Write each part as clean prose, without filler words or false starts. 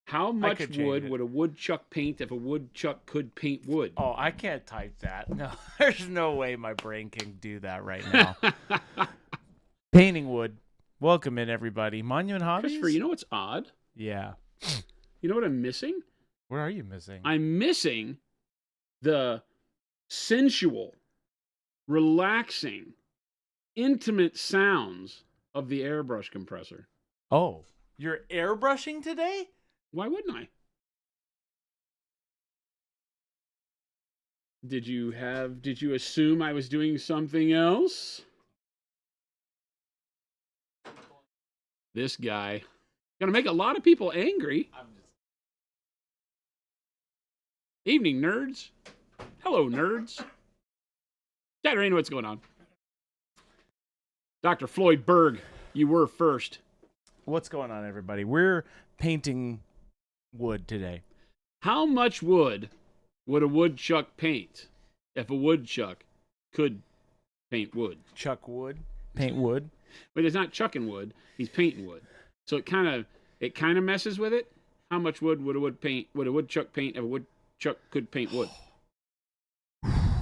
How much wood would a woodchuck paint if a woodchuck could paint wood? Oh, I can't type that. No, there's no way my brain can do that right now. Painting wood. Welcome in, everybody. Monument Hobbies? Christopher, you know what's odd? Yeah. You know what I'm missing? What are you missing? I'm missing the sensual, relaxing, intimate sounds of the airbrush compressor. Oh, you're airbrushing today? Why wouldn't I? Did you assume I was doing something else? This guy gonna make a lot of people angry. Evening, nerds. Hello, nerds. Chattering, what's going on? Dr. Floyd Berg, you were first. What's going on, everybody? We're painting wood today. How much wood would a woodchuck paint if a woodchuck could paint wood? Chuck wood, paint wood. But it's not chucking wood; he's painting wood. So it kind of messes with it. How much wood would a woodchuck paint if a woodchuck could paint wood?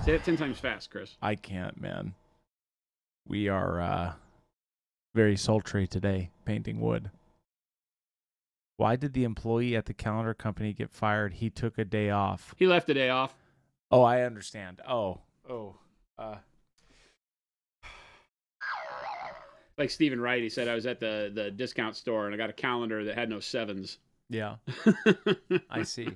Say that 10 times fast, Chris. I can't, man. We are very sultry today, painting wood. Why did the employee at the calendar company get fired? He took a day off. He left a day off. Oh, I understand. Like Stephen Wright, he said, I was at the discount store and I got a calendar that had no sevens. Yeah, I see.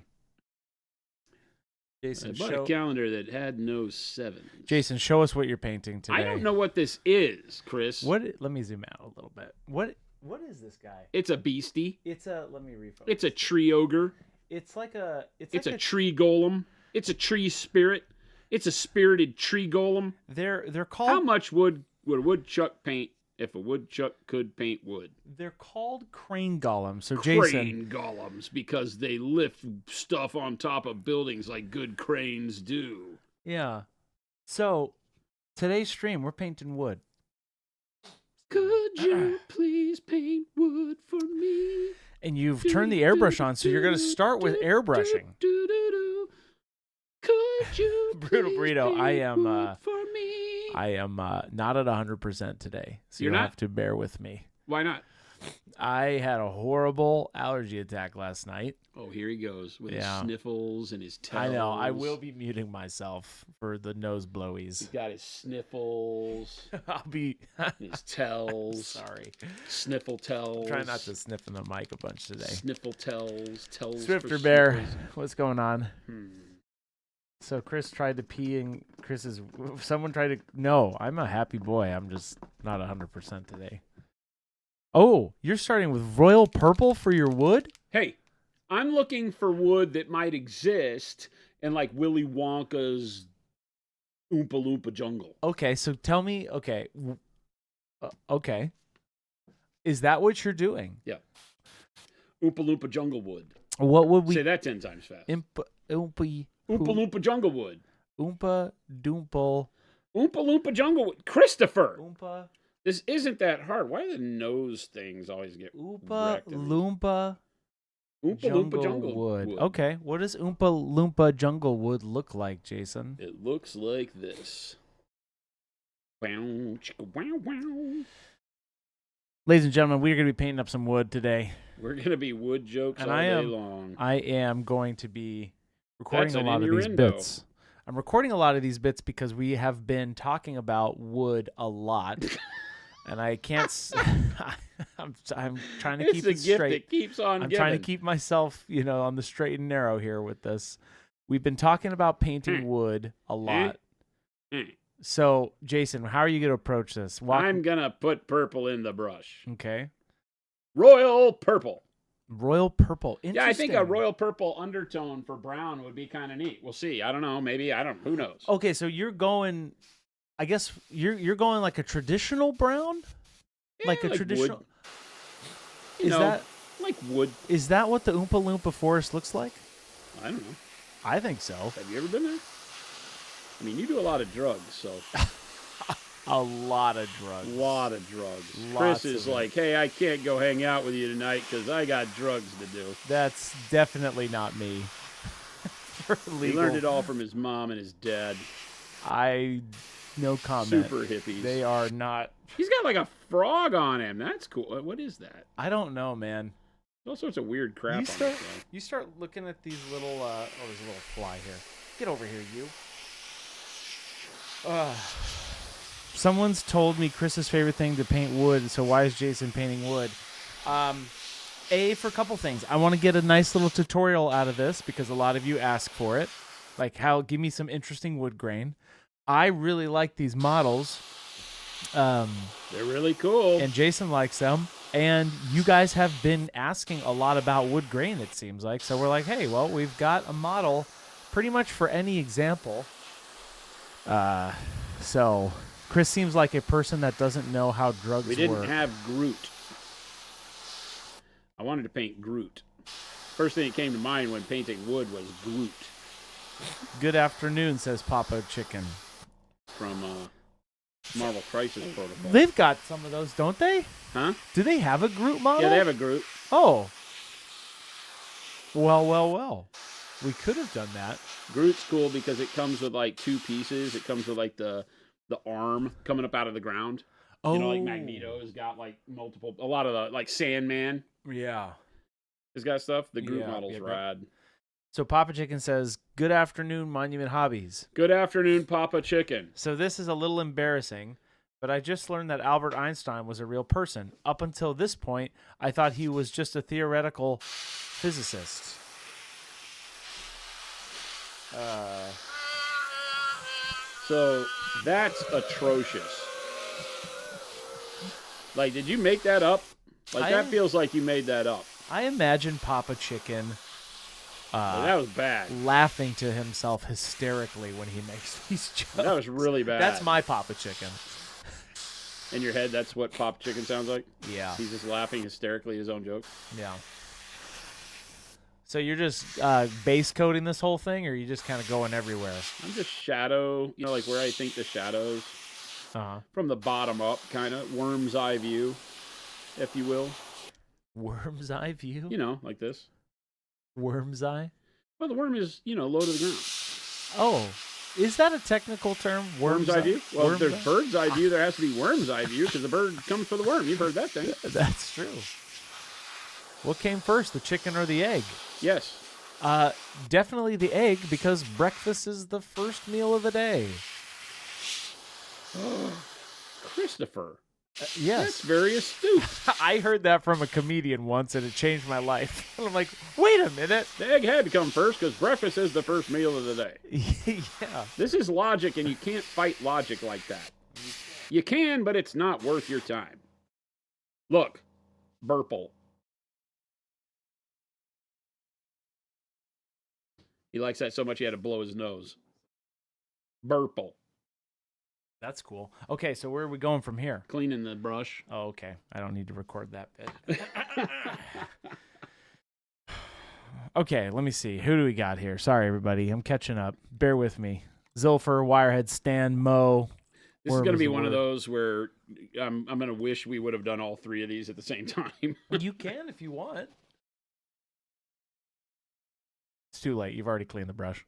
Jason, I bought a calendar that had no sevens. Jason, show us what you're painting today. I don't know what this is, Chris. Let me zoom out a little bit. What is this guy? It's a beastie. Let me refocus. It's a tree ogre. It's like a tree golem. It's a tree spirit. It's a spirited tree golem. They're called. How much wood would a woodchuck paint if a woodchuck could paint wood? They're called crane golems. So crane Jason, golems, because they lift stuff on top of buildings like good cranes do. Yeah. So today's stream, we're painting wood. Could you please paint wood for me? And you've turned the airbrush on, so you're going to start with airbrushing. Could you Brutal Burrito, I am for me? I am not at 100% today, so you have to bear with me. Why not? I had a horrible allergy attack last night. Oh, here he goes with his sniffles and his tells. I know. I will be muting myself for the nose blowies. He's got his sniffles. I'll be his tells. Sorry. Sniffle tells. Try not to sniff in the mic a bunch today. Sniffle tells. Swifter Bear, what's going on? So Chris tried to pee and someone tried to, no, I'm a happy boy. I'm just not 100% today. Oh, you're starting with royal purple for your wood? Hey, I'm looking for wood that might exist in like Willy Wonka's Oompa Loompa jungle. Okay, so tell me, okay. Is that what you're doing? Yeah. Oompa Loompa jungle wood. What would we say that 10 times fast? Oompa Loompa jungle wood. Oompa Doomple. Oompa Loompa jungle wood. Christopher. Oompa. This isn't that hard. Why do the nose things always get Oompa wrecked? Loompa Loompa jungle wood. Okay, what does Oompa Loompa jungle wood look like, Jason? It looks like this. Wow, chicka, wow, wow. Ladies and gentlemen, we're going to be painting up some wood today. We're going to be wood jokes all day long. I am going to be recording a lot of these bits. I'm recording a lot of these bits because we have been talking about wood a lot. And I can't. I'm trying to keep it straight. It keeps on. I'm trying to keep myself, on the straight and narrow here with this. We've been talking about painting wood a lot. So, Jason, how are you going to approach this? I'm gonna put purple in the brush. Okay. Royal purple. Royal purple. Yeah, I think a royal purple undertone for brown would be kind of neat. We'll see. I don't know. Maybe who knows? Okay, so you're going. I guess you're going like a traditional brown, like a traditional. Wood. That like wood? Is that what the Oompa Loompa forest looks like? I don't know. I think so. Have you ever been there? I mean, you do a lot of drugs, so. A lot of drugs. Lot of drugs. Lots Chris is of it. like, hey, I can't go hang out with you tonight because I got drugs to do. That's definitely not me. For He legal. learned it all from his mom and his dad. No comment. Super hippies. They are not. He's got like a frog on him. That's cool. What is that? I don't know, man. All sorts of weird crap on this guy. You start looking at these little. Oh, there's a little fly here. Get over here, you. Someone's told me Chris's favorite thing to paint wood, so why is Jason painting wood? For a couple things. I want to get a nice little tutorial out of this because a lot of you ask for it. Like, give me some interesting wood grain. I really like these models. They're really cool. And Jason likes them. And you guys have been asking a lot about wood grain, it seems like. So we're like, hey, well, we've got a model pretty much for any example. So Chris seems like a person that doesn't know how drugs work. We didn't have Groot. I wanted to paint Groot. First thing that came to mind when painting wood was Groot. Good afternoon, says Papa Chicken. From Marvel Crisis Protocol. They've got some of those, don't they? Huh? Do they have a Groot model? Yeah, they have a Groot. Oh. Well. We could have done that. Groot's cool because it comes with like two pieces. It comes with like the arm coming up out of the ground. Oh. You know, like Magneto's got like multiple, a lot of the, like Sandman Yeah. has got stuff. The Groot Yeah, model's yeah, rad. So Papa Chicken says, good afternoon, Monument Hobbies. Good afternoon, Papa Chicken. So this is a little embarrassing, but I just learned that Albert Einstein was a real person. Up until this point, I thought he was just a theoretical physicist. So that's atrocious. Like, did you make that up? Like, that feels like you made that up. I imagine Papa Chicken That was bad. laughing to himself hysterically when he makes these jokes. That was really bad. That's my Papa Chicken. In your head, that's what Papa Chicken sounds like? Yeah. He's just laughing hysterically at his own jokes? Yeah. So you're just base coding this whole thing, or are you just kind of going everywhere? I'm just shadow, you know, like where I think the shadows, from the bottom up, kind of, worm's eye view, if you will. Worm's eye view? You know, like this. Worm's eye? Well, the worm is, you know, low to the ground. Oh, is that a technical term? Worm's eye view? Well, if there's eye? bird's eye view, there has to be worm's eye view, because the bird comes for the worm. You've heard that thing. That's true. What came first, the chicken or the egg? Yes. Definitely the egg, because breakfast is the first meal of the day. Christopher. Yes. That's very astute. I heard that from a comedian once, and it changed my life. And I'm like, wait a minute. The egg had to come first, because breakfast is the first meal of the day. Yeah. This is logic, and you can't fight logic like that. You can, but it's not worth your time. Look, Burple. He likes that so much he had to blow his nose. Burple. That's cool. Okay, so where are we going from here? Cleaning the brush. Oh, okay. I don't need to record that bit. Okay, let me see. Who do we got here? Sorry, everybody. I'm catching up. Bear with me. Zilfer, Wirehead, Stan, Mo. This is going to be one of those where I'm going to wish we would have done all three of these at the same time. You can if you want. It's too late. You've already cleaned the brush.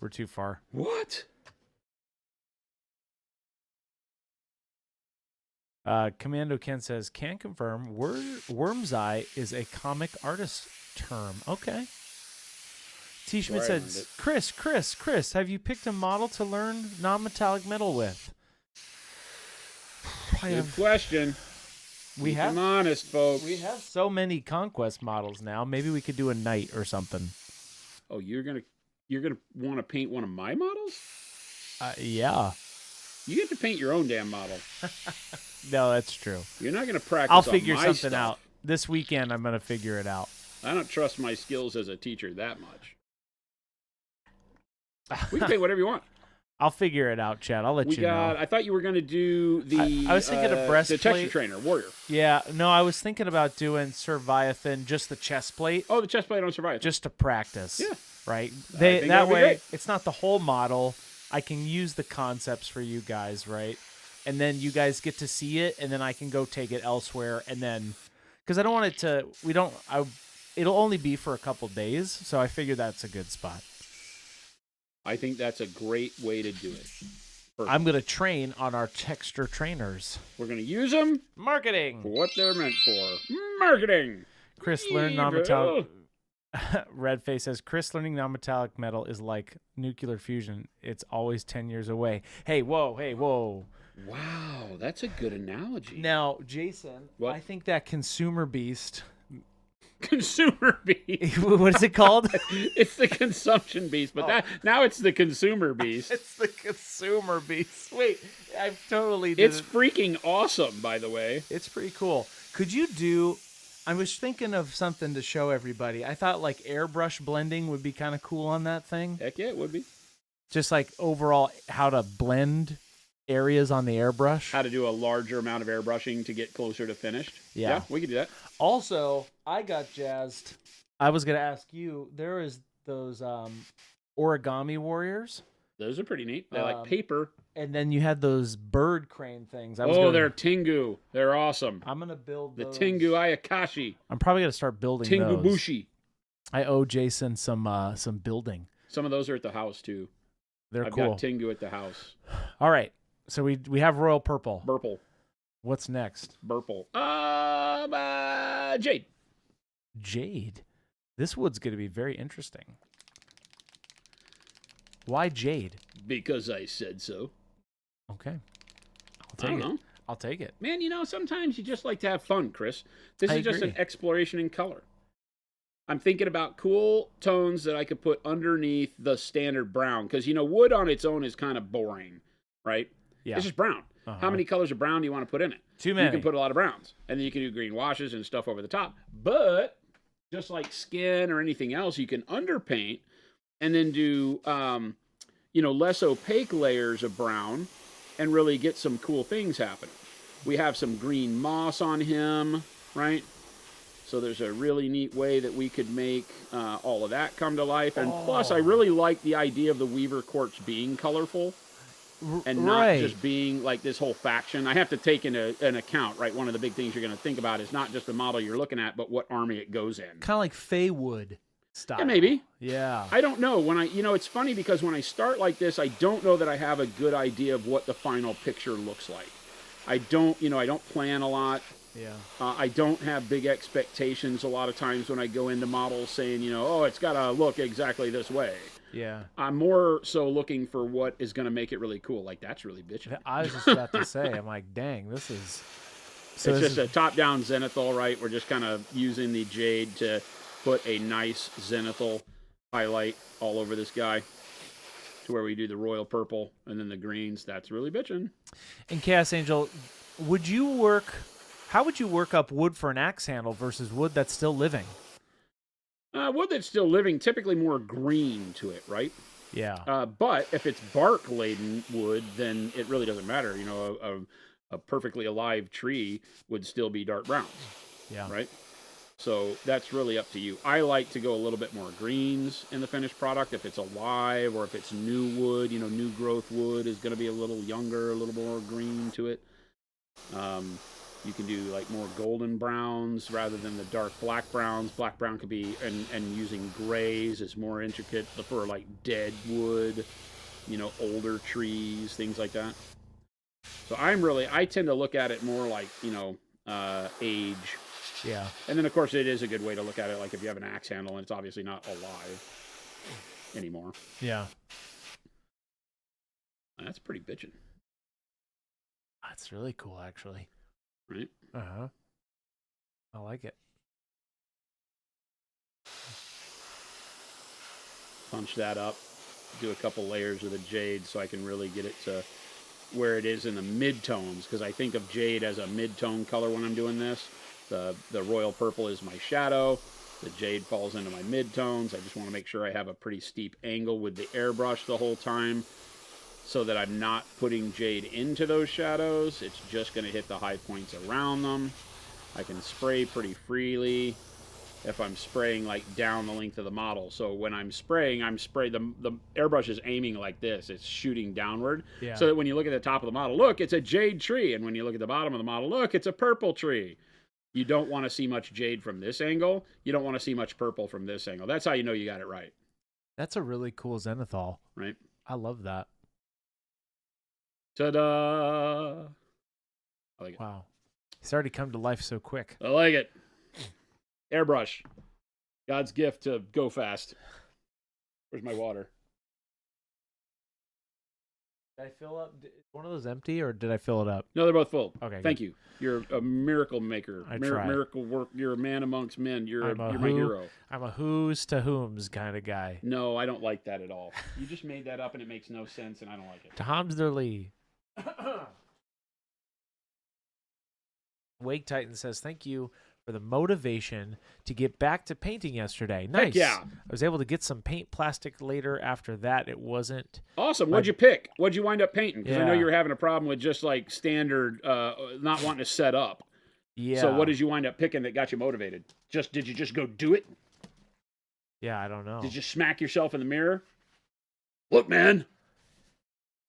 We're too far. What? Commando Ken says, can confirm Worm's Eye is a comic artist term. Okay. T. Schmidt says, Chris, have you picked a model to learn non-metallic metal with? Good question. I'm honest, folks. We have so many Conquest models now. Maybe we could do a knight or something. Oh, you're gonna want to paint one of my models? Yeah. You get to paint your own damn model. No, that's true. You're not gonna practice. I'll figure on my something stuff. out this weekend. I'm gonna figure it out. I don't trust my skills as a teacher that much. We can paint whatever you want. I'll figure it out, Chad. I'll let you know. I thought you were gonna do the. I was thinking of breastplate. The texture trainer warrior. Yeah, no, I was thinking about doing Surviathan, just the chest plate. Oh, the chest plate on Surviathan. Just to practice. Yeah. Right. That That would be way, great. it's not the whole model. I can use the concepts for you guys, right? and then you guys get to see it, and then I can go take it elsewhere, and then because I don't want it to. It'll only be for a couple days, so I figure that's a good spot. I think that's a great way to do it. Perfect. I'm gonna train on our texture trainers. We're gonna use them Marketing for what they're meant for. Marketing. Chris learned non-metallic. Redface says Chris learning non-metallic metal is like nuclear fusion. It's always 10 years away. Hey, whoa. Wow, that's a good analogy. Now, Jason, what? I think that consumer beast. Consumer beast. What is it called? It's the consumption beast, but now it's the consumer beast. It's the consumer beast. Wait, I've totally. It's freaking awesome, by the way. It's pretty cool. Could you do? I was thinking of something to show everybody. I thought like airbrush blending would be kind of cool on that thing. Heck yeah, it would be. Just like overall how to blend areas on the airbrush. How to do a larger amount of airbrushing to get closer to finished. Yeah, we could do that. Also, I got jazzed. I was going to ask you, there is those origami warriors. Those are pretty neat. They're like paper. And then you had those bird crane things. They're Tengu. They're awesome. I'm going to build the those. Tengu Ayakashi. I'm probably going to start building Tengu those. Bushi. I owe Jason some building. Some of those are at the house, too. They're cool. I've got Tengu at the house. All right. So we have royal purple. Burple. What's next? Burple. Jade. Jade. This wood's going to be very interesting. Why jade? Because I said so. Okay. I'll take it. Man, sometimes you just like to have fun, Chris. This is just an exploration in color. I'm thinking about cool tones that I could put underneath the standard brown. Because, wood on its own is kind of boring, right? Yeah. It's just brown. How many colors of brown do you want to put in it? Too many. You can put a lot of browns. And then you can do green washes and stuff over the top. But just like skin or anything else, you can underpaint and then do, less opaque layers of brown and really get some cool things happening. We have some green moss on him, right? So there's a really neat way that we could make all of that come to life. And plus, I really like the idea of the Weaver quartz being colorful. And not just being like this whole faction. I have to take into an account, right? One of the big things you're going to think about is not just the model you're looking at, but what army it goes in. Kind of like Feywood style. Yeah, maybe. Yeah. I don't know. When it's funny because when I start like this, I don't know that I have a good idea of what the final picture looks like. I don't plan a lot. Yeah. I don't have big expectations a lot of times when I go into models saying, it's got to look exactly this way. Yeah. I'm more so looking for what is going to make it really cool. Like, that's really bitchin'. I was just about to say, I'm like, dang, this is... So it's just a top-down zenithal, right? We're just kind of using the jade to put a nice zenithal highlight all over this guy to where we do the royal purple and then the greens. That's really bitchin'. And Chaos Angel, how would you work up wood for an axe handle versus wood that's still living? Wood that's still living, typically more green to it, right? Yeah. But if it's bark-laden wood, then it really doesn't matter. A perfectly alive tree would still be dark browns. Yeah. Right? So that's really up to you. I like to go a little bit more greens in the finished product. If it's alive or if it's new wood, new growth wood is going to be a little younger, a little more green to it. You can do like more golden browns rather than the dark black browns. Black brown could be, and using grays is more intricate for like dead wood, older trees, things like that. So I tend to look at it more like, age. Yeah. And then of course it is a good way to look at it. Like if you have an axe handle and it's obviously not alive anymore. Yeah. That's pretty bitchin'. That's really cool, actually. Right? Uh-huh. I like it. Punch that up. Do a couple layers of the jade so I can really get it to where it is in the mid-tones, because I think of jade as a mid-tone color when I'm doing this. The royal purple is my shadow. The jade falls into my mid-tones. I just want to make sure I have a pretty steep angle with the airbrush the whole time, so that I'm not putting jade into those shadows. It's just going to hit the high points around them. I can spray pretty freely. if I'm spraying like down the length of the model. So when I'm spraying, the airbrush is aiming like this. It's shooting downward. Yeah. So that when you look at the top of the model, look, it's a jade tree. And when you look at the bottom of the model, look, it's a purple tree. You don't want to see much jade from this angle. You don't want to see much purple from this angle. That's how you know you got it right. That's a really cool zenithal. Right? I love that. Ta-da! I like it. Wow. It's already come to life so quick. I like it. Airbrush. God's gift to go fast. Where's my water? Did I fill up? Is one of those empty, or did I fill it up? No, they're both full. Okay. Thank you. You're a miracle maker. I try. Miracle work. You're a man amongst men. You're my hero. I'm a who's to whom's kind of guy. No, I don't like that at all. You just made that up, and it makes no sense, and I don't like it. To Homsderly. Wake Titan says, thank you for the motivation to get back to painting yesterday. Nice. Heck yeah. I was able to get some paint plastic later after that. It wasn't. Awesome. What'd you pick? What'd you wind up painting? Because I know Yeah. you were having a problem with just like standard, not wanting to set up. Yeah. So what did you wind up picking that got you motivated? Did you just go do it? Yeah, I don't know. Did you smack yourself in the mirror? Look, man.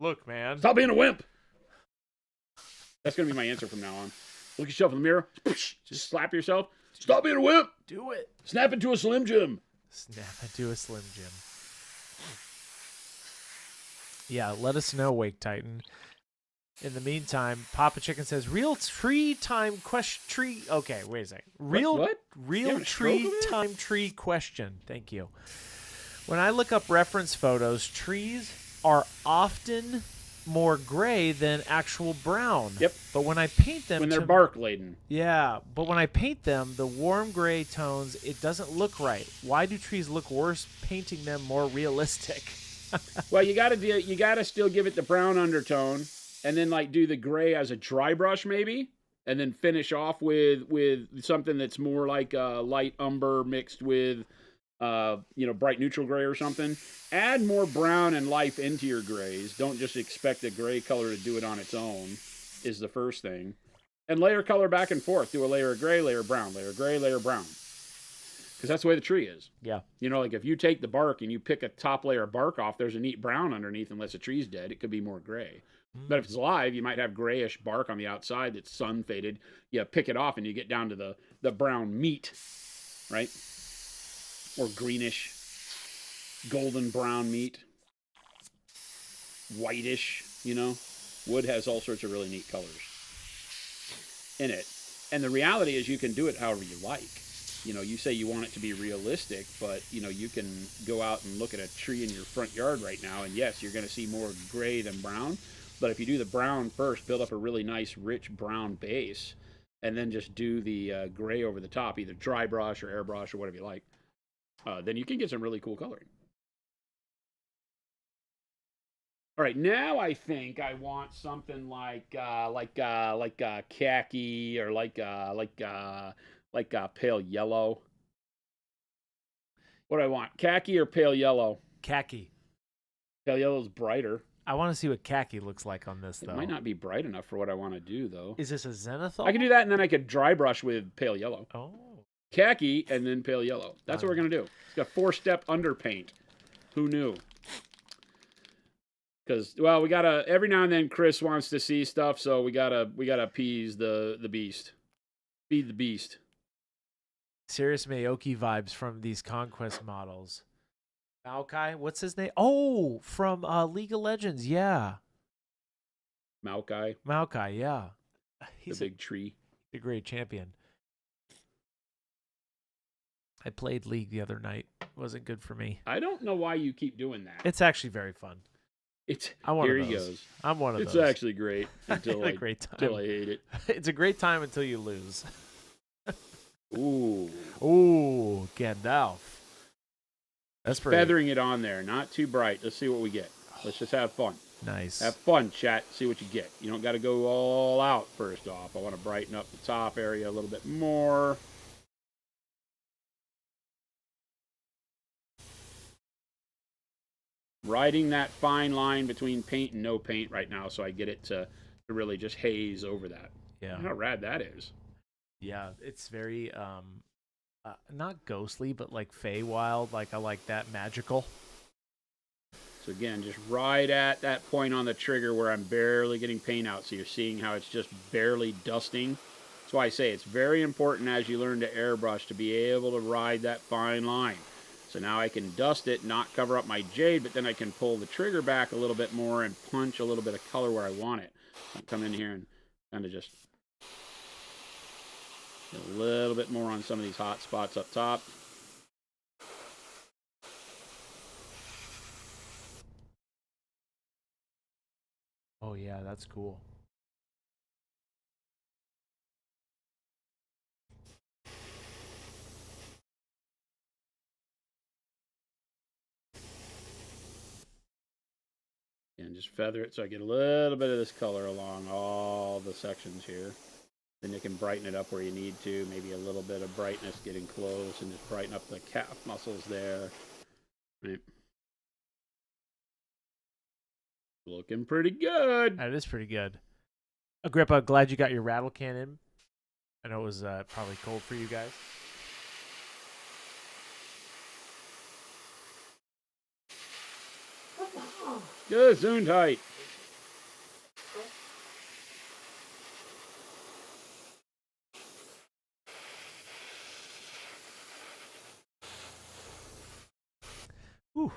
Look, man. Stop being a wimp. That's going to be my answer from now on. Look yourself in the mirror. Just slap yourself. Stop being a wimp. Do it. Snap into a Slim Jim. Snap into a Slim Jim. Yeah, let us know, Wake Titan. In the meantime, Papa Chicken says, real tree time question. Tree. Okay, wait a second. What? Real tree time tree question. Thank you. When I look up reference photos, trees are often more gray than actual brown. Yep. But when I paint them, When they're bark laden. yeah, but when I paint them, the warm gray tones, it doesn't look right. Why do trees look worse painting them more realistic? Well, you gotta still give it the brown undertone, and then like do the gray as a dry brush maybe, and then finish off with something that's more like a light umber mixed with bright neutral gray or something. Add more brown and life into your grays. Don't just expect the gray color to do it on its own, is the first thing. And layer color back and forth. Do a layer of gray, layer of brown, layer of gray, layer of brown. Because that's the way the tree is. Yeah. You know, like if you take the bark and you pick a top layer of bark off, there's a neat brown underneath unless the tree's dead. It could be more gray. But if it's alive, you might have grayish bark on the outside that's sun faded. You pick it off and you get down to the brown meat, right? Or greenish, golden brown meat, whitish, you know. Wood has all sorts of really neat colors in it. And the reality is you can do it however you like. You know, you say you want it to be realistic, but, you know, you can go out and look at a tree in your front yard right now, and yes, you're going to see more gray than brown. But if you do the brown first, build up a really nice, rich brown base, and then just do the gray over the top, either dry brush or airbrush or whatever you like, then you can get some really cool coloring. All right, now I think I want something like khaki or like pale yellow. What do I want? Khaki or pale yellow? Khaki. Pale yellow is brighter. I want to see what khaki looks like on this, though. It might not be bright enough for what I want to do, though. Is this a zenithal? I can do that, and then I could dry brush with pale yellow. Oh. Khaki, and then pale yellow. That's what we're going to do. It's got 4-step underpaint. Who knew? Because, well, we got to, every now and then Chris wants to see stuff, so we got to appease the beast. Feed the beast. Serious Maoki vibes from these Conquest models. Maokai, what's his name? Oh, from League of Legends, yeah. Maokai, yeah. He's the big tree. A great champion. I played League the other night. It wasn't good for me. I don't know why you keep doing that. It's actually very fun. Here he goes. I'm one of those. It's actually great until a great time. Until I hate it. It's a great time until you lose. Ooh, Gandalf. That's pretty feathering it on there, not too bright. Let's see what we get. Let's just have fun. Nice. Have fun, chat. See what you get. You don't got to go all out first off. I want to brighten up the top area a little bit more. Riding that fine line between paint and no paint right now, so I get it to really just haze over that. Yeah. How rad that is. Yeah, it's very not ghostly, but like Feywild. Like I like that magical. So again, just right at that point on the trigger where I'm barely getting paint out. So you're seeing how it's just barely dusting. That's why I say it's very important as you learn to airbrush to be able to ride that fine line. So now I can dust it, not cover up my jade, but then I can pull the trigger back a little bit more and punch a little bit of color where I want it. I'll come in here and kind of just get a little bit more on some of these hot spots up top. Oh yeah, that's cool. And just feather it so I get a little bit of this color along all the sections here. Then you can brighten it up where you need to. Maybe a little bit of brightness getting close and just brighten up the calf muscles there. Right. Looking pretty good. That is pretty good. Agrippa, glad you got your rattle can in. I know it was probably cold for you guys. Good, zoom tight. Whew.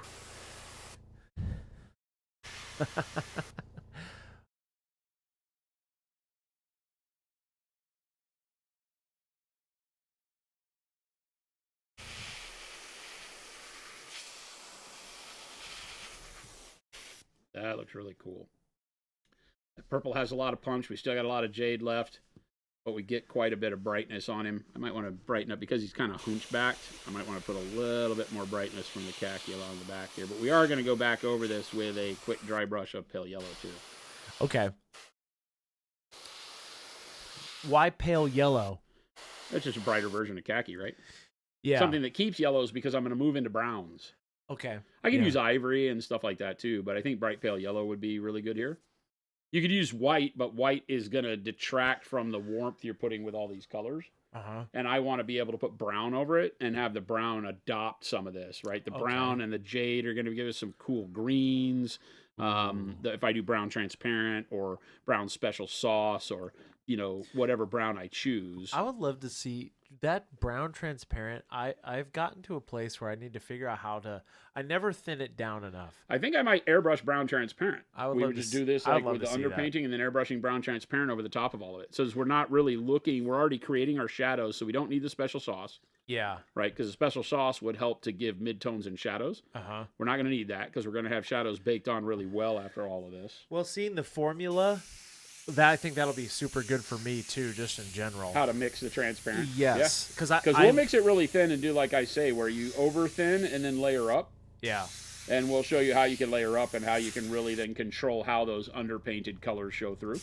That looks really cool. The purple has a lot of punch. We still got a lot of jade left, but we get quite a bit of brightness on him. I might want to brighten up because he's kind of hunchbacked. I might want to put a little bit more brightness from the khaki along the back here. But we are going to go back over this with a quick dry brush of pale yellow too. Okay. Why pale yellow? That's just a brighter version of khaki, right? Yeah. Something that keeps yellows because I'm going to move into browns. Okay. I can use ivory and stuff like that too, but I think bright pale yellow would be really good here. You could use white, but white is going to detract from the warmth you're putting with all these colors. And I want to be able to put brown over it and have the brown adopt some of this, right? The brown and the jade are going to give us some cool greens. If I do brown transparent or brown special sauce or, you know, whatever brown I choose. I would love to see that brown transparent. I've gotten to a place where I need to figure out how to. I never thin it down enough. I think I might airbrush brown transparent. We would just do this like with the underpainting and then airbrushing brown transparent over the top of all of it. So we're not really looking. We're already creating our shadows, so we don't need the special sauce. Yeah. Right, because the special sauce would help to give midtones and shadows. We're not going to need that because we're going to have shadows baked on really well after all of this. Well, seeing the formula, I think that'll be super good for me too, just in general. How to mix the transparent. Yes. Because we'll mix it really thin and do like I say, where you over thin and then layer up. Yeah. And we'll show you how you can layer up and how you can really then control how those underpainted colors show through.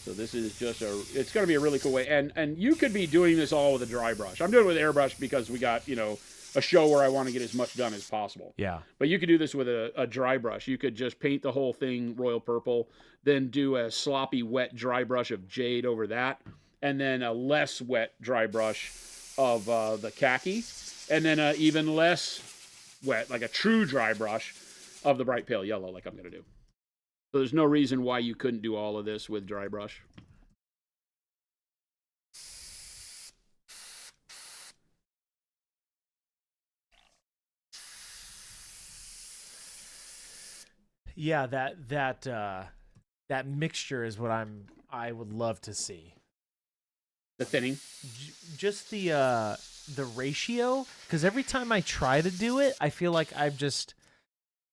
So this is just it's going to be a really cool way. And you could be doing this all with a dry brush. I'm doing it with airbrush because we got, you know, a show where I want to get as much done as possible. Yeah. But you could do this with a dry brush. You could just paint the whole thing royal purple, then do a sloppy wet dry brush of jade over that, and then a less wet dry brush of the khaki, and then even less wet, like a true dry brush of the bright pale yellow like I'm going to do. So there's no reason why you couldn't do all of this with dry brush. Yeah, that mixture is what I would love to see. The thinning, just the ratio, because every time I try to do it, I feel like I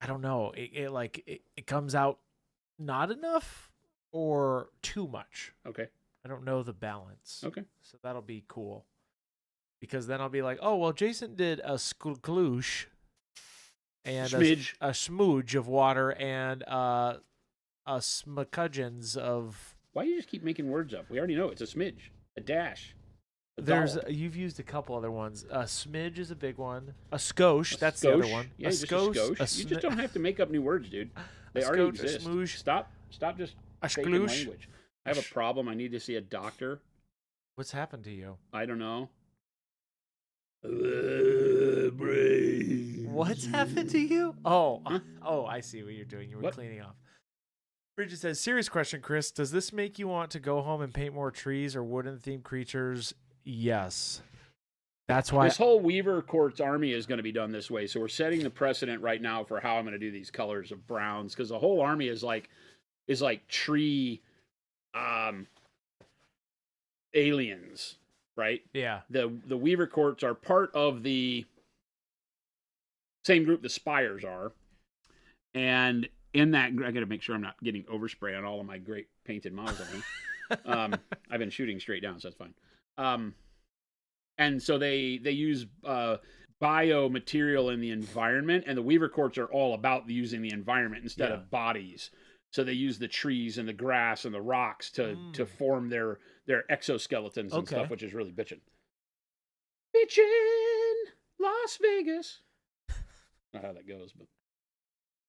don't know, it comes out not enough or too much. Okay. I don't know the balance. Okay. So that'll be cool. Because then I'll be like, oh, well, Jason did a skloosh and a smooge of water and a smudgeons of... Why do you just keep making words up? We already know it's a smidge, a dash. You've used a couple other ones. A smidge is a big one. A skosh, that's the other one. Yeah, a skosh. You just don't have to make up new words, dude. They already exist. A smooge. Stop just faking language. I have a problem. I need to see a doctor. What's happened to you? I don't know. What's happened to you? Oh, Huh? oh, I see what you're doing. You were What? cleaning off. Bridget says, serious question, Chris. Does this make you want to go home and paint more trees or wooden-themed creatures? Yes. That's why. This whole Weaver Court's army is going to be done this way. So we're setting the precedent right now for how I'm going to do these colors of browns, because the whole army is like tree aliens, right? Yeah. The Weaver Courts are part of the same group the Spires are. And in that, I got to make sure I'm not getting overspray on all of my great painted models. I've been shooting straight down, so that's fine. And so they use biomaterial in the environment, and the Weaver Courts are all about using the environment instead of bodies. So they use the trees and the grass and the rocks to form their exoskeletons and stuff, which is really bitchin'. Las Vegas. Not how that goes, but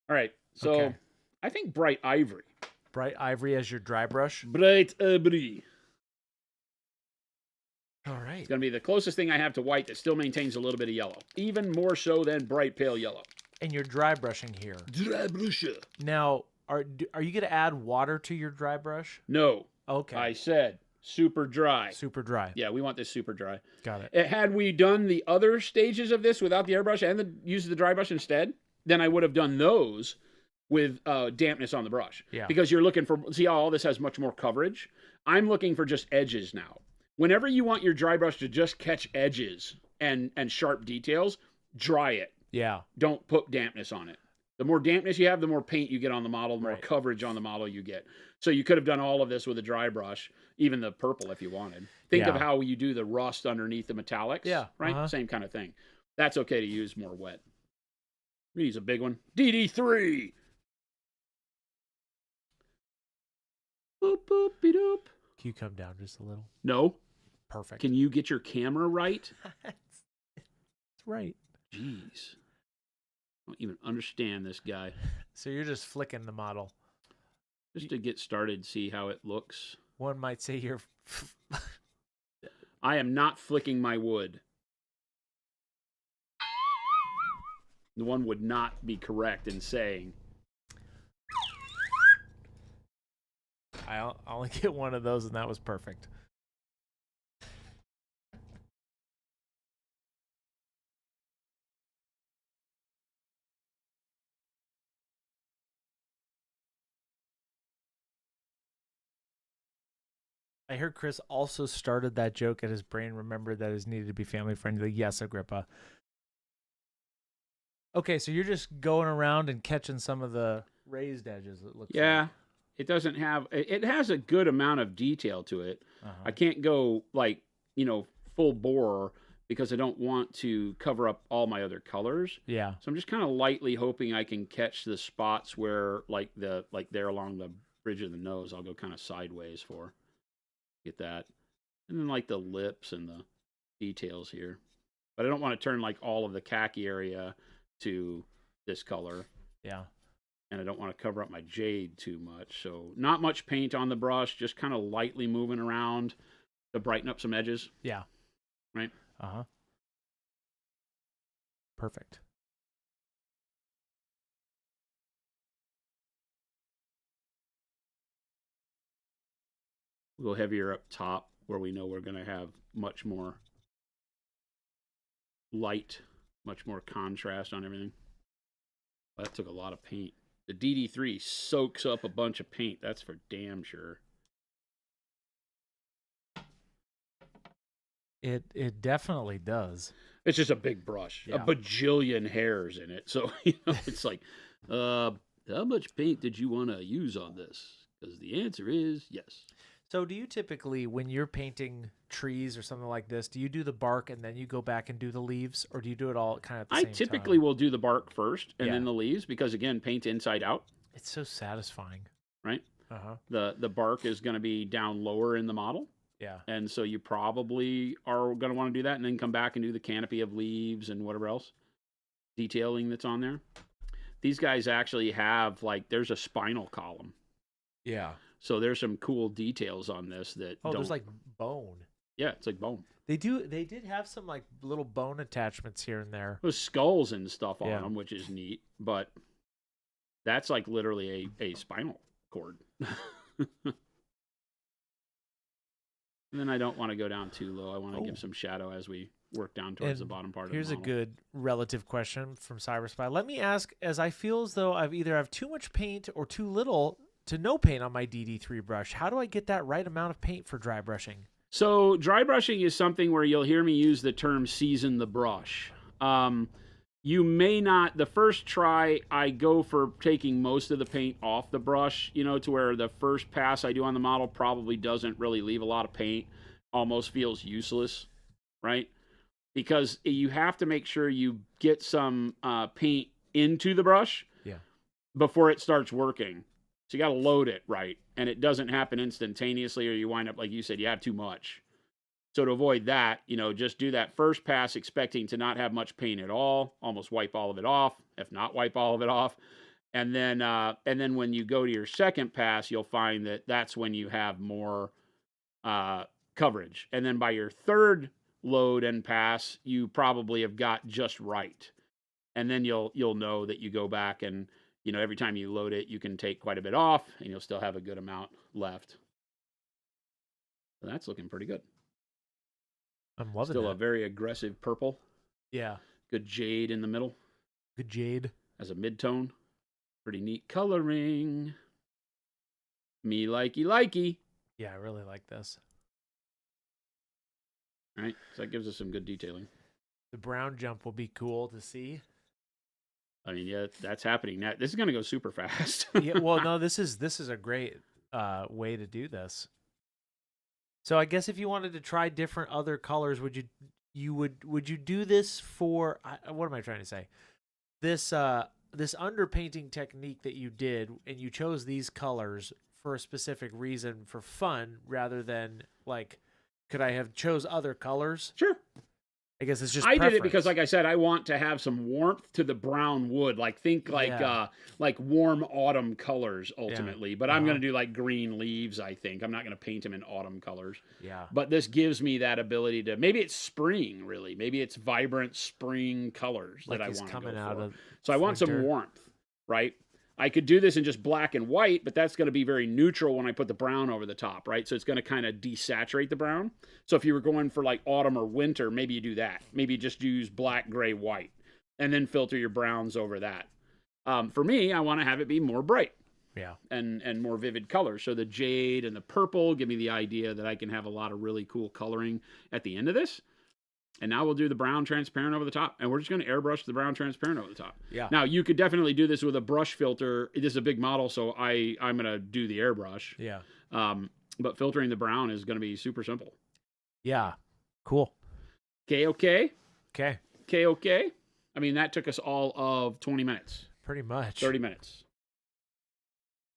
all right. So I think bright ivory. Bright ivory as your dry brush. Bright ivory. All right. It's going to be the closest thing I have to white that still maintains a little bit of yellow. Even more so than bright pale yellow. And you're dry brushing here. Dry brush. Now, are you going to add water to your dry brush? No. Okay. I said super dry. Super dry. Yeah, we want this super dry. Got it. Had we done the other stages of this without the airbrush and used the dry brush instead, then I would have done those with dampness on the brush. Yeah. Because you're looking for, see how all this has much more coverage? I'm looking for just edges now. Whenever you want your dry brush to just catch edges and sharp details, dry it. Yeah. Don't put dampness on it. The more dampness you have, the more paint you get on the model, the more coverage on the model you get. So you could have done all of this with a dry brush, even the purple if you wanted. Think of how you do the rust underneath the metallics. Yeah. Right? Same kind of thing. That's okay to use more wet. Use a big one. DD3. Boop, boop, be doop. Can you come down just a little? No. Perfect. Can you get your camera right? It's right. Jeez. I don't even understand this guy. So you're just flicking the model. Just to get started, see how it looks. One might say you're... I am not flicking my wood. The one would not be correct in saying. I only get one of those, and that was perfect. I heard Chris also started that joke at his brain remembered that it needed to be family friendly. Yes, Agrippa. Okay, so you're just going around and catching some of the raised edges, it looks like. It doesn't have, it has a good amount of detail to it. I can't go like, full bore because I don't want to cover up all my other colors. Yeah. So I'm just kind of lightly hoping I can catch the spots where like there along the bridge of the nose, I'll go kind of sideways for. Get that. And then like the lips and the details here. But I don't want to turn like all of the khaki area to this color. Yeah. And I don't want to cover up my jade too much. So not much paint on the brush, just kind of lightly moving around to brighten up some edges. Yeah. Right? Perfect. We'll go heavier up top where we know we're going to have much more light, much more contrast on everything. That took a lot of paint. The DD3 soaks up a bunch of paint. That's for damn sure. It definitely does. It's just a big brush. Yeah. A bajillion hairs in it. So, it's like, how much paint did you want to use on this? Because the answer is yes. So do you typically, when you're painting trees or something like this, do you do the bark and then you go back and do the leaves? Or do you do it all kind of at the same time? I typically will do the bark first and then the leaves because, again, paint inside out. It's so satisfying. Right? The bark is going to be down lower in the model. Yeah. And so you probably are going to want to do that and then come back and do the canopy of leaves and whatever else detailing that's on there. These guys actually have, like, there's a spinal column. Yeah. So there's some cool details on this that there's like bone. Yeah, it's like bone. They did have some like little bone attachments here and there. With skulls and stuff on Yeah. them, which is neat, but that's like literally a spinal cord. And then I don't want to go down too low. I want to give some shadow as we work down towards the bottom part of the model. Here's a good relative question from Cyberspy. Let me ask, as I feel as though I've either have too much paint or too little to no paint on my DD3 brush. How do I get that right amount of paint for dry brushing? So dry brushing is something where you'll hear me use the term season the brush. You may not, the first try, I go for taking most of the paint off the brush, to where the first pass I do on the model probably doesn't really leave a lot of paint, almost feels useless, right? Because you have to make sure you get some paint into the brush before it starts working. So you got to load it right, and it doesn't happen instantaneously, or you wind up, like you said, you have too much. So to avoid that, just do that first pass expecting to not have much paint at all, almost wipe all of it off, if not wipe all of it off. And then when you go to your second pass, you'll find that that's when you have more coverage. And then by your third load and pass, you probably have got just right. And then you'll know that you go back and, every time you load it, you can take quite a bit off and you'll still have a good amount left. So that's looking pretty good. I'm loving Still that. a very aggressive purple. Yeah. Good jade in the middle. Good jade. As a mid-tone. Pretty neat coloring. Me likey. Yeah, I really like this. All right, so that gives us some good detailing. The brown jump will be cool to see. I mean, yeah, that's happening. This is going to go super fast. Yeah, well, no, this is a great way to do this. So I guess if you wanted to try different other colors, would you do this for what am I trying to say? This underpainting technique that you did, and you chose these colors for a specific reason, for fun, rather than like, could I have chose other colors? Sure. I guess it's just I preference. did it because, like I said, I want to have some warmth to the brown wood. Like like warm autumn colors ultimately. But I'm going to do like green leaves, I think. I'm not going to paint them in autumn colors. Yeah. But this gives me that ability to, maybe it's spring, really. Maybe it's vibrant spring colors like that I want to go out for. Of so I want some warmth, right? I could do this in just black and white, but that's going to be very neutral when I put the brown over the top, right? So it's going to kind of desaturate the brown. So if you were going for like autumn or winter, maybe you do that. Maybe you just use black, gray, white, and then filter your browns over that. For me, I want to have it be more bright. Yeah. And more vivid colors. So the jade and the purple give me the idea that I can have a lot of really cool coloring at the end of this. And now we'll do the brown transparent over the top. And we're just going to airbrush the brown transparent over the top. Yeah. Now, you could definitely do this with a brush filter. This is a big model, so I'm going to do the airbrush. Yeah. But filtering the brown is going to be super simple. Yeah. Cool. Okay. Okay. I mean, that took us all of 20 minutes. Pretty much. 30 minutes.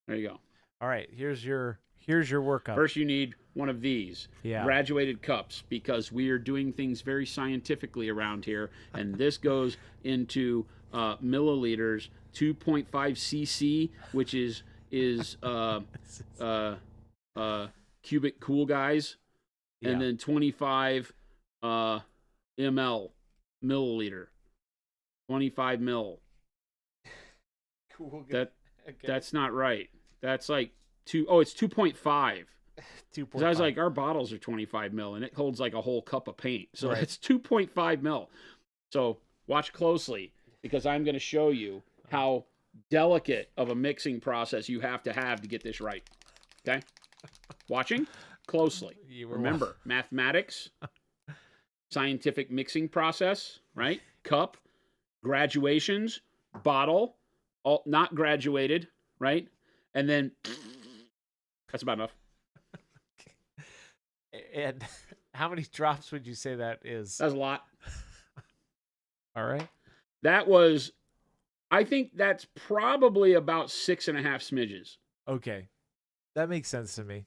There you go. All right. Here's your workup. First, you need one of these graduated cups, because we are doing things very scientifically around here, and this goes into milliliters. 2.5 cc, which is cubic cool guys, and then 25 milliliter, 25 mil. Cool. That's not right. That's like it's 2.5. 2.5. I was like, our bottles are 25 mil, and it holds like a whole cup of paint. So right. It's 2.5 mil. So watch closely, because I'm going to show you how delicate of a mixing process you have to get this right. Okay? Watching closely. Remember, mathematics, scientific mixing process, right? Cup, graduations, bottle, all not graduated, right? And then that's about enough. And how many drops would you say that is? That's a lot. All right. I think that's probably about 6.5 smidges. Okay. That makes sense to me.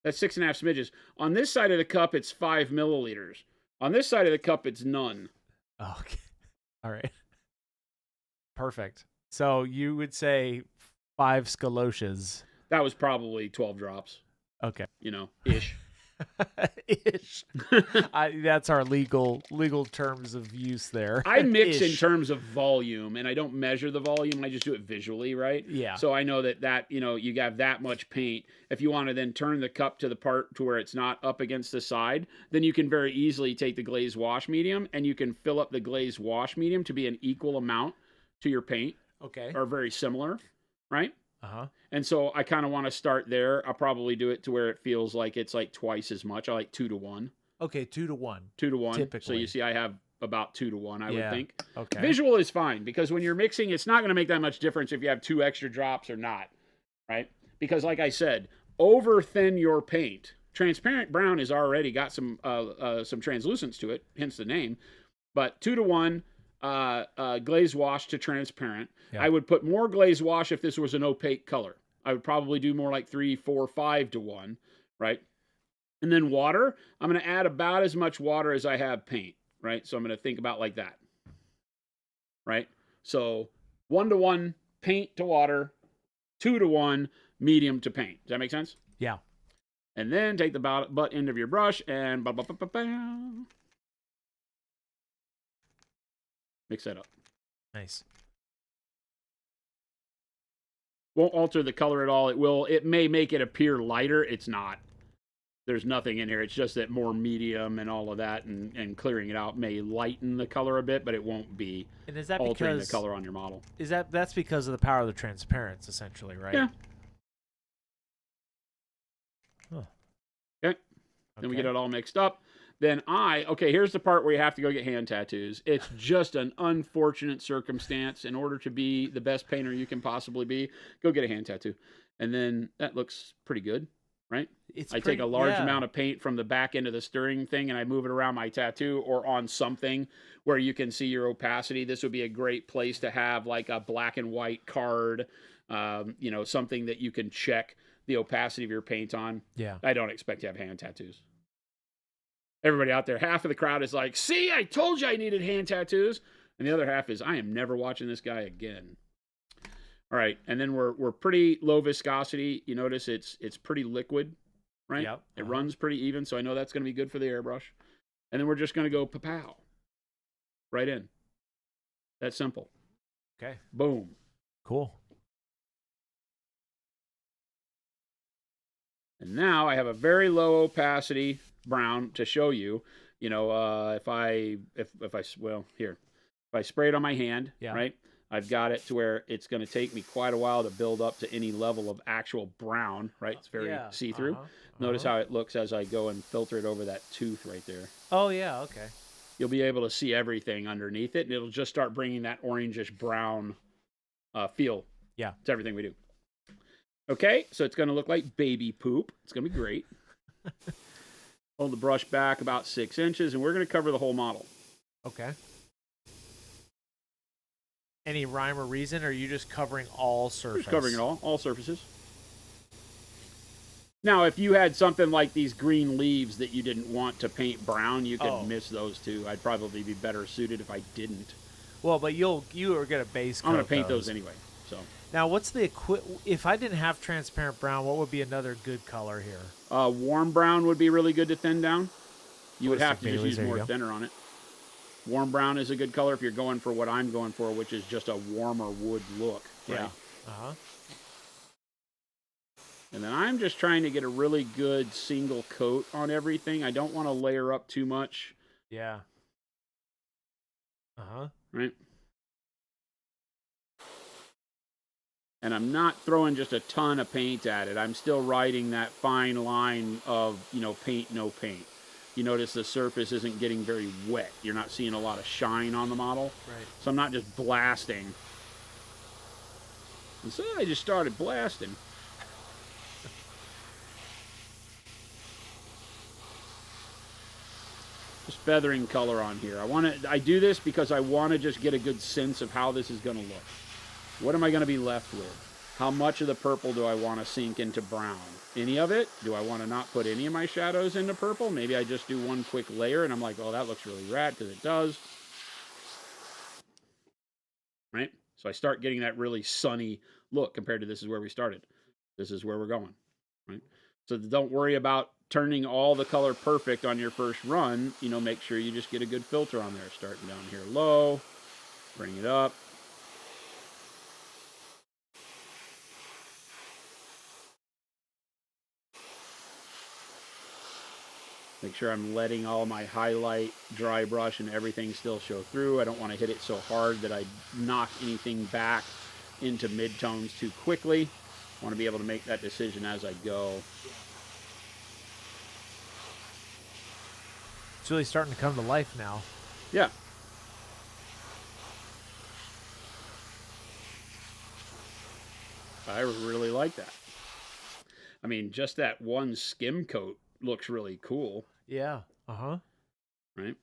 That's 6.5 smidges. On this side of the cup, it's 5 milliliters. On this side of the cup, it's none. Oh, okay. All right. Perfect. So you would say 5 scaloshes. That was probably 12 drops. Okay. Ish. Ish. That's our legal terms of use there. I mix in Ish. terms of volume, and I don't measure the volume. I just do it visually, right? Yeah. So I know that you have that much paint. If you want to then turn the cup to the part to where it's not up against the side, then you can very easily take the glaze wash medium and you can fill up the glaze wash medium to be an equal amount to your paint. Okay. Or very similar, right? Uh-huh. And so I kind of want to start there. I'll probably do it to where it feels like it's like twice as much. I like 2 to 1. Okay, 2 to 1. 2 to 1. Typically. So you see I have about 2 to 1, I would think. Okay. Visual is fine because when you're mixing, it's not going to make that much difference if you have 2 extra drops or not, right? Because like I said, over thin your paint. Transparent brown has already got some translucence to it, hence the name. But 2 to 1, glaze wash to transparent. Yeah. I would put more glaze wash if this was an opaque color. I would probably do more like 3, 4, 5 to 1, right? And then water, I'm going to add about as much water as I have paint, right? So I'm going to think about like that, right? So 1 to 1 paint to water, 2 to 1 medium to paint. Does that make sense? Yeah. And then take the butt end of your brush and mix that up. Nice. Won't alter the color at all. It may make it appear lighter. It's not. There's nothing in here. It's just that more medium and all of that and clearing it out may lighten the color a bit, but it won't be And is that altering because the color on your model. that's because of the power of the transparency, essentially, right? Yeah. Huh. Okay. Then we get it all mixed up. Then here's the part where you have to go get hand tattoos. It's just an unfortunate circumstance. In order to be the best painter you can possibly be, go get a hand tattoo. And then that looks pretty good, right? I take a large amount of paint from the back end of the stirring thing and I move it around my tattoo or on something where you can see your opacity. This would be a great place to have like a black and white card, something that you can check the opacity of your paint on. Yeah. I don't expect to have hand tattoos. Everybody out there, half of the crowd is like, see, I told you I needed hand tattoos. And the other half is, I am never watching this guy again. All right. And then we're pretty low viscosity. You notice it's pretty liquid, right? Yep. It runs pretty even. So I know that's going to be good for the airbrush. And then we're just going to go pow right in. That's simple. Okay. Boom. Cool. And now I have a very low opacity brown to show you. If I spray it on my hand, right? I've got it to where it's going to take me quite a while to build up to any level of actual brown, right? It's very see-through. Notice how it looks as I go and filter it over that tooth right there. Oh, yeah, okay. You'll be able to see everything underneath it, and it'll just start bringing that orangish brown feel to everything we do. Okay, so it's going to look like baby poop. It's going to be great. Hold the brush back about 6 inches, and we're going to cover the whole model. Okay. Any rhyme or reason, or are you just covering all surface? Just covering it all surfaces. Now, if you had something like these green leaves that you didn't want to paint brown, you could miss those too. I'd probably be better suited if I didn't. Well, but you are going to base coat I'm going to paint those anyway. So now, what's the if I didn't have transparent brown, what would be another good color here? Warm brown would be really good to thin down. You would have to just use more thinner on it. Warm brown is a good color if you're going for what I'm going for, which is just a warmer wood look. Right? Yeah. Uh-huh. And then I'm just trying to get a really good single coat on everything. I don't want to layer up too much. Yeah. Uh-huh. Right? And I'm not throwing just a ton of paint at it. I'm still riding that fine line of, paint, no paint. You notice the surface isn't getting very wet. You're not seeing a lot of shine on the model. Right. So I'm not just blasting. And so I just started blasting. Just feathering color on here. I do this because I want to just get a good sense of how this is going to look. What am I going to be left with? How much of the purple do I want to sink into brown? Any of it? Do I want to not put any of my shadows into purple? Maybe I just do one quick layer and I'm like, oh, that looks really rad, because it does. Right? So I start getting that really sunny look compared to this is where we started. This is where we're going. Right? So don't worry about turning all the color perfect on your first run. You know, make sure you just get a good filter on there. Starting down here low, bring it up. Make sure I'm letting all my highlight, dry brush, and everything still show through. I don't want to hit it so hard that I knock anything back into midtones too quickly. I want to be able to make that decision as I go. It's really starting to come to life now. Yeah. I really like that. I mean, just that one skim coat looks really cool. Yeah. Right.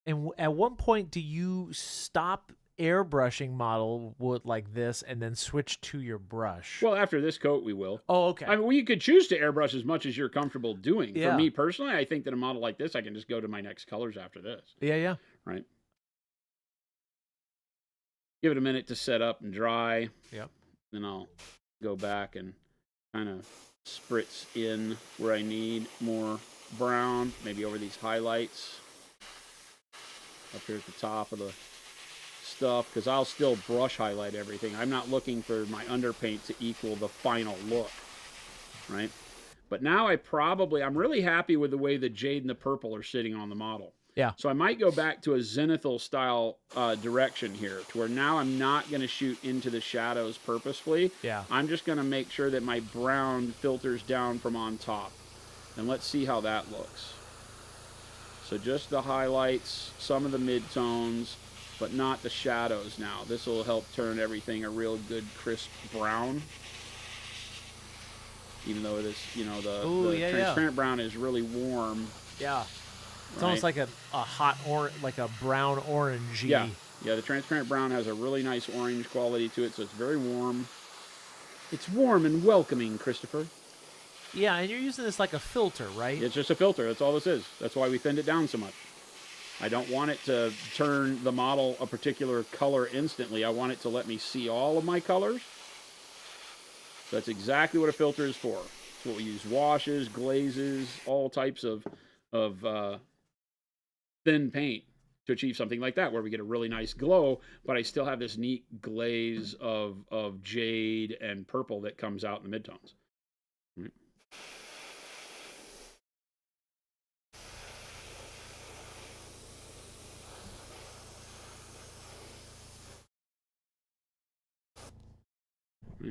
And at one point, do you stop airbrushing model wood like this and then switch to your brush? Well, after this coat, we will. Oh, okay. I mean, you could choose to airbrush as much as you're comfortable doing. Yeah. For me personally, I think that a model like this, I can just go to my next colors after this. Yeah. Right. Give it a minute to set up and dry. Yep. Then I'll go back and kind of spritz in where I need more brown, maybe over these highlights up here at the top of the stuff, because I'll still brush highlight everything. I'm not looking for my underpaint to equal the final look, right? But now I'm really happy with the way the jade and the purple are sitting on the model. Yeah. So I might go back to a zenithal style direction here, to where now I'm not going to shoot into the shadows purposefully. Yeah. I'm just going to make sure that my brown filters down from on top. And let's see how that looks. So just the highlights, some of the midtones, but not the shadows now. This will help turn everything a real good crisp brown. Even though it is, you know, the transparent brown is really warm. Yeah. It's right? almost like a hot orange, like a brown orangey. Yeah. Yeah, the transparent brown has a really nice orange quality to it, so it's very warm. It's warm and welcoming, Christopher. Yeah, and you're using this like a filter, right? It's just a filter. That's all this is. That's why we thinned it down so much. I don't want it to turn the model a particular color instantly. I want it to let me see all of my colors. So that's exactly what a filter is for. It's what we use: washes, glazes, all types of thin paint to achieve something like that, where we get a really nice glow, but I still have this neat glaze of jade and purple that comes out in the midtones. Right.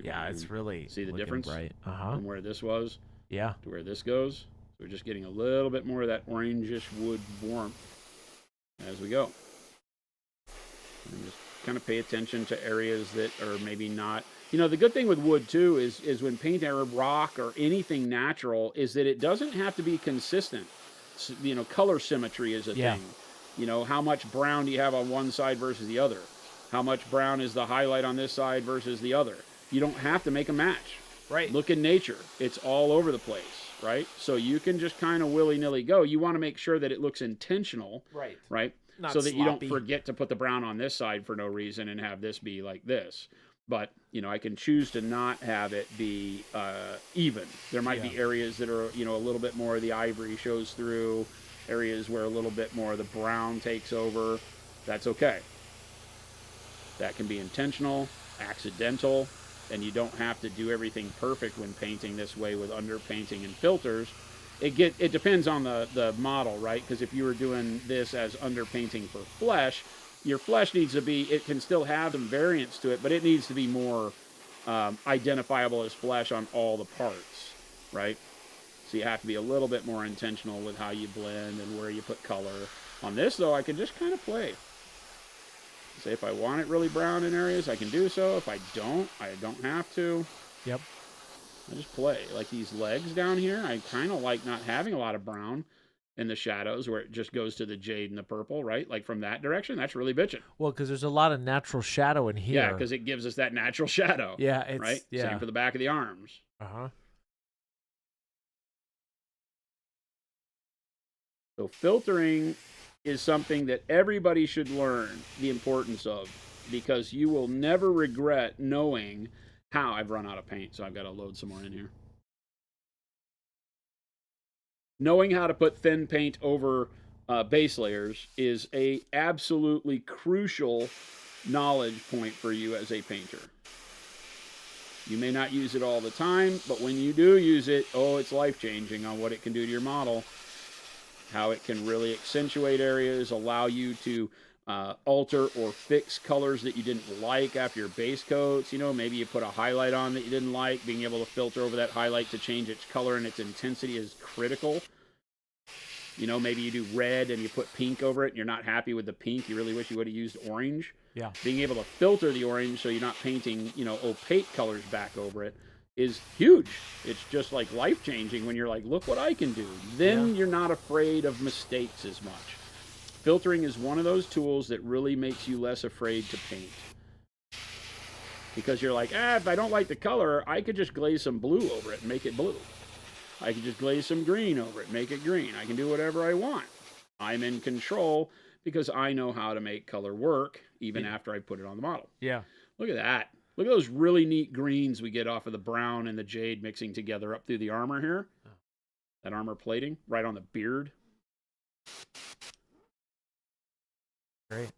Yeah, it's really see the difference bright. from where this was to where this goes. So we're just getting a little bit more of that orangish wood warmth as we go. And just kind of pay attention to areas that are maybe not. You know, the good thing with wood too is when paint Arab rock or anything natural is that it doesn't have to be consistent. So, you know, color symmetry is a thing. You know, how much brown do you have on one side versus the other? How much brown is the highlight on this side versus the other? You don't have to make a match. Right. Look in nature. It's all over the place, right? So you can just kind of willy-nilly go. You want to make sure that it looks intentional. Right. Right? Not so that you don't sloppy. forget to put the brown on this side for no reason and have this be like this. But, you know, I can choose to not have it be even. There might be areas that are, you know, a little bit more of the ivory shows through, areas where a little bit more of the brown takes over. That's okay. That can be intentional, accidental, and you don't have to do everything perfect when painting this way with underpainting and filters. It depends on the model, right? Because if you were doing this as underpainting for flesh, your flesh needs to be, it can still have some variance to it, but it needs to be more identifiable as flesh on all the parts, right? So you have to be a little bit more intentional with how you blend and where you put color. On this, though, I can just kind of play. Say if I want it really brown in areas, I can do so. If I don't have to. Yep. I just play. Like these legs down here, I kind of like not having a lot of brown in the shadows where it just goes to the jade and the purple, right? Like from that direction, that's really bitching. Well, because there's a lot of natural shadow in here. Yeah, because it gives us that natural shadow. Yeah, it's right. Yeah. Same for the back of the arms. So filtering is something that everybody should learn the importance of, because you will never regret knowing how I've run out of paint. So I've got to load some more in here. knowing how to put thin paint over base layers is a absolutely crucial knowledge point for you as a painter. You may not use it all the time, but when you do use it, oh, it's life-changing on what it can do to your model, how it can really accentuate areas, allow you to alter or fix colors that you didn't like after your base coats. You know, maybe you put a highlight on that you didn't like. Being able to filter over that highlight to change its color and its intensity is critical. You know, maybe you do red and you put pink over it and you're not happy with the pink. You really wish you would have used orange. Yeah. Being able to filter the orange so you're not painting, you know, opaque colors back over it is huge. It's just like life-changing when you're like, look what I can do. Then you're not afraid of mistakes as much. Filtering is one of those tools that really makes you less afraid to paint. Because you're like, if I don't like the color, I could just glaze some blue over it and make it blue. I could just glaze some green over it, make it green. I can do whatever I want. I'm in control because I know how to make color work even after I put it on the model. Yeah. Look at that. Look at those really neat greens we get off of the brown and the jade mixing together up through the armor here. That armor plating right on the beard. Great.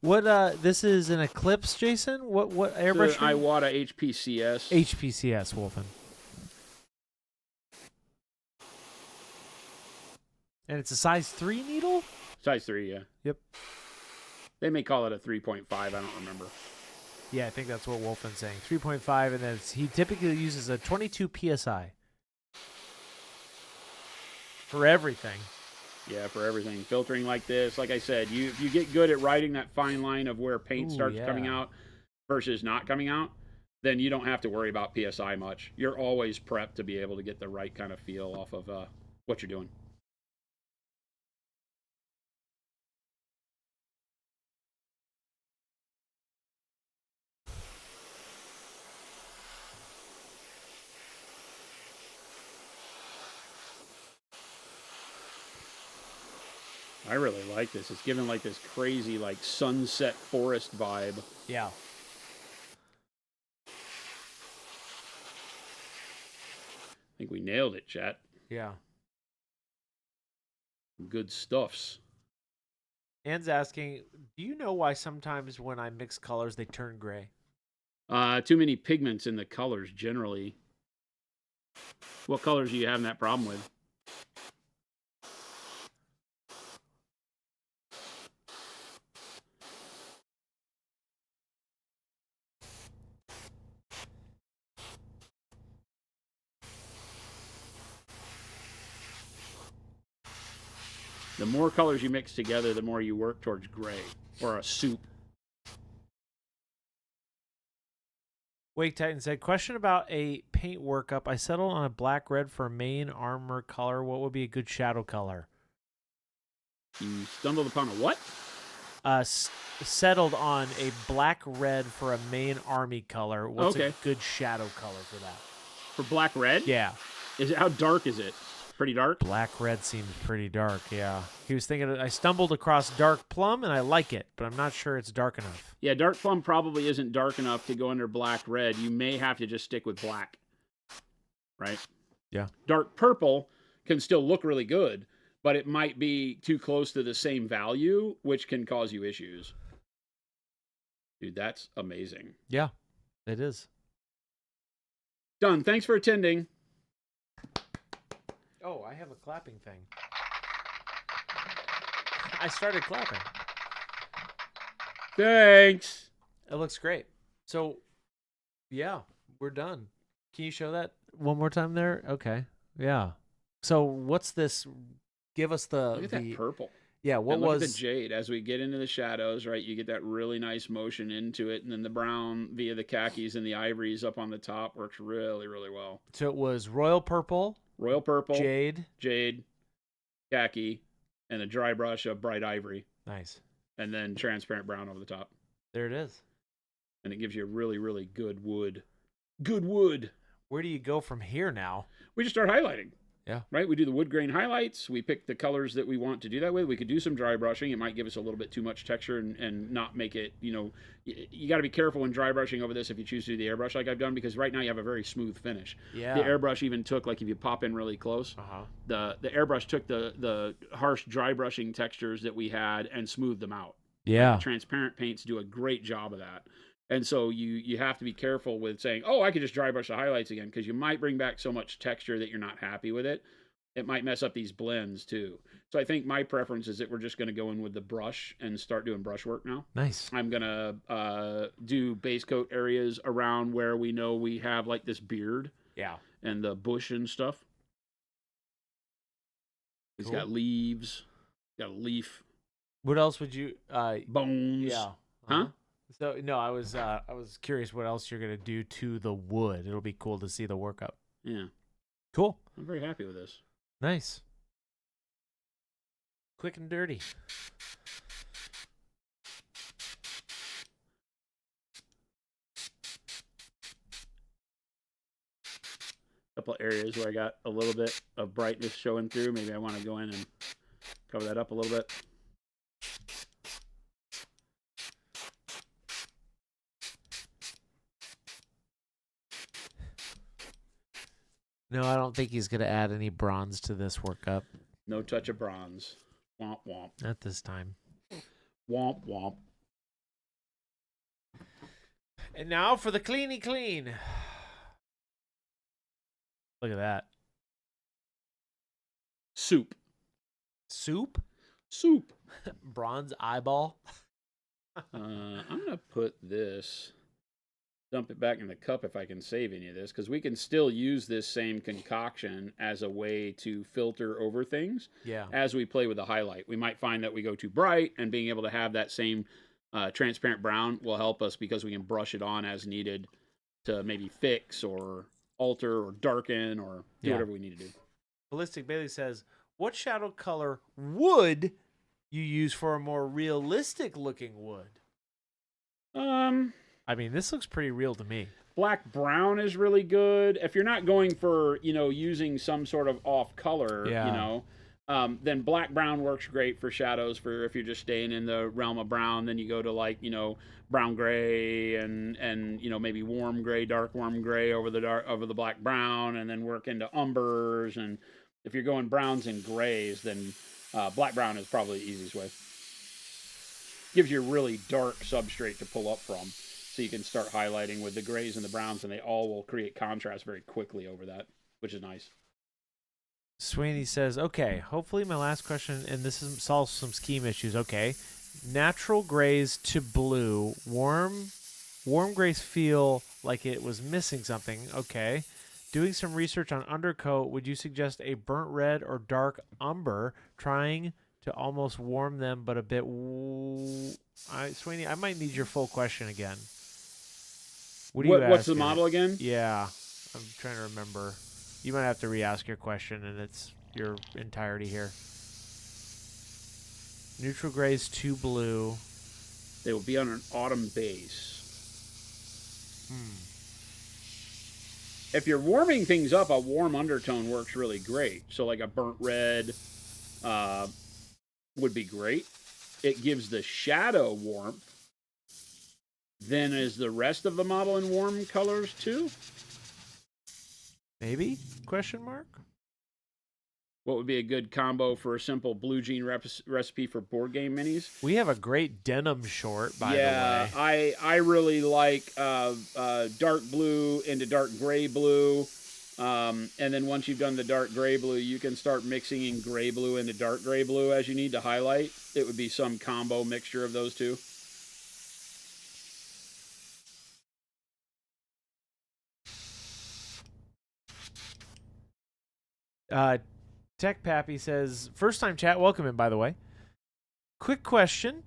What this is an Eclipse, Jason? What airbrush? So Iwata HPCS. HPCS, Wolfen. And it's a size 3 needle? Size 3, yeah. Yep. They may call it a 3.5, I don't remember. Yeah, I think that's what Wolfen's saying. 3.5, and then he typically uses a 22 PSI. For everything. Yeah, for everything. Filtering like this, like I said, if you get good at riding that fine line of where paint starts coming out versus not coming out, then you don't have to worry about PSI much. You're always prepped to be able to get the right kind of feel off of what you're doing. I really like this. It's giving like this crazy like sunset forest vibe. Yeah. I think we nailed it, chat. Yeah. Good stuffs. Ann's asking, do you know why sometimes when I mix colors they turn gray? Too many pigments in the colors generally. What colors are you having that problem with? The more colors you mix together, the more you work towards gray or a soup. Wake Titan said, question about a paint workup. I settled on a black red for a main armor color. What would be a good shadow color? You stumbled upon a what? Settled on a black red for a main army color. What's a good shadow color for that? For black red? Yeah. How dark is it? Pretty dark? Black red seems pretty dark, yeah. He was thinking, I stumbled across dark plum, and I like it, but I'm not sure it's dark enough. Yeah, dark plum probably isn't dark enough to go under black red. You may have to just stick with black. Right? Yeah. Dark purple can still look really good, but it might be too close to the same value, which can cause you issues. Dude, that's amazing. Yeah, it is. Done. Thanks for attending. Oh, I have a clapping thing. I started clapping. Thanks. It looks great. So, yeah, we're done. Can you show that one more time there? Okay. Yeah. So, what's this? Give us the... Look at that purple. Yeah, what look was... at the jade. As we get into the shadows, right, you get that really nice motion into it, and then the brown via the khakis and the ivories up on the top works really, really well. So it was royal purple, jade, khaki, and a dry brush of bright ivory. Nice. And then transparent brown over the top. There it is. And it gives you a really, really good wood. Good wood. Where do you go from here now? We just start highlighting. Yeah. Right? We do the wood grain highlights. We pick the colors that we want to do that with. We could do some dry brushing. It might give us a little bit too much texture and not make it, you got to be careful when dry brushing over this if you choose to do the airbrush like I've done, because right now you have a very smooth finish. Yeah. The airbrush even took, like if you pop in really close, the airbrush took the harsh dry brushing textures that we had and smoothed them out. Yeah. Like the transparent paints do a great job of that. And so you have to be careful with saying, oh, I could just dry brush the highlights again, because you might bring back so much texture that you're not happy with it. It might mess up these blends too. So I think my preference is that we're just going to go in with the brush and start doing brush work now. Nice. I'm going to do base coat areas around where we know we have like this beard. Yeah. And the bush and stuff. It's got leaves, got a leaf. What else would you bones? Yeah. Huh? So no, I was curious what else you're gonna do to the wood. It'll be cool to see the workup. Yeah. Cool. I'm very happy with this. Nice. Quick and dirty. Couple of areas where I got a little bit of brightness showing through. Maybe I want to go in and cover that up a little bit. No, I don't think he's going to add any bronze to this workup. No touch of bronze. Womp womp. At this time. Womp womp. And now for the cleany clean. Look at that. Soup. Soup? Soup. Bronze eyeball. I'm going to put this, dump it back in the cup if I can save any of this, because we can still use this same concoction as a way to filter over things as we play with the highlight. We might find that we go too bright, and being able to have that same transparent brown will help us, because we can brush it on as needed to maybe fix or alter or darken or do whatever we need to do. Ballistic Bailey says, what shadow color would you use for a more realistic looking wood? I mean, this looks pretty real to me. Black brown is really good. If you're not going for, using some sort of off color, then black brown works great for shadows. For if you're just staying in the realm of brown, then you go to brown gray and maybe warm gray, dark warm gray over the black brown, and then work into umbers. And if you're going browns and grays, then black brown is probably the easiest way. Gives you a really dark substrate to pull up from, so you can start highlighting with the grays and the browns, and they all will create contrast very quickly over that, which is nice. Sweeney says, okay, hopefully my last question, and this solves some scheme issues. Okay, natural grays to blue. Warm grays feel like it was missing something. Okay. Doing some research on undercoat, would you suggest a burnt red or dark umber, trying to almost warm them, but a bit... Sweeney, I might need your full question again. What's the model again? Yeah, I'm trying to remember. You might have to re-ask your question, and it's your entirety here. Neutral grays to blue. They will be on an autumn base. If you're warming things up, a warm undertone works really great. So like a burnt red would be great. It gives the shadow warmth. Then is the rest of the model in warm colors too? Maybe? Question mark? What would be a good combo for a simple blue jean recipe for board game minis? We have a great denim short, by the way. Yeah, I really like dark blue into dark gray blue. And then once you've done the dark gray blue, you can start mixing in gray blue into dark gray blue as you need to highlight. It would be some combo mixture of those two. Tech Pappy says, first time chat, welcome in, by the way. Quick question.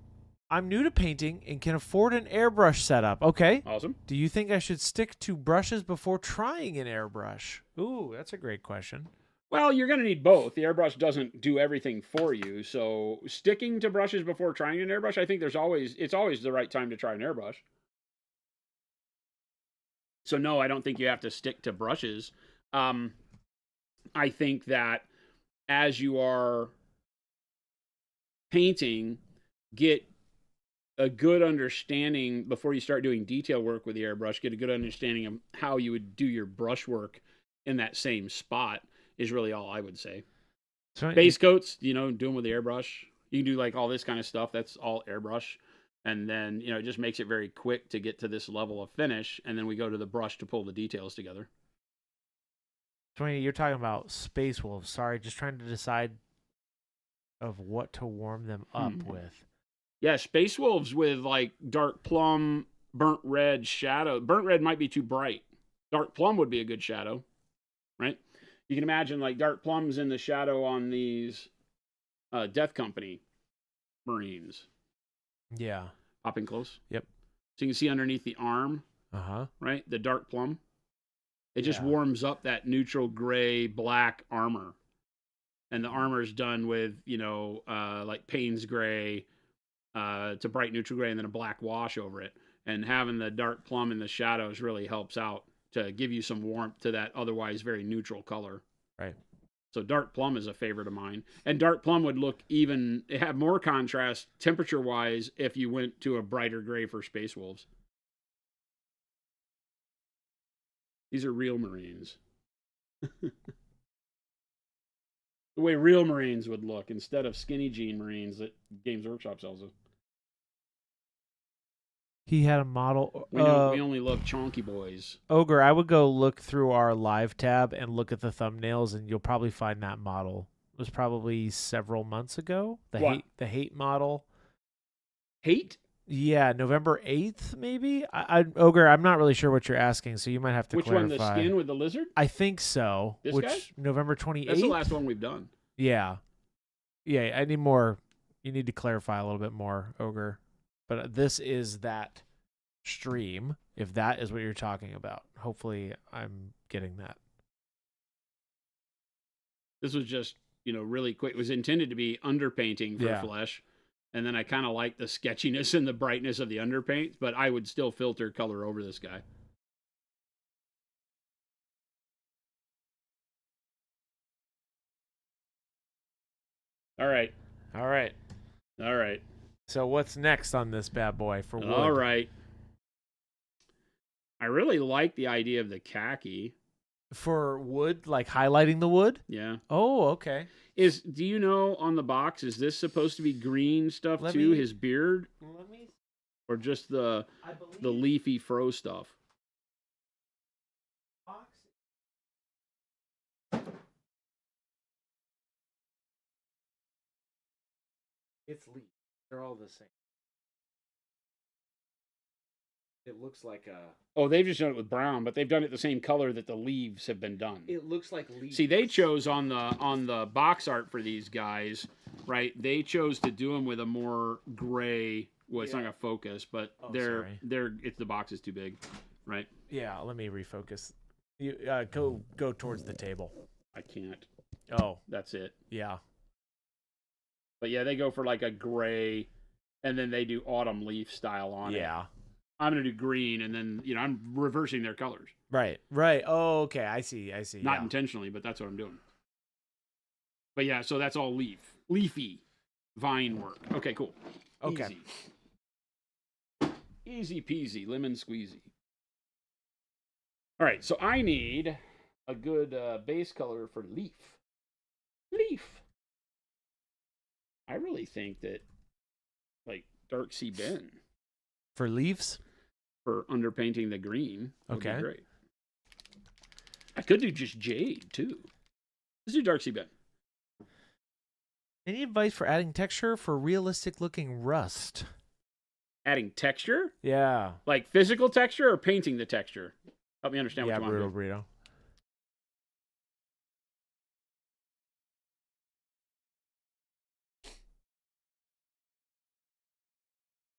I'm new to painting and can afford an airbrush setup. Okay. Awesome. Do you think I should stick to brushes before trying an airbrush? Ooh, that's a great question. Well, you're going to need both. The airbrush doesn't do everything for you. So sticking to brushes before trying an airbrush, I think it's always the right time to try an airbrush. So no, I don't think you have to stick to brushes. I think that as you are painting, get a good understanding before you start doing detail work with the airbrush. Get a good understanding of how you would do your brush work in that same spot is really all I would say. So Base coats, do them with the airbrush. You can do like all this kind of stuff. That's all airbrush. And then, it just makes it very quick to get to this level of finish. And then we go to the brush to pull the details together. Tony, you're talking about Space Wolves. Sorry, just trying to decide of what to warm them up with. Yeah, Space Wolves with like dark plum, burnt red shadow. Burnt red might be too bright. Dark plum would be a good shadow, right? You can imagine like dark plums in the shadow on these Death Company Marines. Yeah. Popping close. Yep. So you can see underneath the arm, right? The dark plum. It just warms up that neutral gray, black armor. And the armor is done with, like Payne's gray to bright neutral gray and then a black wash over it. And having the dark plum in the shadows really helps out to give you some warmth to that otherwise very neutral color. Right. So dark plum is a favorite of mine. And dark plum would have more contrast temperature-wise if you went to a brighter gray for Space Wolves. These are real Marines. The way real Marines would look instead of skinny jean Marines that Games Workshop sells us. He had a model. We only love chonky boys. Ogre, I would go look through our live tab and look at the thumbnails, and you'll probably find that model. It was probably several months ago. The hate model. Hate? Yeah, November 8th, maybe? Ogre, I'm not really sure what you're asking, so you might have to clarify. Which one, the skin with the lizard? I think so. This guy? November 28th? That's the last one we've done. Yeah. Yeah, I need more. You need to clarify a little bit more, Ogre. But this is that stream, if that is what you're talking about. Hopefully I'm getting that. This was just, really quick. It was intended to be underpainting for flesh. And then I kind of like the sketchiness and the brightness of the underpaint, but I would still filter color over this guy. All right. So what's next on this bad boy for wood? All right. I really like the idea of the khaki. For wood, like highlighting the wood? Yeah. Oh, okay. Do you know on the box, is this supposed to be green stuff too, his beard? Or just the leafy fro stuff? It's leaf. They're all the same. It looks like a... Oh, they've just done it with brown, but they've done it the same color that the leaves have been done. It looks like leaves. See, they chose on the box art for these guys, right? They chose to do them with a more gray. Well, it's not gonna focus, but the box is too big, right? Yeah, let me refocus. You go towards the table. I can't. Oh, that's it. Yeah. But yeah, they go for like a gray, and then they do autumn leaf style on it. Yeah. I'm going to do green, and then, I'm reversing their colors. Right. Oh, okay. I see. Not intentionally, but that's what I'm doing. But yeah, so that's all leafy vine work. Okay, cool. Okay. Easy peasy, lemon squeezy. All right, so I need a good base color for leaf. I really think that, like, Dark Sea Ben. For leaves? For underpainting the green. Okay. Be great. I could do just jade, too. Let's do Dark Sea Ben. Any advice for adding texture for realistic-looking rust? Adding texture? Yeah. Like physical texture or painting the texture? Help me understand what you want to do. Burrito.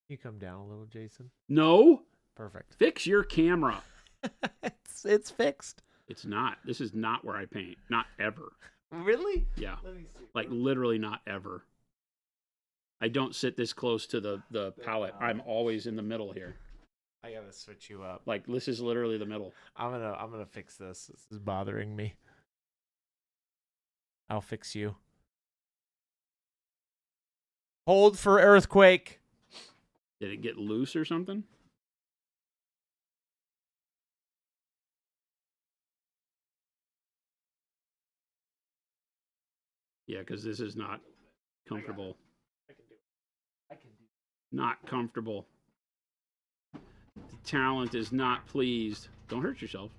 You come down a little, Jason. No. Perfect. Fix your camera. It's fixed. It's not. This is not where I paint. Not ever. Really? Yeah. Let me see. Like literally not ever. I don't sit this close to the palette. I'm always in the middle here. I gotta switch you up. Like this is literally the middle. I'm gonna fix this. This is bothering me. I'll fix you. Hold for earthquake. Did it get loose or something? Yeah, because this is not comfortable. I can do it. I can do it. Not comfortable. The talent is not pleased. Don't hurt yourself.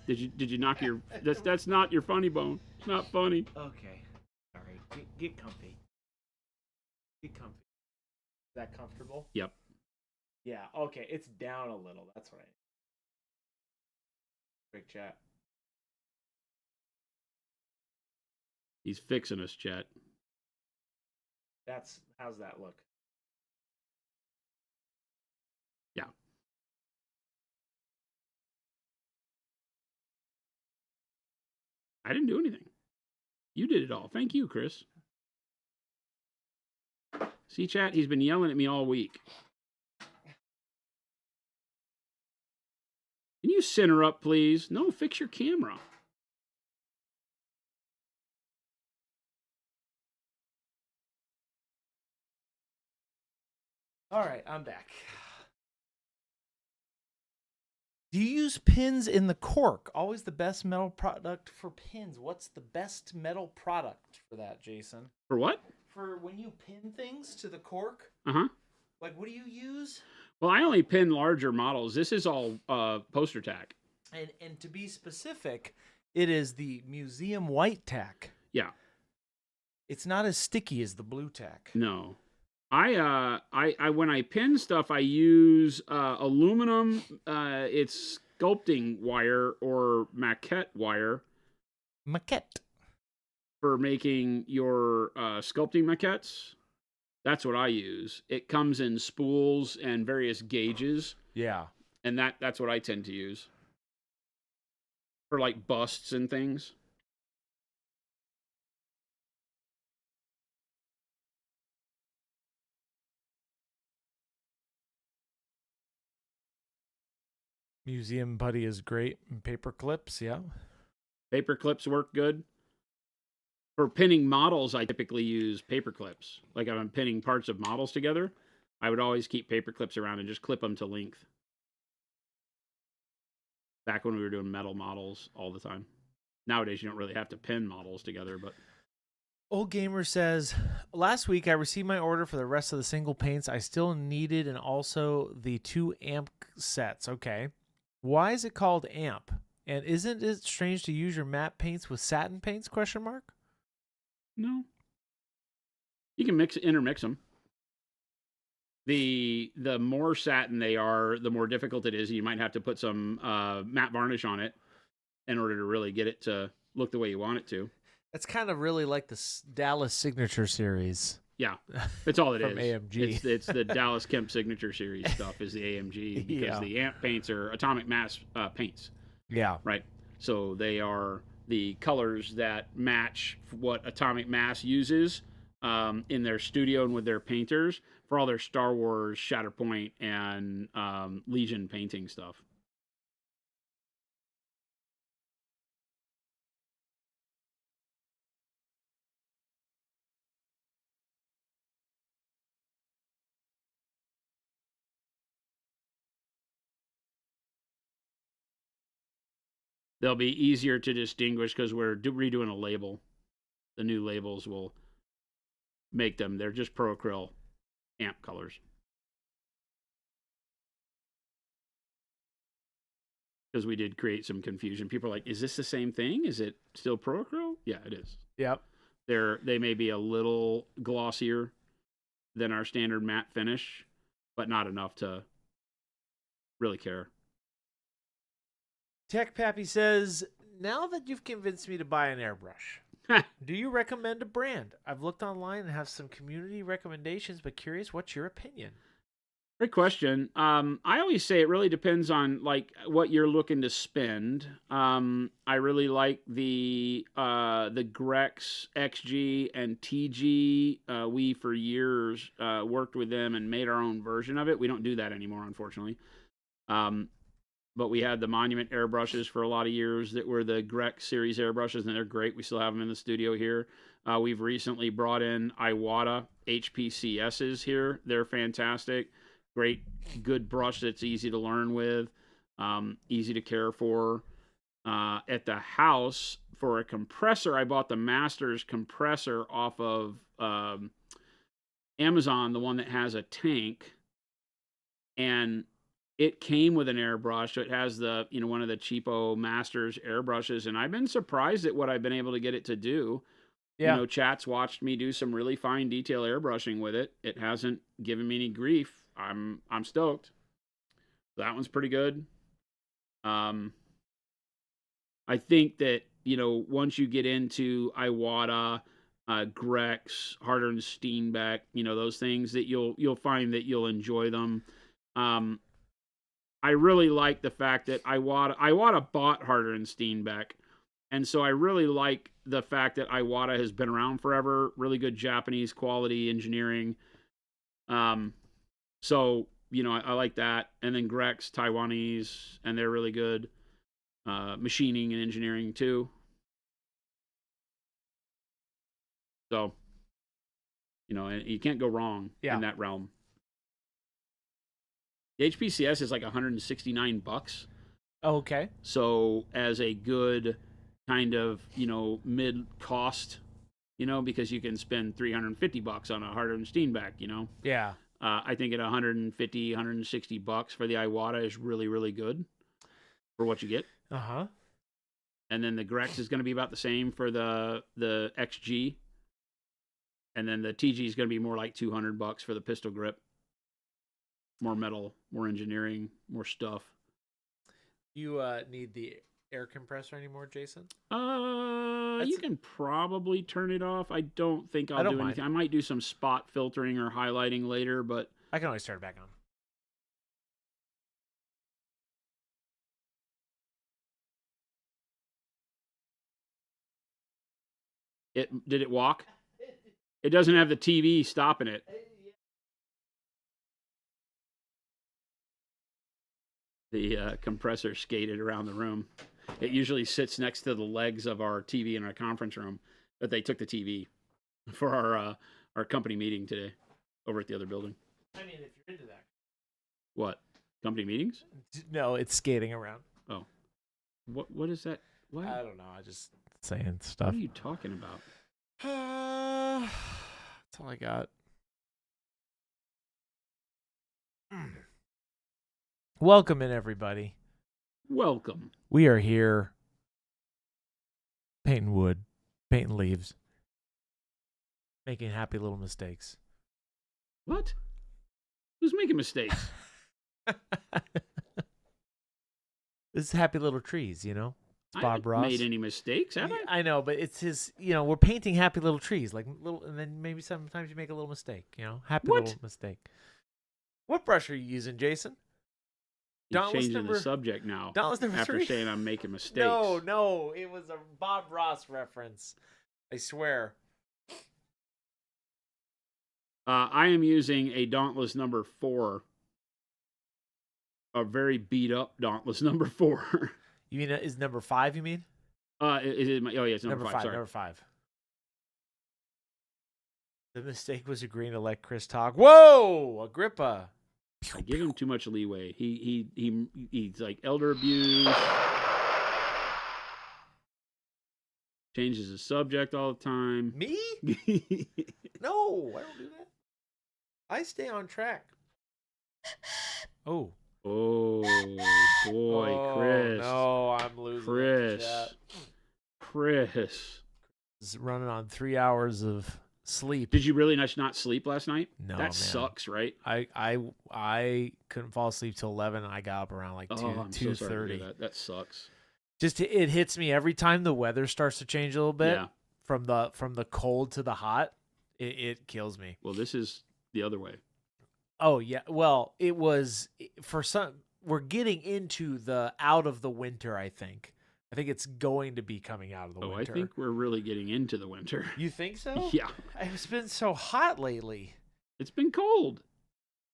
Did you knock your? That's not your funny bone. It's not funny. Okay. All right. Get comfy. Get comfy. Is that comfortable? Yep. Yeah. Okay. It's down a little. That's right. Great chat. He's fixing us, chat. How's that look? Yeah. I didn't do anything. You did it all. Thank you, Chris. See, chat, he's been yelling at me all week. Can you center up, please? No, fix your camera. All right, I'm back. Do you use pins in the cork? Always the best metal product for pins. What's the best metal product for that, Jason? For what? For when you pin things to the cork? Uh-huh. Like, what do you use? Well, I only pin larger models. This is all poster tack. And to be specific, it is the museum white tack. Yeah. It's not as sticky as the blue tack. No. I when I pin stuff, I use aluminum. It's sculpting wire or maquette wire. Maquette. For making your sculpting maquettes. That's what I use. It comes in spools and various gauges. Yeah. And that's what I tend to use. For like busts and things. Museum Buddy is great. Paper clips, yeah. Paper clips work good. For pinning models, I typically use paper clips. Like if I'm pinning parts of models together, I would always keep paper clips around and just clip them to length. Back when we were doing metal models all the time. Nowadays, you don't really have to pin models together, but... Old Gamer says, last week I received my order for the rest of the single paints I still needed and also the 2 amp sets. Okay. Why is it called amp? And isn't it strange to use your matte paints with satin paints, question mark? No. You can intermix them. The more satin they are, the more difficult it is. You might have to put some matte varnish on it in order to really get it to look the way you want it to. That's kind of really like the Dallas Signature Series. Yeah, it's all it from is. AMG. It's the Dallas Kemp Signature Series stuff is the AMG because the amp paints are atomic mass paints. Yeah. Right. So they are the colors that match what Atomic Mass uses in their studio and with their painters for all their Star Wars, Shatterpoint, and Legion painting stuff. They'll be easier to distinguish because we're redoing a label. The new labels will make them. They're just Pro Acryl amp colors. Because we did create some confusion. People are like, is this the same thing? Is it still Pro Acryl? Yeah, it is. Yep. They may be a little glossier than our standard matte finish, but not enough to really care. Tech Pappy says, now that you've convinced me to buy an airbrush, do you recommend a brand? I've looked online and have some community recommendations, but curious, what's your opinion? Great question. I always say it really depends on like what you're looking to spend. I really like the Grex XG and TG. We for years worked with them and made our own version of it. We don't do that anymore, unfortunately. but we had the Monument airbrushes for a lot of years that were the Grec series airbrushes, and they're great. We still have them in the studio here. We've recently brought in Iwata HPCSs here. They're fantastic. Great, good brush that's easy to learn with, easy to care for. At the house, for a compressor, I bought the Masters compressor off of Amazon, the one that has a tank, and it came with an airbrush. So it has the, one of the cheapo Masters airbrushes, and I've been surprised at what I've been able to get it to do. Yeah. Chat's watched me do some really fine detail airbrushing with it. It hasn't given me any grief. I'm stoked. That one's pretty good. I think that, once you get into Iwata, Grex, Harder and Steenbeck, those things, that you'll find that you'll enjoy them. I really like the fact that Iwata bought Harder and Steenbeck, and so I really like the fact that Iwata has been around forever. Really good Japanese quality engineering. So I like that. And then Grex, Taiwanese, and they're really good. Machining and engineering too. So, and you can't go wrong in that realm. The HPCS is like $169. Okay. So as a good kind of, mid cost, because you can spend $350 on a Harder and Steenbeck, Yeah. I think at $150, $160 for the Iwata is really, really good for what you get. Uh-huh. And then the Grex is going to be about the same for the XG. And then the TG is going to be more like $200 for the pistol grip. More metal, more engineering, more stuff. You need the air compressor anymore, Jason? You can probably turn it off. I don't think I'll do anything. I might do some spot filtering or highlighting later, but I can always turn it back on. Did it walk? It doesn't have the TV stopping it. The compressor skated around the room. It usually sits next to the legs of our TV in our conference room, but they took the TV for our company meeting today over at the other building. I mean, if you're into that. What? Company meetings? No, it's skating around. Oh. What is that? What? I don't know. I just saying stuff. What are you talking about? That's all I got. Welcome in, everybody. Welcome. We are here painting wood, painting leaves, making happy little mistakes. What? Who's making mistakes? This is happy little trees, It's Bob Ross. I haven't made any mistakes, have I? I know, but it's his, we're painting happy little trees, like little, and then maybe sometimes you make a little mistake, happy little mistake. What brush are you using, Jason? He's changing the subject now. After 3? saying I'm making mistakes. No, it was a Bob Ross reference. I swear. I am using a Dauntless number 4. A very beat up Dauntless number 4. You mean is number 5? You mean? It's number 5. Sorry. Number 5. The mistake was agreeing to let Chris talk. Whoa, Agrippa. I give him too much leeway. He's like elder abuse. Changes the subject all the time. Me? No, I don't do that. I stay on track. Oh. Oh boy, Chris. No, I'm losing. Chris is running on 3 hours of sleep. Did you really not sleep last night? No, that sucks, right? I couldn't fall asleep till 11. And I got up around like 2:30. That sucks. Just it hits me every time the weather starts to change a little bit. Yeah. From the cold to the hot, it kills me. Well, this is the other way. Oh yeah. Well, it was for some. We're getting into the out of the winter. I think it's going to be coming out of the winter. I think we're really getting into the winter. You think so? Yeah. It's been so hot lately. It's been cold.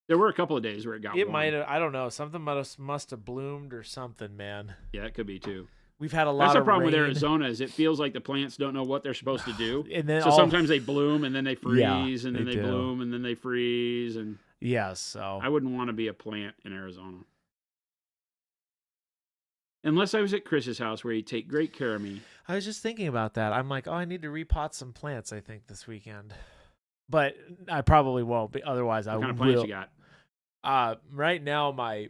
There were a couple of days where it got It warm. might have. I don't know. Something must have bloomed or something, man. Yeah, it could be too. We've had a lot That's of the problem rain. with Arizona is it feels like the plants don't know what they're supposed to do. And then So sometimes they bloom and then they freeze and then they they do. bloom and then they freeze. And Yes, so I wouldn't want to be a plant in Arizona. Unless I was at Chris's house where he'd take great care of me. I was just thinking about that. I'm like, oh, I need to repot some plants, I think, this weekend. But I probably won't. But otherwise, I will. What kind of plants you got? Right now, my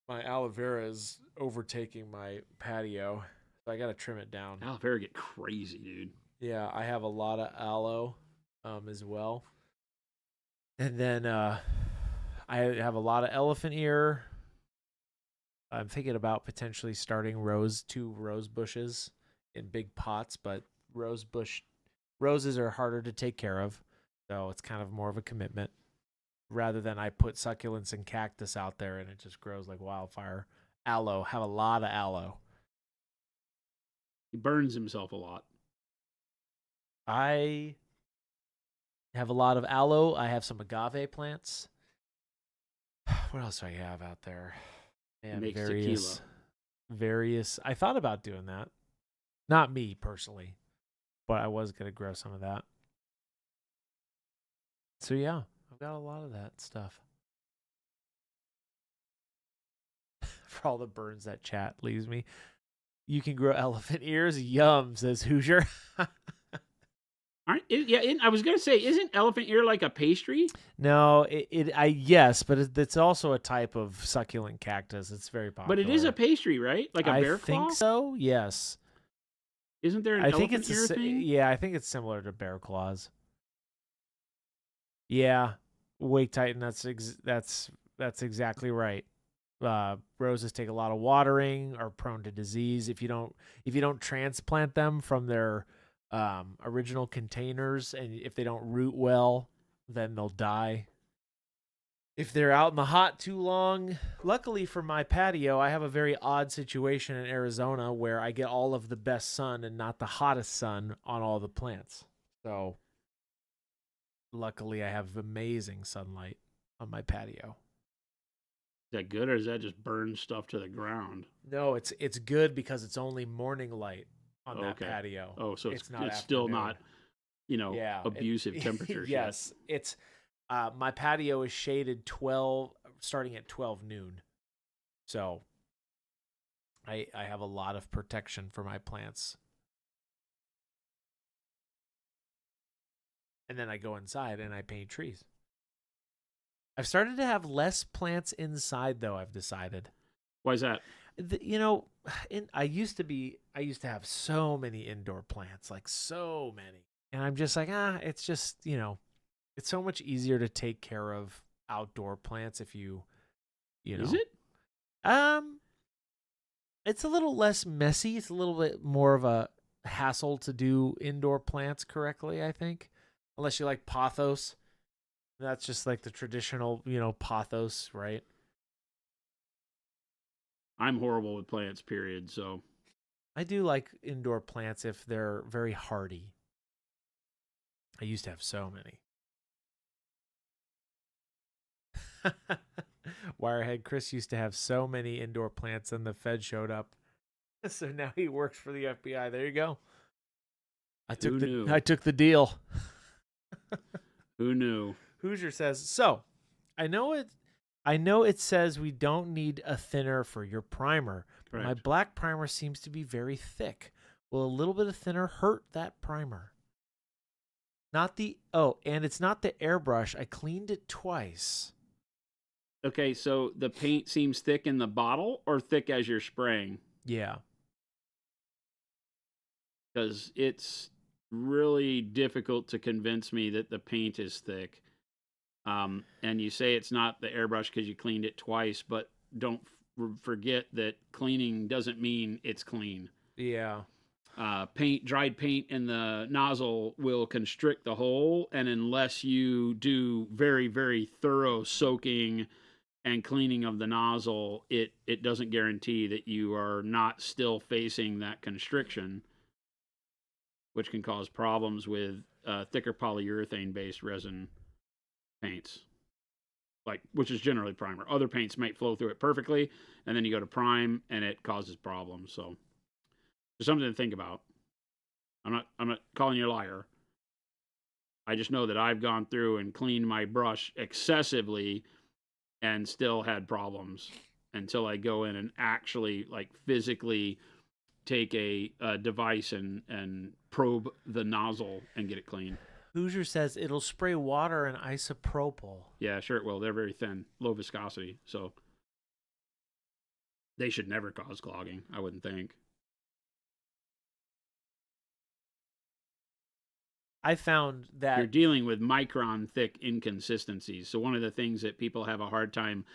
aloe vera is overtaking my patio, so I got to trim it down. Aloe vera get crazy, dude. Yeah, I have a lot of aloe as well. And then I have a lot of elephant ear. I'm thinking about potentially starting 2 rose bushes in big pots, but roses are harder to take care of, so it's kind of more of a commitment rather than I put succulents and cactus out there and it just grows like wildfire. Aloe, have a lot of aloe. He burns himself a lot. I have a lot of aloe. I have some agave plants. What else do I have out there? And Makes various. I thought about doing that. Not me personally, but I was going to grow some of that. So yeah, I've got a lot of that stuff. For all the burns that chat leaves me. You can grow elephant ears. Yum, says Hoosier. I was gonna say, isn't elephant ear like a pastry? No, yes, but it's also a type of succulent cactus. It's very popular. But it is a pastry, right? Like a bear claw? I think so. Yes. Isn't there an elephant ear thing? Yeah, I think it's similar to bear claws. Yeah, Wake Titan. That's exactly right. Roses take a lot of watering, are prone to disease if you don't transplant them from their original containers, and if they don't root well, then they'll die. If they're out in the hot too long, luckily for my patio, I have a very odd situation in Arizona where I get all of the best sun and not the hottest sun on all the plants. So luckily I have amazing sunlight on my patio. Is that good, or does that just burn stuff to the ground? No, it's good because it's only morning light on that patio. Oh, so it's still not, abusive temperatures. Yes, it's my patio is shaded starting at 12 noon. So I have a lot of protection for my plants. And then I go inside and I paint trees. I've started to have less plants inside, though, I've decided. Why is that? I used to have so many indoor plants, like so many. And I'm just like, it's just, it's so much easier to take care of outdoor plants if you know. Is it? It's a little less messy. It's a little bit more of a hassle to do indoor plants correctly, I think. Unless you like pothos. That's just like the traditional, pothos, right? I'm horrible with plants, period, so. I do like indoor plants if they're very hardy. I used to have so many. Wirehead Chris used to have so many indoor plants, and the Fed showed up. So now he works for the FBI. There you go. I took the deal. Who knew? Hoosier says, so I know it says we don't need a thinner for your primer. But my black primer seems to be very thick. Will a little bit of thinner hurt that primer? And it's not the airbrush. I cleaned it twice. Okay, so the paint seems thick in the bottle or thick as you're spraying? Yeah. Because it's really difficult to convince me that the paint is thick. And you say it's not the airbrush because you cleaned it twice, but don't forget that cleaning doesn't mean it's clean. Yeah. Dried paint in the nozzle will constrict the hole, and unless you do very, very thorough soaking and cleaning of the nozzle, it doesn't guarantee that you are not still facing that constriction, which can cause problems with thicker polyurethane-based resin paints. which is generally primer. Other paints might flow through it perfectly, and then you go to prime, and it causes problems. So, there's something to think about. I'm not calling you a liar. I just know that I've gone through and cleaned my brush excessively, and still had problems until I go in and actually physically take a device and probe the nozzle and get it clean. Hoosier says it'll spray water and isopropyl. Yeah, sure it will. They're very thin, low viscosity, so they should never cause clogging, I wouldn't think. I found that you're dealing with micron thick inconsistencies. So one of the things that people have a hard time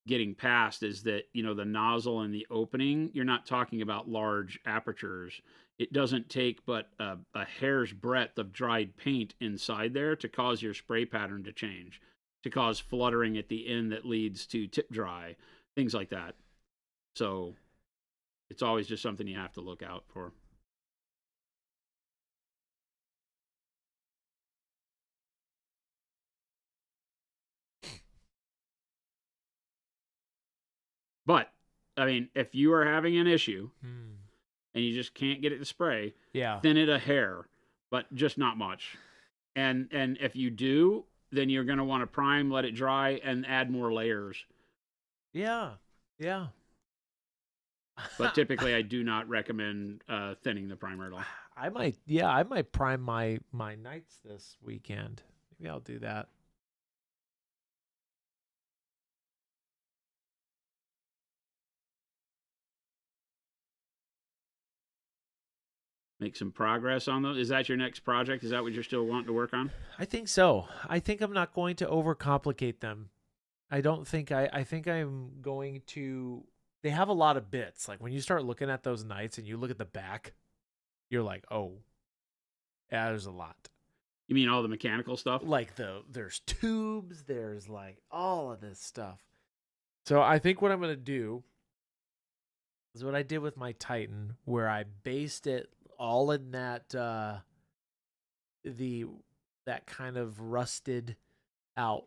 getting past is that, the nozzle and the opening, you're not talking about large apertures. It doesn't take but a hair's breadth of dried paint inside there to cause your spray pattern to change, to cause fluttering at the end that leads to tip dry, things like that. So it's always just something you have to look out for. But, I mean, if you are having an issue and you just can't get it to spray, thin it a hair, but just not much. And if you do, then you're going to want to prime, let it dry, and add more layers. Yeah. But typically, I do not recommend thinning the primer at all. I might prime my nights this weekend. Maybe I'll do that. Make some progress on those. Is that your next project? Is that what you're still wanting to work on? I think so. I think I'm not going to overcomplicate them. I think I'm going to. They have a lot of bits. Like when you start looking at those nights and you look at the back, you're like, oh, yeah, there's a lot. You mean all the mechanical stuff? Like there's tubes, there's like all of this stuff. So I think what I'm going to do is what I did with my Titan, where I based it all in that that kind of rusted out,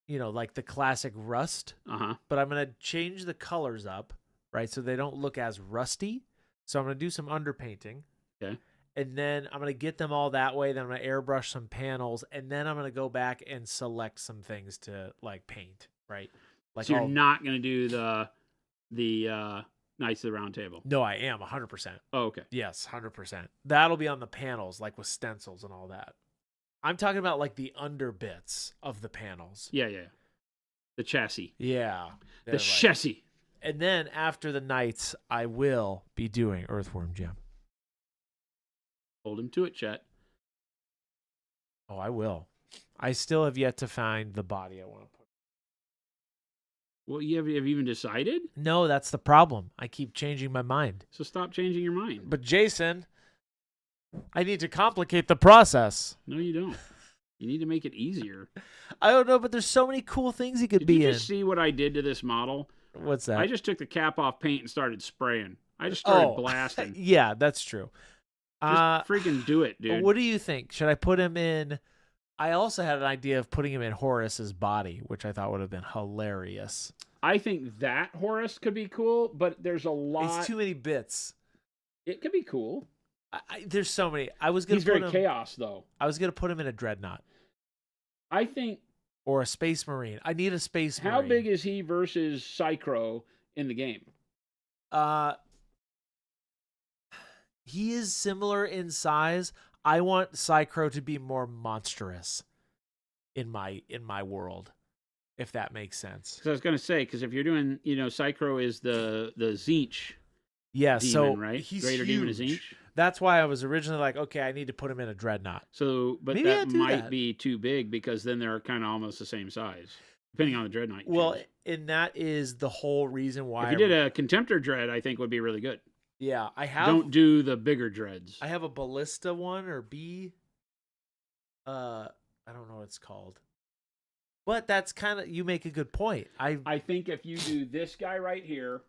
like the classic rust. But I'm gonna change the colors up, right, so they don't look as rusty. So I'm gonna do some underpainting. Okay. And then I'm gonna get them all that way. Then I'm gonna airbrush some panels, and then I'm gonna go back and select some things to paint. Right. So you're not gonna do the Knights of the Round Table? No, I am 100%. Oh, okay. Yes, 100%. That'll be on the panels, like with stencils and all that. I'm talking about the under bits of the panels. Yeah. The chassis. Yeah. The chassis. And then after the Knights, I will be doing Earthworm Jim. Hold him to it, Chet. Oh, I will. I still have yet to find the body I want to put. Well, you have even decided? No, that's the problem. I keep changing my mind. So stop changing your mind. But Jason, I need to complicate the process. No, you don't. You need to make it easier. I don't know, but there's so many cool things he could be in. Did you just see what I did to this model? What's that? I just took the cap off paint and started spraying. I just started blasting. Yeah, that's true. Just freaking do it, dude. What do you think? Should I put him in? I also had an idea of putting him in Horace's body, which I thought would have been hilarious. I think that Horace could be cool, but there's a lot. It's too many bits. It could be cool. There's so many. He's very chaos, though. I was gonna put him in a dreadnought. I think. Or a space marine. I need a space marine. How big is he versus Psychro in the game? He is similar in size. I want Psychro to be more monstrous in my world, if that makes sense. So I was going to say, because if you're doing, Psychro is the Zinch. Yeah, demon, so right? He's Greater huge. Demon is Zinch. That's why I was originally like, okay, I need to put him in a dreadnought. So, but Maybe that might be too big because then they're kind of almost the same size, depending on the dreadnought. Well, and that is the whole reason why. If you did a Contemptor dread, I think would be really good. Yeah, I have. Don't do the bigger dreads. I have a Ballista one or B. I don't know what it's called. But that's kind of, you make a good point. I think if you do this guy right here,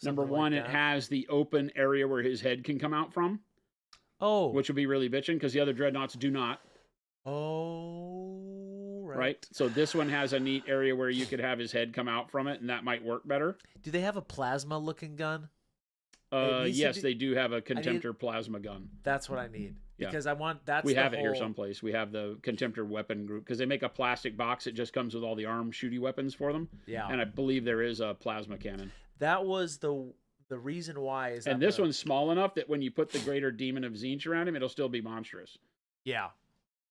number like one, that. it has the open area where his head can come out from. Oh. Which would be really bitching because the other dreadnoughts do not. Oh, right? So this one has a neat area where you could have his head come out from it, and that might work better. Do they have a plasma looking gun? Yes, they do have a Contemptor plasma gun. That's what I need. Yeah. Because I want that's we the have it whole... here someplace. We have the Contemptor weapon group because they make a plastic box that just comes with all the arm shooty weapons for them. Yeah. And I believe there is a plasma cannon. That was the reason why is and this one's small enough that when you put the greater demon of Tzeentch around him, it'll still be monstrous. Yeah.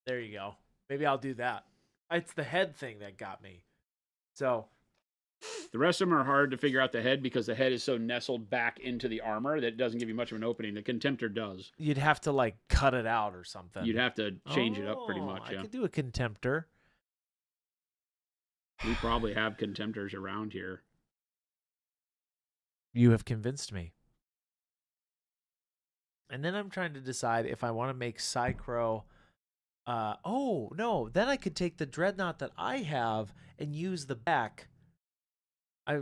There you go. Maybe I'll do that. It's the head thing that got me. So the rest of them are hard to figure out the head because the head is so nestled back into the armor that it doesn't give you much of an opening. The Contemptor does. You'd have to like cut it out or something. You'd have to change it up pretty much. I could do a Contemptor. We probably have Contemptors around here. You have convinced me. And then I'm trying to decide if I want to make Psychro. Oh no! Then I could take the Dreadnought that I have and use the back. I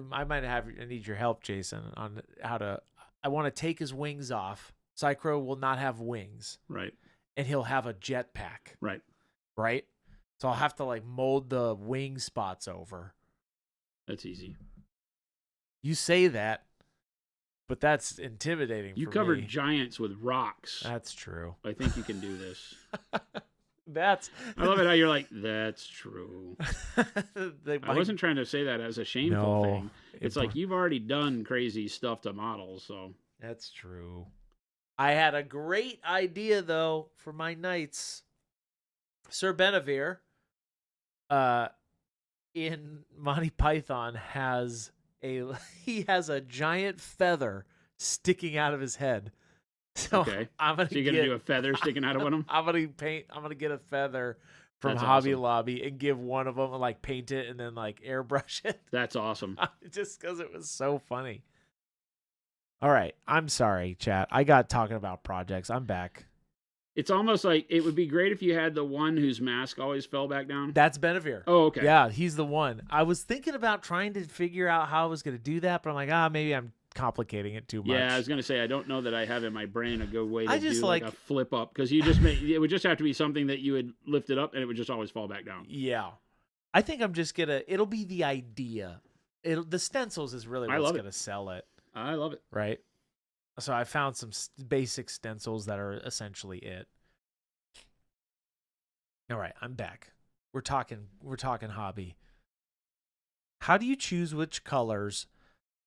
need your help, Jason, on how to. I want to take his wings off. Psychro will not have wings, right? And he'll have a jetpack, right. So I'll have to like mold the wing spots over. That's easy. You say that, but that's intimidating. You for covered me. giants with rocks. That's true. I think you can do this. I love it how you're like, that's true. I wasn't trying to say that as a shameful thing. It's like you've already done crazy stuff to models, so. That's true. I had a great idea, though, for my knights. Sir Benevere, in Monty Python, has a giant feather sticking out of his head. So okay. I'm gonna you're gonna do a feather sticking out of one of them? I'm gonna get a feather from Hobby Lobby and give one of them like paint it and then like airbrush it. That's awesome. Just because it was so funny. All right, I'm sorry, chat. I got talking about projects. I'm back. It's almost like it would be great if you had the one whose mask always fell back down. That's Benevere. Oh, okay. Yeah, he's the one. I was thinking about trying to figure out how I was going to do that, but I'm like, maybe I'm complicating it too much. Yeah, I was going to say, I don't know that I have in my brain a good way to do like a flip up because it would just have to be something that you would lift it up and it would just always fall back down. Yeah. I think I'm just going to, it'll be the idea. The stencils is really what's going to sell it. I love it. Right? So I found some basic stencils that are essentially it. All right, I'm back. We're talking hobby. How do you choose which colors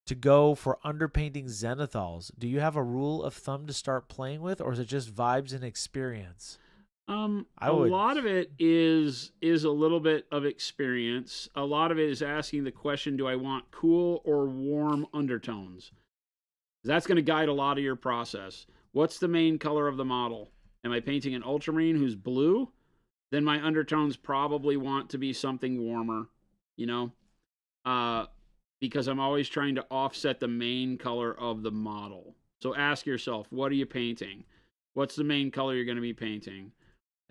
to go for underpainting zenithals? Do you have a rule of thumb to start playing with, or is it just vibes and experience? A lot of it is a little bit of experience. A lot of it is asking the question, do I want cool or warm undertones? That's going to guide a lot of your process. What's the main color of the model? Am I painting an ultramarine who's blue? Then my undertones probably want to be something warmer, because I'm always trying to offset the main color of the model. So ask yourself, what are you painting? What's the main color you're going to be painting?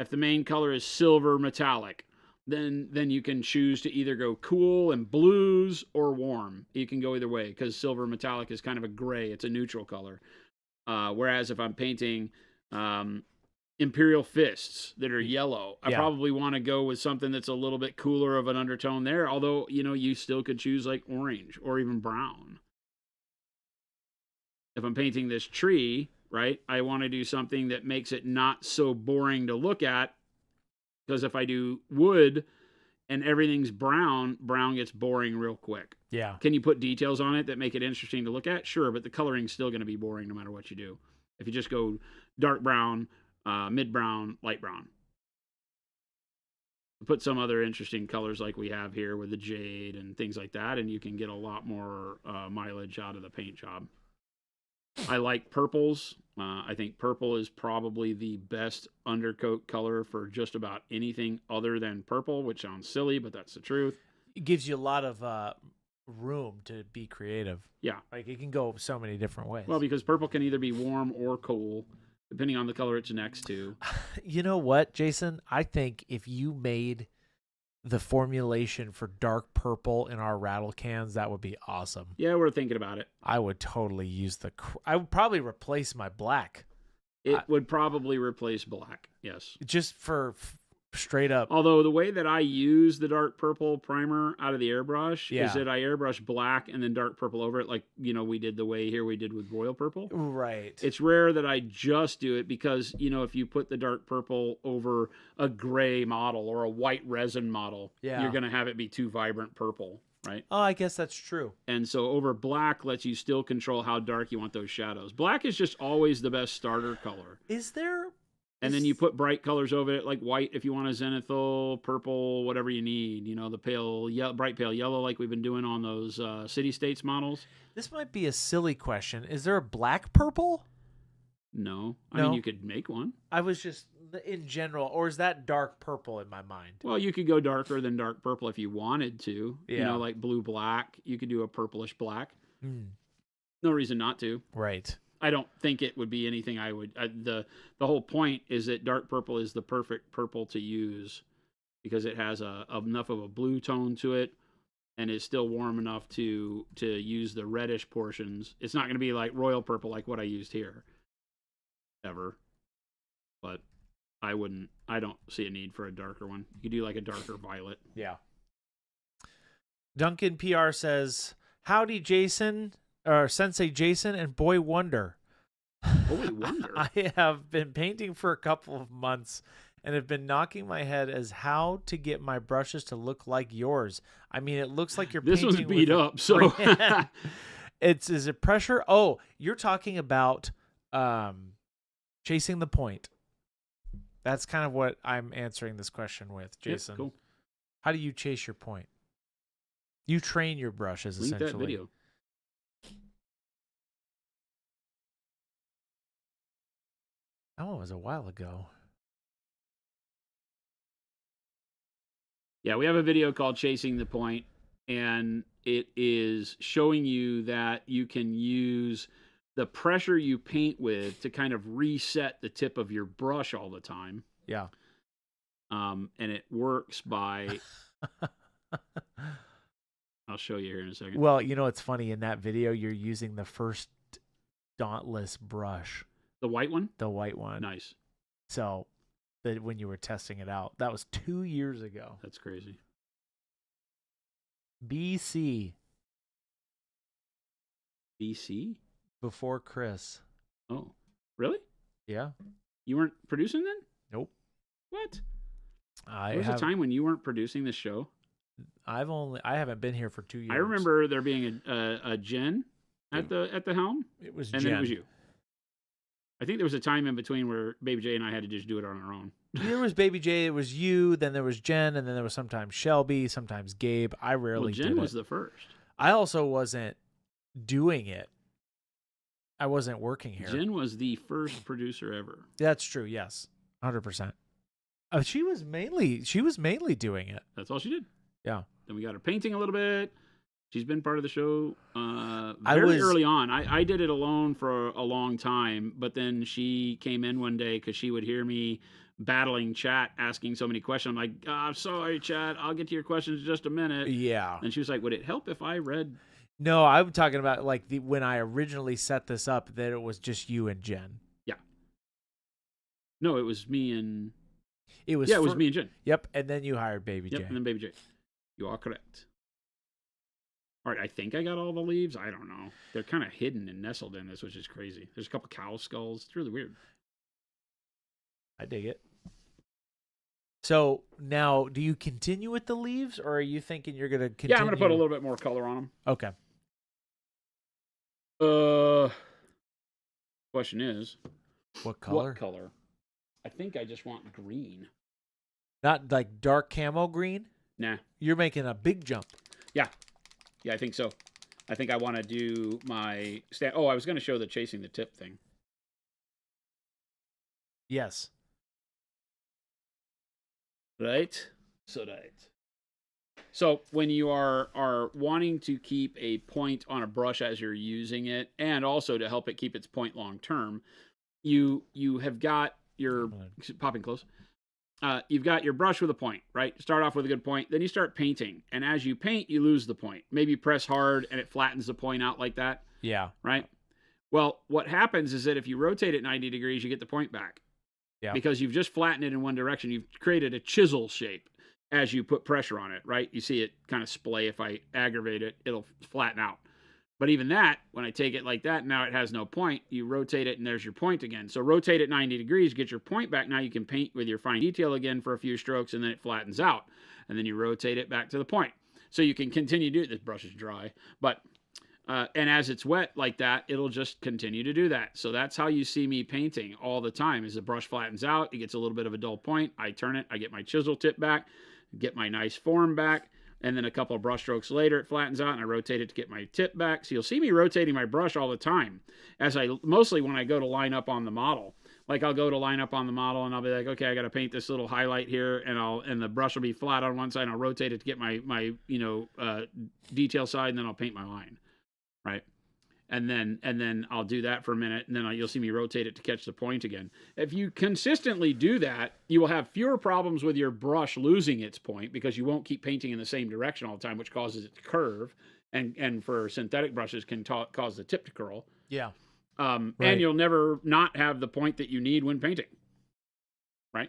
If the main color is silver metallic, then you can choose to either go cool and blues or warm. You can go either way because silver metallic is kind of a gray. It's a neutral color. Whereas if I'm painting Imperial Fists that are yellow, I probably want to go with something that's a little bit cooler of an undertone there. Although, you still could choose like orange or even brown. If I'm painting this tree, right, I want to do something that makes it not so boring to look at. Because if I do wood and everything's brown gets boring real quick. Yeah. Can you put details on it that make it interesting to look at? Sure, but the coloring's still going to be boring no matter what you do. If you just go dark brown, mid brown, light brown. Put some other interesting colors like we have here with the jade and things like that, and you can get a lot more mileage out of the paint job. I like purples. I think purple is probably the best undercoat color for just about anything other than purple, which sounds silly, but that's the truth. It gives you a lot of room to be creative. Yeah. Like it can go so many different ways. Well, because purple can either be warm or cool, depending on the color it's next to. You know what, Jason? I think if you made the formulation for dark purple in our rattle cans, that would be awesome. Yeah, we're thinking about it. I would totally use I would probably replace my black. It would probably replace black, yes. Just for straight up. Although the way that I use the dark purple primer out of the airbrush Yeah. is that I airbrush black and then dark purple over it, like we did with royal purple. Right. It's rare that I just do it because if you put the dark purple over a gray model or a white resin model, you're gonna have it be too vibrant purple, right? Oh, I guess that's true. And so over black lets you still control how dark you want those shadows. Black is just always the best starter color. Is there? And then you put bright colors over it, like white if you want a zenithal, purple, whatever you need. The pale, bright pale yellow, like we've been doing on those City States models. This might be a silly question. Is there a black purple? No. I mean, you could make one. I was just in general, or is that dark purple in my mind? Well, you could go darker than dark purple if you wanted to. Yeah. Like blue black. You could do a purplish black. Mm. No reason not to. Right. I don't think it would be anything I would. The whole point is that dark purple is the perfect purple to use because it has enough of a blue tone to it, and it's still warm enough to use the reddish portions. It's not going to be like royal purple like what I used here, ever. But I don't see a need for a darker one. You could do like a darker violet. Yeah. Duncan PR says, "Howdy, Jason." Or Sensei Jason and Boy Wonder. Boy Wonder. I have been painting for a couple of months and have been knocking my head as how to get my brushes to look like yours. I mean, it looks like you're this painting one's beat up, so is it pressure? Oh, you're talking about chasing the point. That's kind of what I'm answering this question with, Jason. Yep, cool. How do you chase your point? You train your brushes Link essentially. that video. That one was a while ago. Yeah, we have a video called Chasing the Point, and it is showing you that you can use the pressure you paint with to kind of reset the tip of your brush all the time. Yeah. And it works by... I'll show you here in a second. Well, it's funny. In that video, you're using the first Dauntless brush. The white one? The white one. Nice. So, when you were testing it out, that was 2 years ago. That's crazy. BC. BC? Before Chris. Oh, really? Yeah. You weren't producing then? Nope. What? There was a time when you weren't producing this show? I haven't been here for 2 years. I remember there being a Jen at the helm. It was and Jen. then it was you. I think there was a time in between where Baby J and I had to just do it on our own. There was Baby J, it was you, then there was Jen, and then there was sometimes Shelby, sometimes Gabe. I rarely did it. Jen was the first. I also wasn't doing it. I wasn't working here. Jen was the first producer ever. That's true, yes. 100%. She was mainly doing it. That's all she did. Yeah. Then we got her painting a little bit. She's been part of the show very early on. I did it alone for a long time, but then she came in one day because she would hear me battling chat, asking so many questions. I'm like, I'm sorry, chat. I'll get to your questions in just a minute. Yeah. And she was like, would it help if I read? No, I'm talking about like when I originally set this up, that it was just you and Jen. Yeah. No, it was me and... It was me and Jen. Yep, and then you hired Baby J. Yep, and then Baby J. You are correct. All right, I think I got all the leaves. I don't know. They're kind of hidden and nestled in this, which is crazy. There's a couple cow skulls. It's really weird. I dig it. So now, do you continue with the leaves, or are you thinking you're going to continue? Yeah, I'm going to put a little bit more color on them. Okay. Question is, what color? What color? I think I just want green. Not like dark camo green? Nah. You're making a big jump. Yeah. Yeah, I think so. I think I want to do my... I was going to show the chasing the tip thing. Yes. Right? So when you are wanting to keep a point on a brush as you're using it, and also to help it keep its point long term, you have got your... Popping close. You've got your brush with a point, right? Start off with a good point, then you start painting. And as you paint, you lose the point. Maybe you press hard and it flattens the point out like that. Yeah. Right? Well, what happens is that if you rotate it 90 degrees, you get the point back. Yeah. Because you've just flattened it in one direction. You've created a chisel shape as you put pressure on it, right? You see it kind of splay. If I aggravate it, it'll flatten out. But even that, when I take it like that, now it has no point. You rotate it and there's your point again. So rotate it 90 degrees, get your point back. Now you can paint with your fine detail again for a few strokes, and then it flattens out. And then you rotate it back to the point. So you can continue to do it. This brush is dry, but and as it's wet like that, it'll just continue to do that. So that's how you see me painting all the time. As the brush flattens out, it gets a little bit of a dull point. I turn it, I get my chisel tip back, get my nice form back, and then a couple of brush strokes later, it flattens out, and I rotate it to get my tip back. So you'll see me rotating my brush all the time, as I mostly when I go to line up on the model. Like I'll go to line up on the model, and I'll be like, okay, I got to paint this little highlight here, and the brush will be flat on one side, and I'll rotate it to get my detail side, and then I'll paint my line. Right, and then I'll do that for a minute, and then you'll see me rotate it to catch the point again. If you consistently do that, you will have fewer problems with your brush losing its point, because you won't keep painting in the same direction all the time, which causes it to curve, and for synthetic brushes can cause the tip to curl. Yeah. Right. And you'll never not have the point that you need when painting. Right.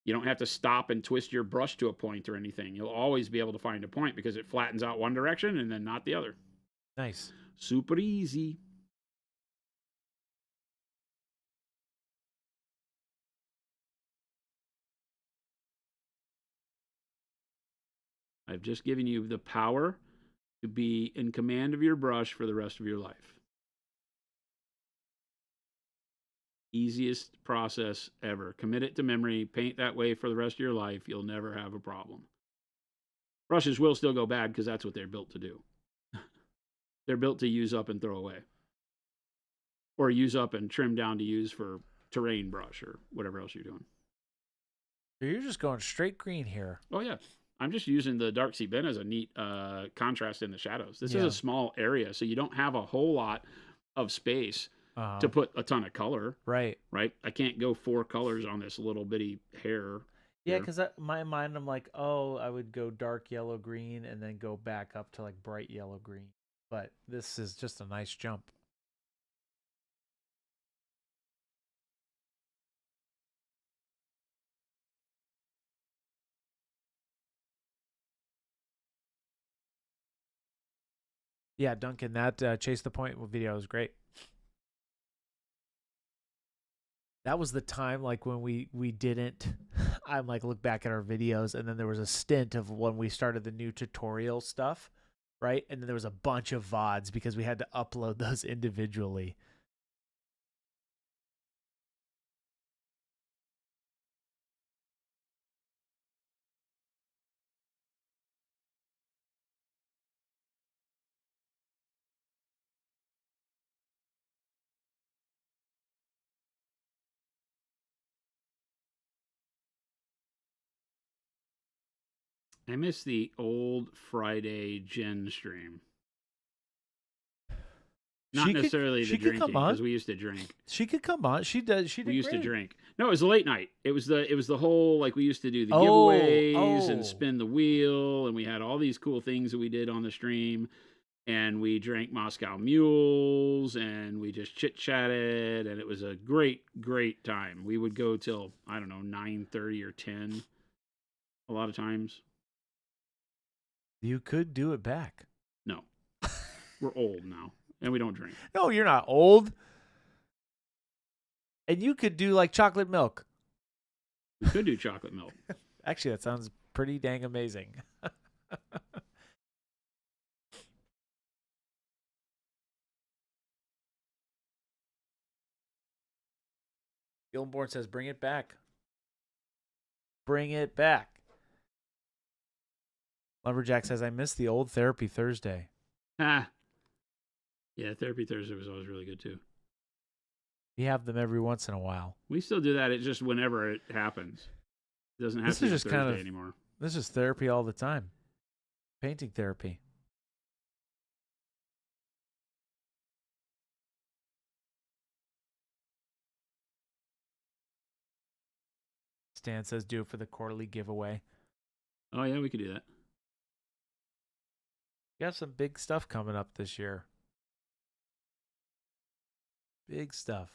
You don't have to stop and twist your brush to a point or anything. You'll always be able to find a point because it flattens out one direction and then not the other. Nice. Super easy. I've just given you the power to be in command of your brush for the rest of your life. Easiest process ever. Commit it to memory. Paint that way for the rest of your life. You'll never have a problem. Brushes will still go bad because that's what they're built to do. They're built to use up and throw away. Or use up and trim down to use for terrain brush or whatever else you're doing. So you're just going straight green here. Oh, yeah. I'm just using the dark sea bin as a neat contrast in the shadows. This is a small area, so you don't have a whole lot of space to put a ton of color. Right. Right? I can't go 4 colors on this little bitty hair. Yeah, because my mind, I'm like, oh, I would go dark yellow green and then go back up to like bright yellow green. But this is just a nice jump. Yeah, Duncan, that Chase the Point video was great. That was the time like when we didn't, I'm like look back at our videos, and then there was a stint of when we started the new tutorial stuff, right? And then there was a bunch of VODs because we had to upload those individually. I miss the old Friday Jen stream. Not necessarily the drinking, because we used to drink. She could come on. She does. We used to drink. No, it was the late night. It was the whole, like, we used to do the giveaways and spin the wheel, and we had all these cool things that we did on the stream. And we drank Moscow Mules, and we just chit chatted, and it was a great, great time. We would go till, I don't know, 9:30 or 10 a lot of times. You could do it back. No. We're old now, and we don't drink. No, you're not old. And you could do like chocolate milk. We could do chocolate milk. Actually, that sounds pretty dang amazing. Gillenborn says, bring it back. Bring it back. Lumberjack says, I miss the old Therapy Thursday. Yeah, Therapy Thursday was always really good, too. We have them every once in a while. We still do that. It's just whenever it happens. It doesn't have to be just Thursday anymore. This is therapy all the time. Painting therapy. Stan says, do it for the quarterly giveaway. Oh, yeah, we could do that. We got some big stuff coming up this year. Big stuff.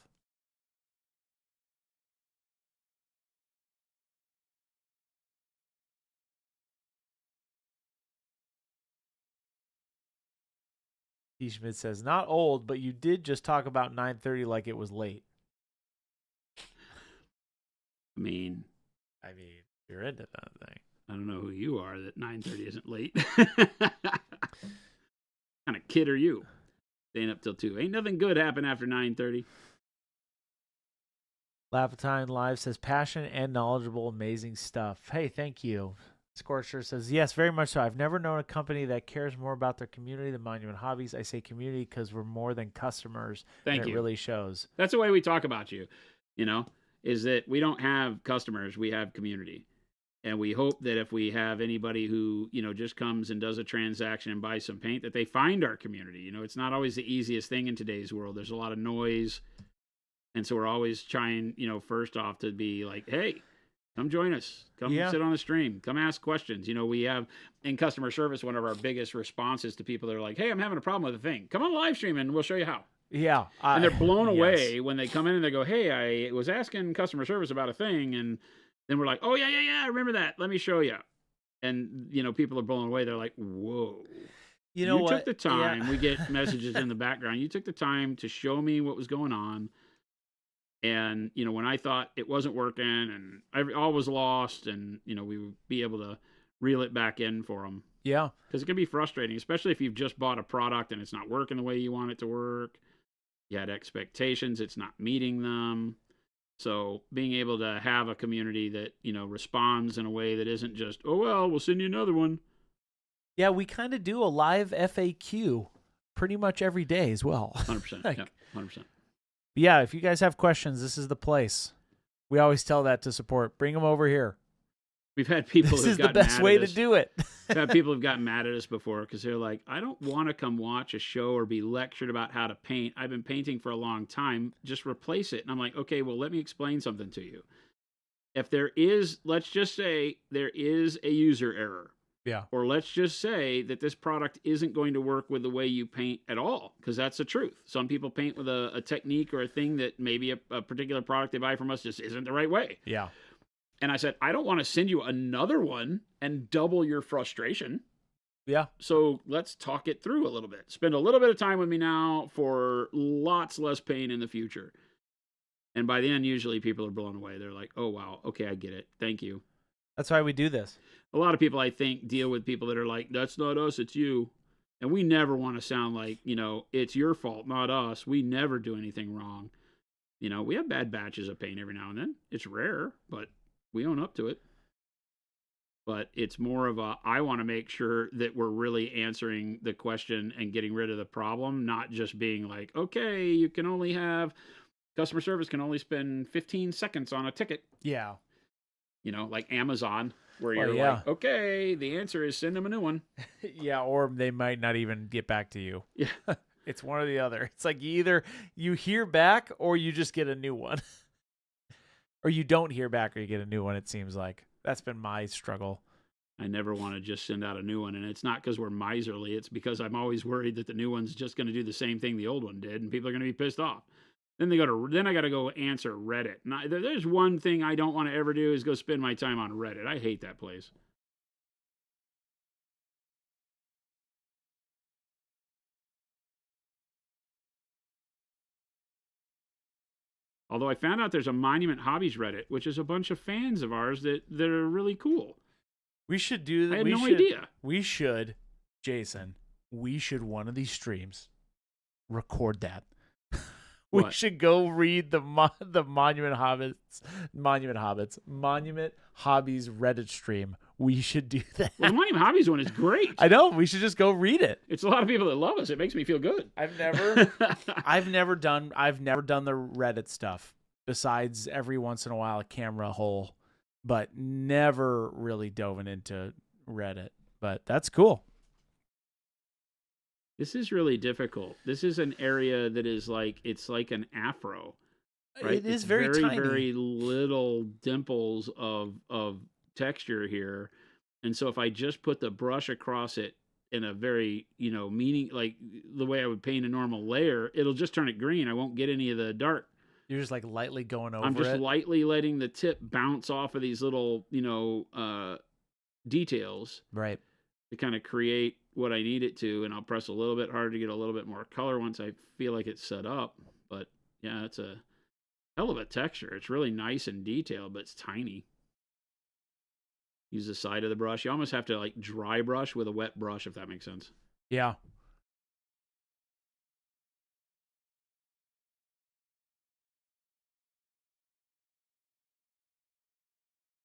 T. Schmidt says, not old, but you did just talk about 9:30 like it was late. I mean, you're into that thing. I don't know who you are that 9:30 isn't late. What kind of kid are you? Staying up till 2. Ain't nothing good happen after 9:30. Lapatine Live says, passionate and knowledgeable, amazing stuff. Hey, thank you. Scorcher says, yes, very much so. I've never known a company that cares more about their community than Monument Hobbies. I say community because we're more than customers. Thank you. It really shows. That's the way we talk about you, is that we don't have customers, we have community. And we hope that if we have anybody who, just comes and does a transaction and buys some paint, that they find our community. It's not always the easiest thing in today's world. There's a lot of noise. And so we're always trying, first off to be like, hey, come join us. Come sit on the stream. Come ask questions. We have in customer service, one of our biggest responses to people that are like, hey, I'm having a problem with a thing. Come on the live stream and we'll show you how. Yeah. And they're blown away when they come in and they go, hey, I was asking customer service about a thing. And then we're like, oh, yeah, I remember that. Let me show you. And, people are blown away. They're like, whoa. You took the time. Yeah. We get messages in the background. You took the time to show me what was going on. And, when I thought it wasn't working and all was lost and, we would be able to reel it back in for them. Yeah. Because it can be frustrating, especially if you've just bought a product and it's not working the way you want it to work. You had expectations. It's not meeting them. So being able to have a community that, responds in a way that isn't just, oh, well, we'll send you another one. Yeah, we kind of do a live FAQ pretty much every day as well. 100%. Like, yeah, 100%. Yeah, if you guys have questions, this is the place. We always tell that to support. Bring them over here. We've had people This is the best way to do it. We've had people who've gotten mad at us before because they're like, I don't want to come watch a show or be lectured about how to paint. I've been painting for a long time. Just replace it. And I'm like, okay, well, let me explain something to you. If there is, let's just say there is a user error. Yeah. Or let's just say that this product isn't going to work with the way you paint at all, because that's the truth. Some people paint with a technique or a thing that maybe a particular product they buy from us just isn't the right way. Yeah. And I said, I don't want to send you another one and double your frustration. Yeah. So let's talk it through a little bit. Spend a little bit of time with me now for lots less pain in the future. And by the end, usually people are blown away. They're like, oh, wow, okay, I get it. Thank you. That's why we do this. A lot of people, I think, deal with people that are like, that's not us, it's you. And we never want to sound like, it's your fault, not us. We never do anything wrong. We have bad batches of paint every now and then. It's rare, but we own up to it. But it's more of I want to make sure that we're really answering the question and getting rid of the problem, not just being like, okay, you can only have, customer service can only spend 15 seconds on a ticket. Yeah. Like Amazon, where you're like, okay, the answer is send them a new one. Yeah, or they might not even get back to you. Yeah. It's one or the other. It's like either you hear back or you just get a new one. Or you don't hear back or you get a new one, it seems like. That's been my struggle. I never want to just send out a new one, and it's not because we're miserly. It's because I'm always worried that the new one's just going to do the same thing the old one did, and people are going to be pissed off. Then I got to go answer Reddit. Now, there's one thing I don't want to ever do is go spend my time on Reddit. I hate that place. Although I found out there's a Monument Hobbies Reddit, which is a bunch of fans of ours that are really cool. We should do that. I had no idea. We should, Jason, one of these streams record that. We should go read the Monument Hobbies Reddit stream. We should do that. Well, the Monument Hobbies one is great. I know. We should just go read it. It's a lot of people that love us. It makes me feel good. I've never done the Reddit stuff besides every once in a while a camera hole, but never really dove into Reddit. But that's cool. This is really difficult. This is an area that is it's like an afro, right? It is very tiny. Very little dimples of texture here. And so if I just put the brush across it in a very, meaning, like the way I would paint a normal layer, it'll just turn it green. I won't get any of the dark. You're just lightly going over it. I'm just lightly letting the tip bounce off of these little, details. Right. to kind of create what I need it to, and I'll press a little bit harder to get a little bit more color once I feel like it's set up. But yeah, it's a hell of a texture. It's really nice and detailed, but it's tiny. Use the side of the brush. You almost have to like dry brush with a wet brush, if that makes sense. Yeah.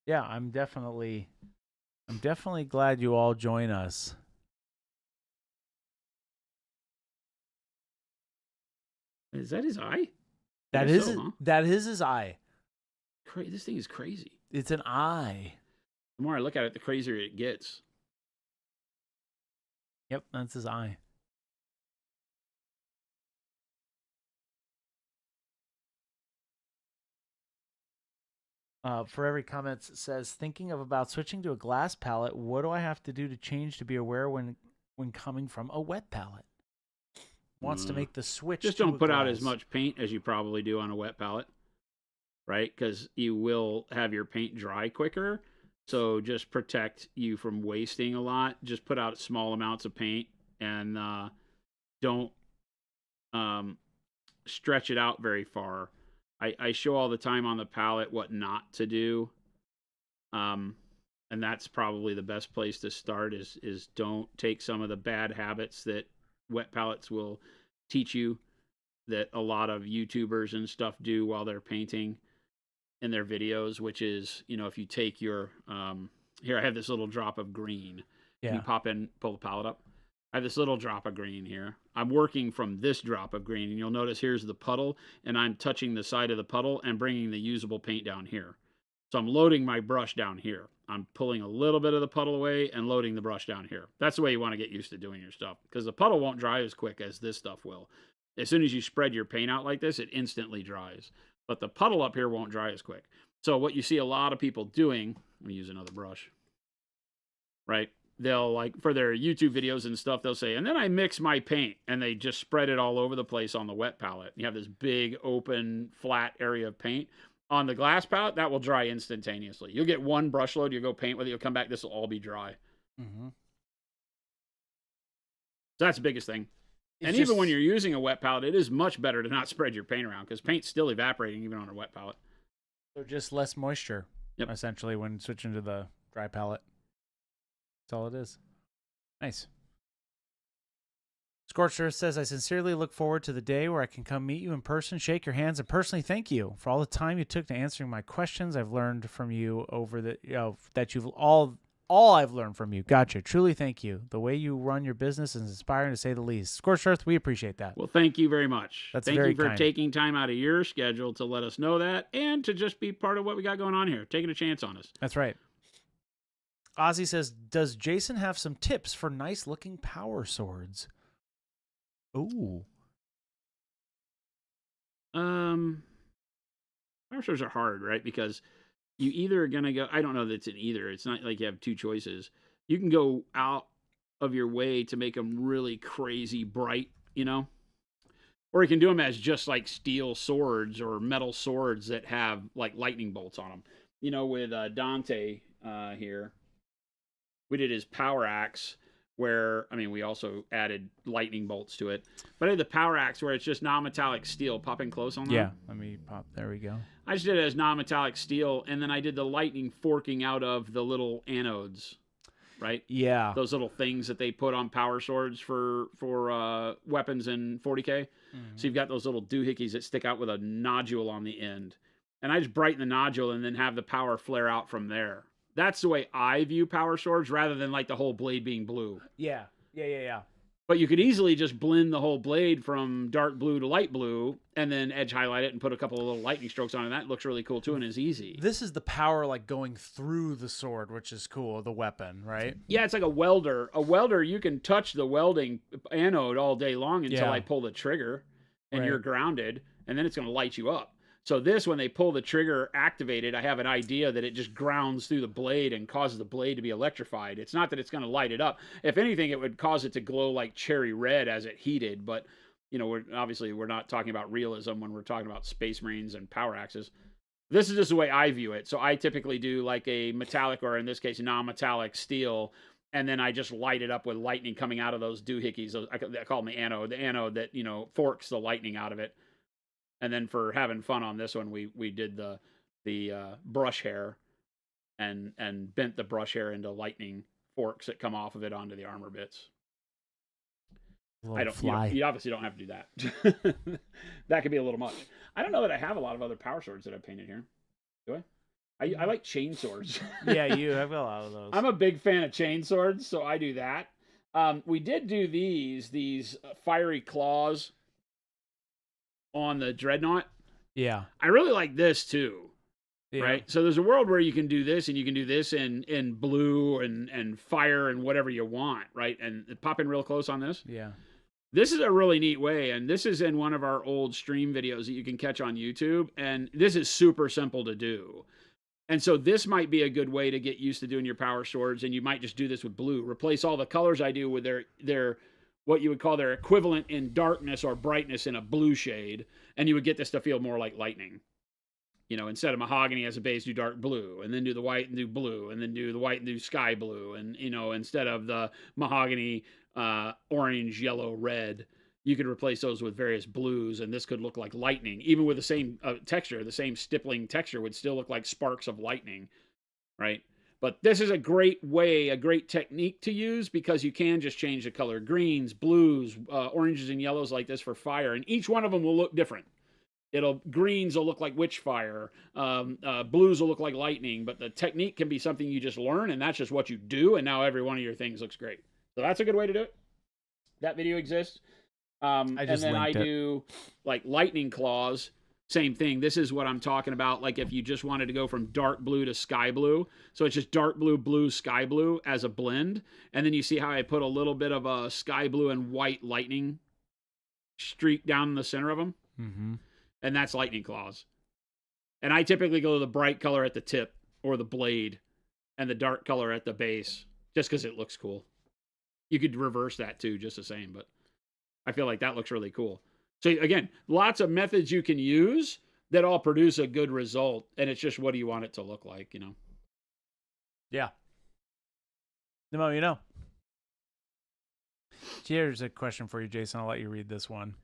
Yeah, I'm definitely glad you all join us. Is that his eye? That is his eye. This thing is crazy. It's an eye. The more I look at it, the crazier it gets. Yep, that's his eye. For every comment it says, thinking of about switching to a glass palette, what do I have to do to change to be aware when coming from a wet palette? Wants to make the switch. Just don't put out as much paint as you probably do on a wet palette, right? Because you will have your paint dry quicker. So just protect you from wasting a lot. Just put out small amounts of paint and don't stretch it out very far. I show all the time on the palette what not to do. And that's probably the best place to start is don't take some of the bad habits that wet palettes will teach you, that a lot of YouTubers and stuff do while they're painting in their videos, which is, if you take your, here I have this little drop of green. Yeah. You pull the palette up. I have this little drop of green here. I'm working from this drop of green, and you'll notice here's the puddle, and I'm touching the side of the puddle and bringing the usable paint down here. So I'm loading my brush down here. I'm pulling a little bit of the puddle away and loading the brush down here. That's the way you want to get used to doing your stuff, because the puddle won't dry as quick as this stuff will. As soon as you spread your paint out like this, it instantly dries. But the puddle up here won't dry as quick. So what you see a lot of people doing, let me use another brush, right? They'll, like, for their YouTube videos and stuff, they'll say, and then I mix my paint, and they just spread it all over the place on the wet palette. You have this big, open, flat area of paint. On the glass palette, that will dry instantaneously. You'll get one brush load, you'll go paint with it, you'll come back, this will all be dry. Mm-hmm. So that's the biggest thing. And even when you're using a wet palette, it is much better to not spread your paint around, because paint's still evaporating even on a wet palette. So just less moisture, essentially, when switching to the dry palette. That's all it is. Nice. Scorched Earth says, I sincerely look forward to the day where I can come meet you in person, shake your hands, and personally thank you for all the time you took to answering my questions. I've learned from you over the, that you've all I've learned from you. Gotcha. Truly thank you. The way you run your business is inspiring, to say the least. Scorched Earth, we appreciate that. Well, thank you very much. Thank you for taking time out of your schedule to let us know that, and to just be part of what we got going on here, taking a chance on us. That's right. Ozzy says, does Jason have some tips for nice-looking power swords? Ooh. Power swords are hard, right? Because you either are going to go, I don't know that it's an either. It's not like you have two choices. You can go out of your way to make them really crazy bright, or you can do them as just like steel swords or metal swords that have like lightning bolts on them. With Dante here, we did his power axe where, we also added lightning bolts to it. But I had the power axe where it's just non-metallic steel. Pop in close on that. Yeah, let me pop. There we go. I just did it as non-metallic steel, and then I did the lightning forking out of the little anodes, right? Yeah. Those little things that they put on power swords for weapons in 40K. Mm-hmm. So you've got those little doohickeys that stick out with a nodule on the end. And I just brighten the nodule and then have the power flare out from there. That's the way I view power swords, rather than like the whole blade being blue. Yeah. But you could easily just blend the whole blade from dark blue to light blue and then edge highlight it and put a couple of little lightning strokes on it. That looks really cool too and is easy. This is the power like going through the sword, which is cool, the weapon, right? Yeah, it's like a welder. A welder, you can touch the welding anode all day long until I pull the trigger and you're grounded, and then it's going to light you up. So this, when they pull the trigger activated, I have an idea that it just grounds through the blade and causes the blade to be electrified. It's not that it's going to light it up. If anything, it would cause it to glow like cherry red as it heated. But, we're not talking about realism when we're talking about Space Marines and power axes. This is just the way I view it. So I typically do like a metallic, or in this case, non-metallic steel, and then I just light it up with lightning coming out of those doohickeys. I call them the anode that, you know, forks the lightning out of it. And then for having fun on this one, we did the brush hair and bent the brush hair into lightning forks that come off of it onto the armor bits. You obviously don't have to do that. That could be a little much. I don't know that I have a lot of other power swords that I've painted here. Do I? I like chain swords. Yeah, you have a lot of those. I'm a big fan of chain swords, so I do that. We did do these fiery claws on the dreadnought. Yeah. I really like this too. Yeah. Right? So there's a world where you can do this, and you can do this in blue and fire and whatever you want, right? And pop in real close on this. Yeah. This is a really neat way, and this is in one of our old stream videos that you can catch on YouTube, and this is super simple to do. And so this might be a good way to get used to doing your power swords, and you might just do this with blue. Replace all the colors I do with their what you would call their equivalent in darkness or brightness in a blue shade, and you would get this to feel more like lightning. You know, instead of mahogany as a base, do dark blue, and then do the white and do blue, and then do the white and do sky blue. And, you know, instead of the mahogany, orange, yellow, red, you could replace those with various blues, and this could look like lightning. Even with the same texture, the same stippling texture would still look like sparks of lightning, right? But this is a great way, a great technique to use, because you can just change the color. Greens, blues, oranges, and yellows like this for fire, and each one of them will look different. Greens will look like witchfire, blues will look like lightning, but the technique can be something you just learn, and that's just what you do, and now every one of your things looks great. So that's a good way to do it. That video exists. And then I do like lightning claws, same thing. This is what I'm talking about, like if you just wanted to go from dark blue to sky blue. So it's just dark blue, blue, sky blue as a blend, and then you see how I put a little bit of a sky blue and white lightning streak down in the center of them. Mm-hmm. And that's lightning claws. And I typically go to the bright color at the tip or the blade and the dark color at the base, just because it looks cool. You could reverse that too, just the same, but I feel like that looks really cool. So again, lots of methods you can use that all produce a good result, and it's just what do you want it to look like, you know? Yeah. The more you know. Here's a question for you, Jason. I'll let you read this one.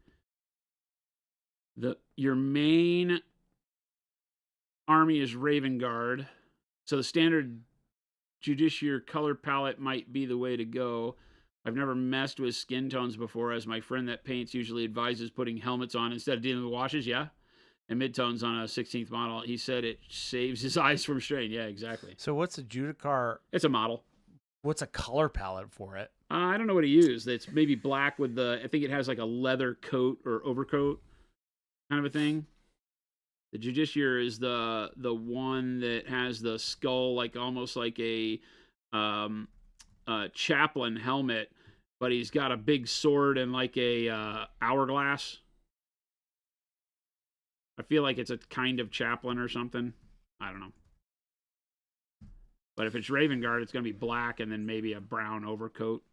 Your main army is Raven Guard, so the standard Judiciary color palette might be the way to go. I've never messed with skin tones before, as my friend that paints usually advises putting helmets on instead of dealing with washes, yeah? And midtones on a 16th model. He said it saves his eyes from strain. Yeah, exactly. So what's a Judicar? It's a model. What's a color palette for it? I don't know what he used. It's maybe black with I think it has like a leather coat or overcoat kind of a thing. The Judiciary is the one that has the skull, like almost like a chaplain helmet, but he's got a big sword and like a hourglass. I feel like it's a kind of chaplain or something. I don't know. But if it's Raven Guard, it's going to be black and then maybe a brown overcoat,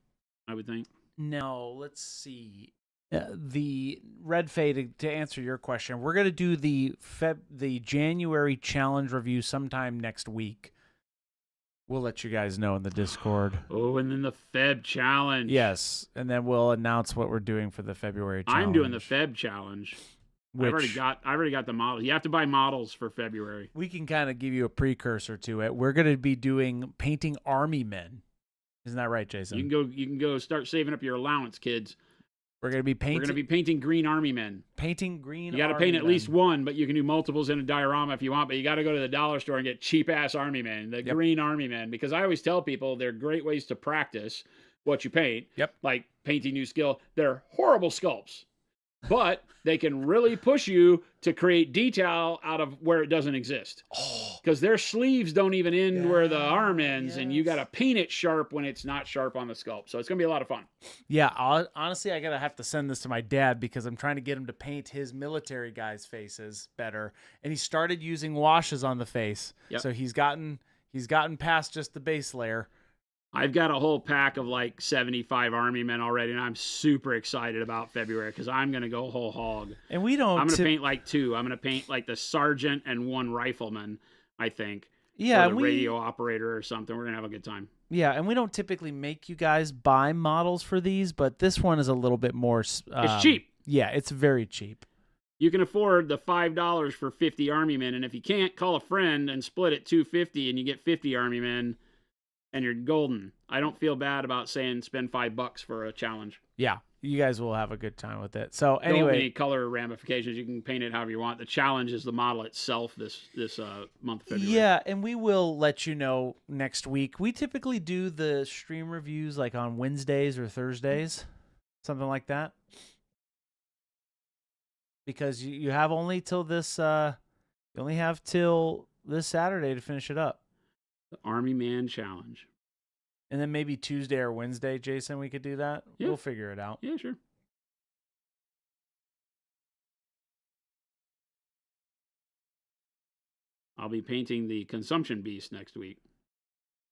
I would think. No, let's see. The Red Fade, to answer your question, we're going to do the January challenge review sometime next week. We'll let you guys know in the Discord. Oh, and then the Feb challenge. Yes, and then we'll announce what we're doing for the February challenge. I'm doing the Feb challenge. I've already got the models. You have to buy models for February. We can kind of give you a precursor to it. We're going to be doing painting army men. Isn't that right, Jason? You can go start saving up your allowance, kids. We're going to be painting green army men. Painting green. You got to paint at least one, but you can do multiples in a diorama if you want. But you got to go to the dollar store and get cheap ass army men, green army men, because I always tell people they're great ways to practice what you paint. Yep. Like painting new skill. They're horrible sculpts, but they can really push you to create detail out of where it doesn't exist. Because their sleeves don't even end where the arm ends, and you got to paint it sharp when it's not sharp on the sculpt. So it's going to be a lot of fun. Yeah, honestly, I got to have to send this to my dad because I'm trying to get him to paint his military guys' faces better. And he started using washes on the face. Yep. So he's gotten past just the base layer. I've got a whole pack of like 75 army men already, and I'm super excited about February because I'm going to go whole hog. And I'm going to paint like two. I'm going to paint like the sergeant and one rifleman, I think. Yeah, or the and radio operator or something. We're gonna have a good time. Yeah, and we don't typically make you guys buy models for these, but this one is a little bit more. It's cheap. Yeah, it's very cheap. You can afford the $5 for 50 Army men, and if you can't, call a friend and split it $250, and you get 50 Army men, and you're golden. I don't feel bad about saying spend $5 for a challenge. Yeah, you guys will have a good time with it. So Don't anyway, any color ramifications. You can paint it however you want. The challenge is the model itself this month of February. yeah, and we will let you know next week. We typically do the stream reviews like on Wednesdays or Thursdays, something like that. Because you have only till this you only have till this Saturday to finish it up. The Army Man Challenge. And then maybe Tuesday or Wednesday, Jason, we could do that. Yeah. We'll figure it out. Yeah, sure. I'll be painting the Consumption Beast next week.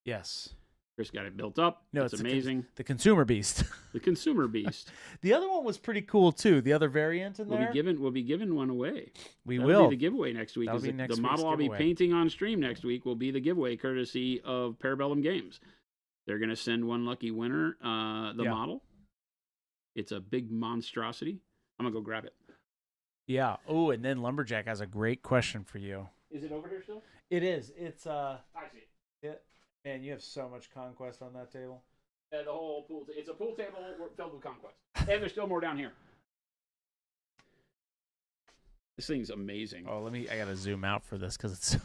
Yes. Chris got it built up. No, it's it's amazing. The Consumer Beast. The Consumer Beast. The other one was pretty cool too. The other variant in there. We'll be giving one away. That'll will be the giveaway next week. That'll be next the model I'll be giveaway. painting on stream next week will be the giveaway, courtesy of Parabellum Games. They're going to send one lucky winner the model. It's a big monstrosity. I'm gonna go grab it. Yeah. Oh, and then Lumberjack has a great question for you. Is it over here still? It is. It's I see it. Man, you have so much Conquest on that table. The whole pool. It's a pool table filled with Conquest, and there's still more down here. This thing's amazing. Oh, I gotta zoom out for this because it's.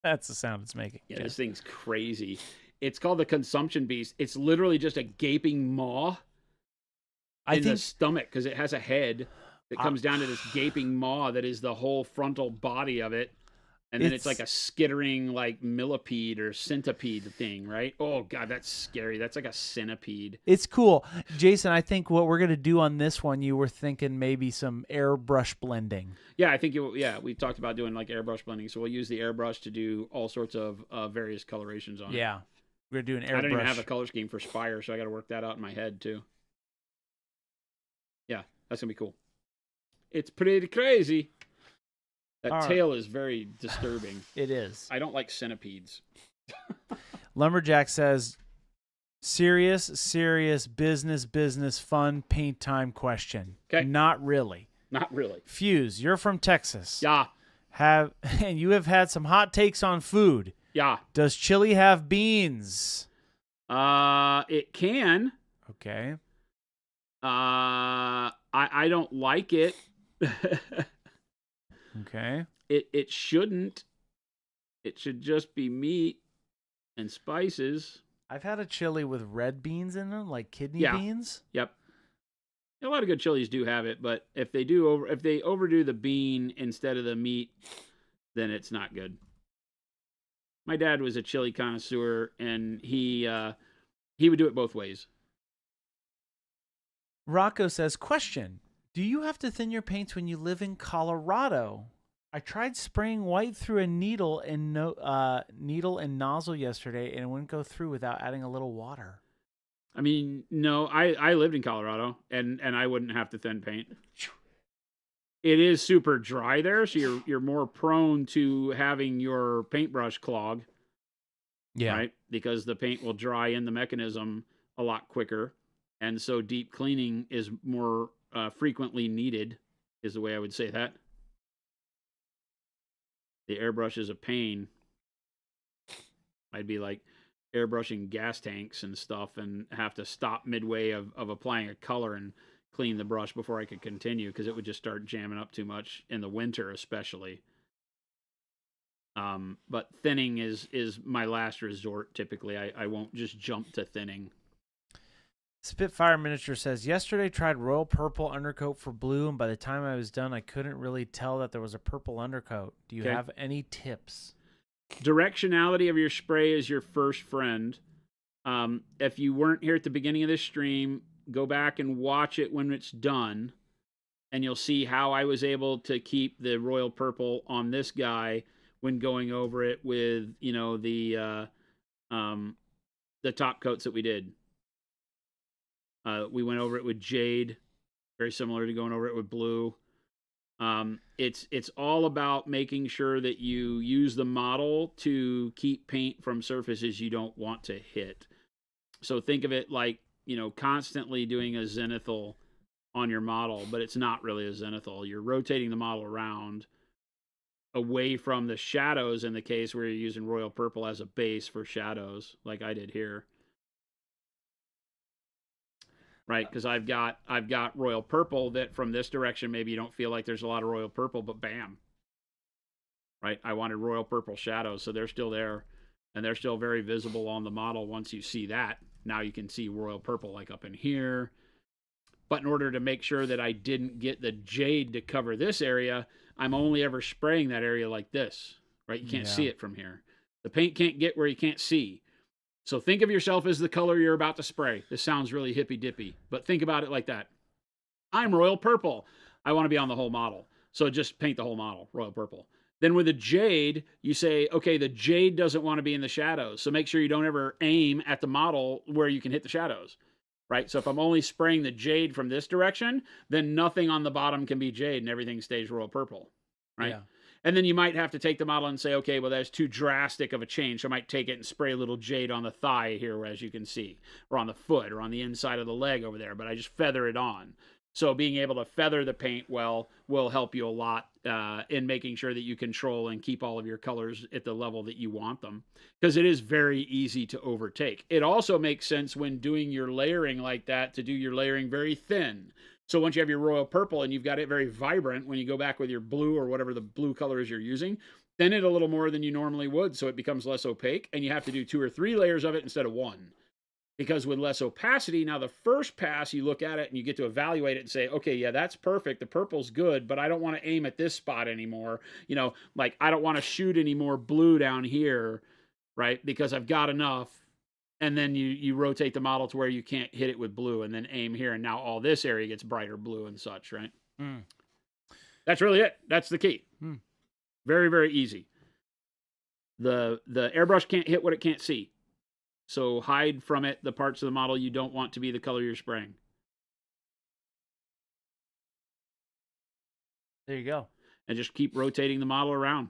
That's the sound it's making. Yeah, this thing's crazy. It's called the Consumption Beast. It's literally just a gaping maw in the stomach because it has a head that comes down to this gaping maw that is the whole frontal body of it. And then it's like a skittering like millipede or centipede thing, right? Oh, God, that's scary. That's like a centipede. It's cool. Jason, I think what we're going to do on this one, you were thinking maybe some airbrush blending. Yeah, I think, we talked about doing like airbrush blending. So we'll use the airbrush to do all sorts of various colorations on it. Yeah. We're going to do an airbrush. I don't even have a color scheme for Spire, so I got to work that out in my head too. Yeah, that's going to be cool. It's pretty crazy. That tail is very disturbing. It is. I don't like centipedes. Lumberjack says, serious, business, fun, paint time question. Okay. Not really. Not really. Fuse, you're from Texas. Yeah. And you have had some hot takes on food. Yeah. Does chili have beans? It can. Okay. I don't like it. Okay. It shouldn't. It should just be meat and spices. I've had a chili with red beans in them, like kidney beans. Yep. A lot of good chilies do have it, but if they overdo the bean instead of the meat, then it's not good. My dad was a chili connoisseur, and he would do it both ways. Rocco says, question. Do you have to thin your paints when you live in Colorado? I tried spraying white through a needle and nozzle yesterday, and it wouldn't go through without adding a little water. I mean, no, I lived in Colorado, and I wouldn't have to thin paint. It is super dry there, so you're more prone to having your paintbrush clog. Yeah. Right? Because the paint will dry in the mechanism a lot quicker, and so deep cleaning is more frequently needed, is the way I would say that. The airbrush is a pain. I'd be like airbrushing gas tanks and stuff and have to stop midway of applying a color and clean the brush before I could continue because it would just start jamming up too much in the winter especially. But thinning is my last resort typically. I won't just jump to thinning. Spitfire Miniature says, yesterday tried royal purple undercoat for blue, and by the time I was done, I couldn't really tell that there was a purple undercoat. Do you have any tips? Directionality of your spray is your first friend. If you weren't here at the beginning of this stream, go back and watch it when it's done, and you'll see how I was able to keep the royal purple on this guy when going over it with, the top coats that we did. We went over it with jade, very similar to going over it with blue. It's all about making sure that you use the model to keep paint from surfaces you don't want to hit. So think of it like, constantly doing a zenithal on your model, but it's not really a zenithal. You're rotating the model around away from the shadows in the case where you're using royal purple as a base for shadows, like I did here. Right, because I've got royal purple that from this direction maybe you don't feel like there's a lot of royal purple, but bam. Right, I wanted royal purple shadows, so they're still there, and they're still very visible on the model once you see that. Now you can see royal purple like up in here. But in order to make sure that I didn't get the jade to cover this area, I'm only ever spraying that area like this, right? You can't see it from here. The paint can't get where you can't see. So think of yourself as the color you're about to spray. This sounds really hippy-dippy, but think about it like that. I'm royal purple. I want to be on the whole model. So just paint the whole model, royal purple. Then with the jade, you say, okay, the jade doesn't want to be in the shadows. So make sure you don't ever aim at the model where you can hit the shadows. Right? So if I'm only spraying the jade from this direction, then nothing on the bottom can be jade and everything stays royal purple. Right? Yeah. And then you might have to take the model and say, okay, well, that's too drastic of a change. So I might take it and spray a little jade on the thigh here, as you can see, or on the foot, or on the inside of the leg over there. But I just feather it on. So being able to feather the paint well will help you a lot in making sure that you control and keep all of your colors at the level that you want them, because it is very easy to overtake. It also makes sense when doing your layering like that to do your layering very thin. So once you have your royal purple and you've got it very vibrant, when you go back with your blue or whatever the blue color is you're using, thin it a little more than you normally would so it becomes less opaque, and you have to do 2 or 3 layers of it instead of 1. Because with less opacity, now the first pass, you look at it and you get to evaluate it and say, okay, yeah, that's perfect. The purple's good, but I don't want to aim at this spot anymore. Like I don't want to shoot any more blue down here, right? Because I've got enough. And then you rotate the model to where you can't hit it with blue and then aim here. And now all this area gets brighter blue and such, right? That's really it. That's the key. Very, very easy. The airbrush can't hit what it can't see. So hide from it the parts of the model you don't want to be the color you're spraying. There you go. And just keep rotating the model around.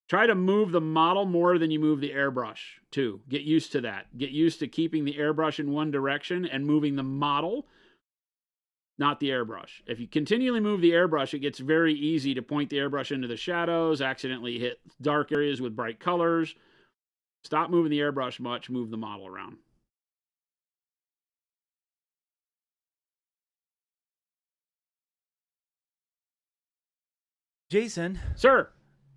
Try to move the model more than you move the airbrush, too. Get used to that. Get used to keeping the airbrush in one direction and moving the model, not the airbrush. If you continually move the airbrush, it gets very easy to point the airbrush into the shadows, accidentally hit dark areas with bright colors. Stop moving the airbrush much, move the model around. Jason. Sir.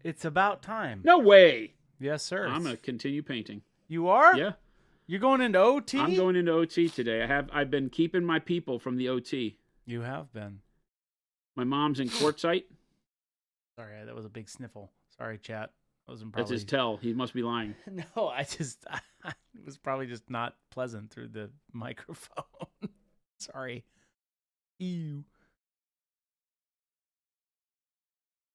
It's about time. No way. Yes, sir. I'm going to continue painting. You are? Yeah. You're going into OT? I'm going into OT today. I've been keeping my people from the OT. You have been. My mom's in quartzite. Sorry, that was a big sniffle. Sorry, chat. That's his tell. He must be lying. No, it was probably just not pleasant through the microphone. Sorry. Ew.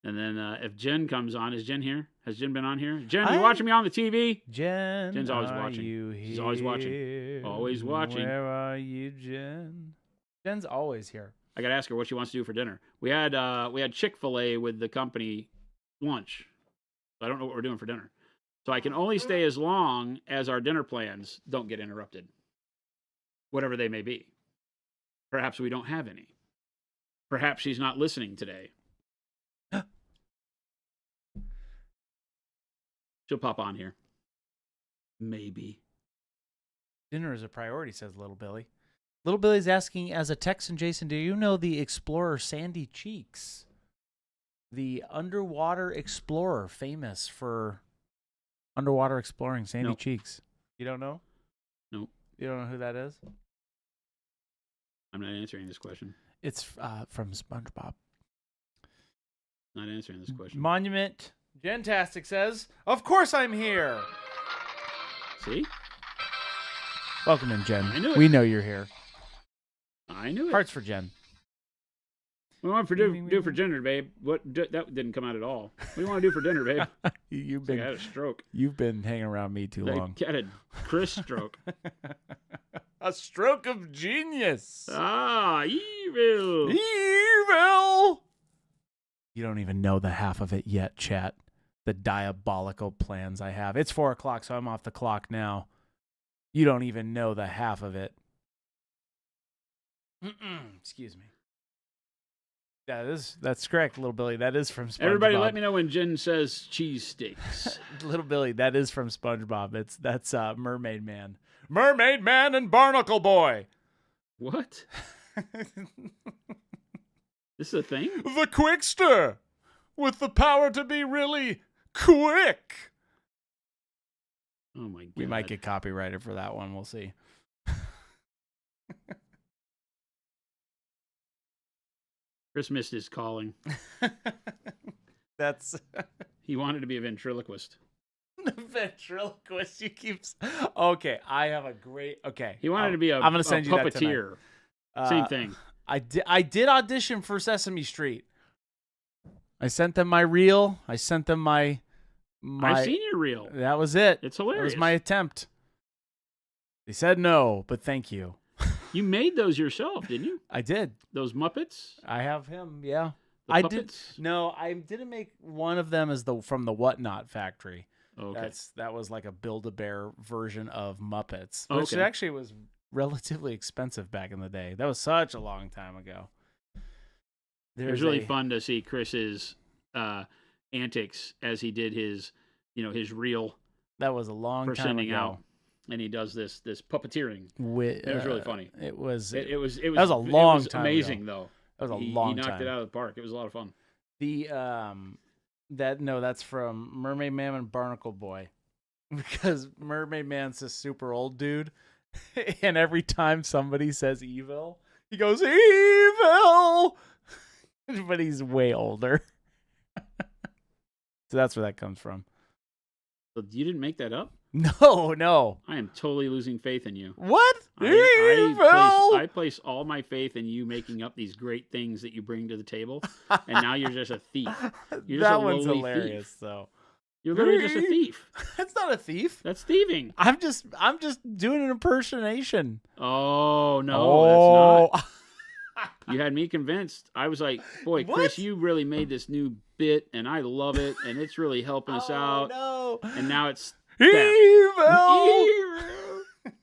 And then if Jen comes on, is Jen here? Has Jen been on here? Jen, you watching me on the TV? Jen's always watching. She's always watching. Always watching. Where are you, Jen? Jen's always here. I got to ask her what she wants to do for dinner. We had Chick-fil-A with the company lunch. I don't know what we're doing for dinner. So I can only stay as long as our dinner plans don't get interrupted. Whatever they may be. Perhaps we don't have any. Perhaps she's not listening today. She'll pop on here. Maybe. Dinner is a priority, says Little Billy. Little Billy's asking, as a Texan, Jason, do you know the explorer Sandy Cheeks? The underwater explorer, famous for underwater exploring, Sandy Cheeks. You don't know? Nope. You don't know who that is? I'm not answering this question. It's from SpongeBob. Not answering this question. Monument. Gentastic says, of course I'm here. See? Welcome in, Jen. I knew it. We know you're here. I knew it. Hearts for Jen. What do you want to do for dinner, babe? That didn't come out at all. What do you want to do for dinner, babe? I had a stroke. You've been hanging around me too long. I had a Chris stroke. A stroke of genius. Ah, evil. Evil. You don't even know the half of it yet, chat. The diabolical plans I have. It's 4 o'clock, so I'm off the clock now. You don't even know the half of it. Excuse me. Yeah, that's correct, Little Billy. That is from SpongeBob. Everybody let me know when Jen says cheesesteaks. Little Billy, that is from SpongeBob. That's Mermaid Man. Mermaid Man and Barnacle Boy. What? This is a thing? The Quickster. With the power to be really quick. Oh, my God. We might get copyrighted for that one. We'll see. Chris missed his calling. That's... He wanted to be a ventriloquist. Ventriloquist, you keep... Okay, I have a great... Okay. He wanted to be I'm gonna send you puppeteer. Same thing. I did audition for Sesame Street. I sent them my reel. I sent them my... I've seen your reel. That was it. It's hilarious. That was my attempt. They said no, but thank you. You made those yourself, didn't you? I did. Those Muppets? I have him, yeah. The I puppets? did. No, I didn't make one of them from the Whatnot factory. Okay. That was like a Build-A-Bear version of Muppets, which Okay. actually was relatively expensive back in the day. That was such a long time ago. It was really fun to see Chris's antics as he did his reel. That was a long for time sending ago. out, and he does this puppeteering. It was really funny. It was. That was a long time amazing ago. though. That was a long He time. knocked it out of the park. It was a lot of fun. That's from Mermaid Man and Barnacle Boy, because Mermaid Man's this super old dude, and every time somebody says evil, he goes evil, but he's way older. So that's where that comes from. But you didn't make that up? No. I am totally losing faith in you. What? I place all my faith in you making up these great things that you bring to the table, and now you're just a thief. You're just that a one's lowly hilarious, thief. though. You're literally just a thief. That's not a thief. That's thieving. I'm just doing an impersonation. Oh no, Oh, that's not. You had me convinced. I was like, boy, What? Chris, you really made this new bit, and I love it, and it's really helping us out. No. And now it's Evil.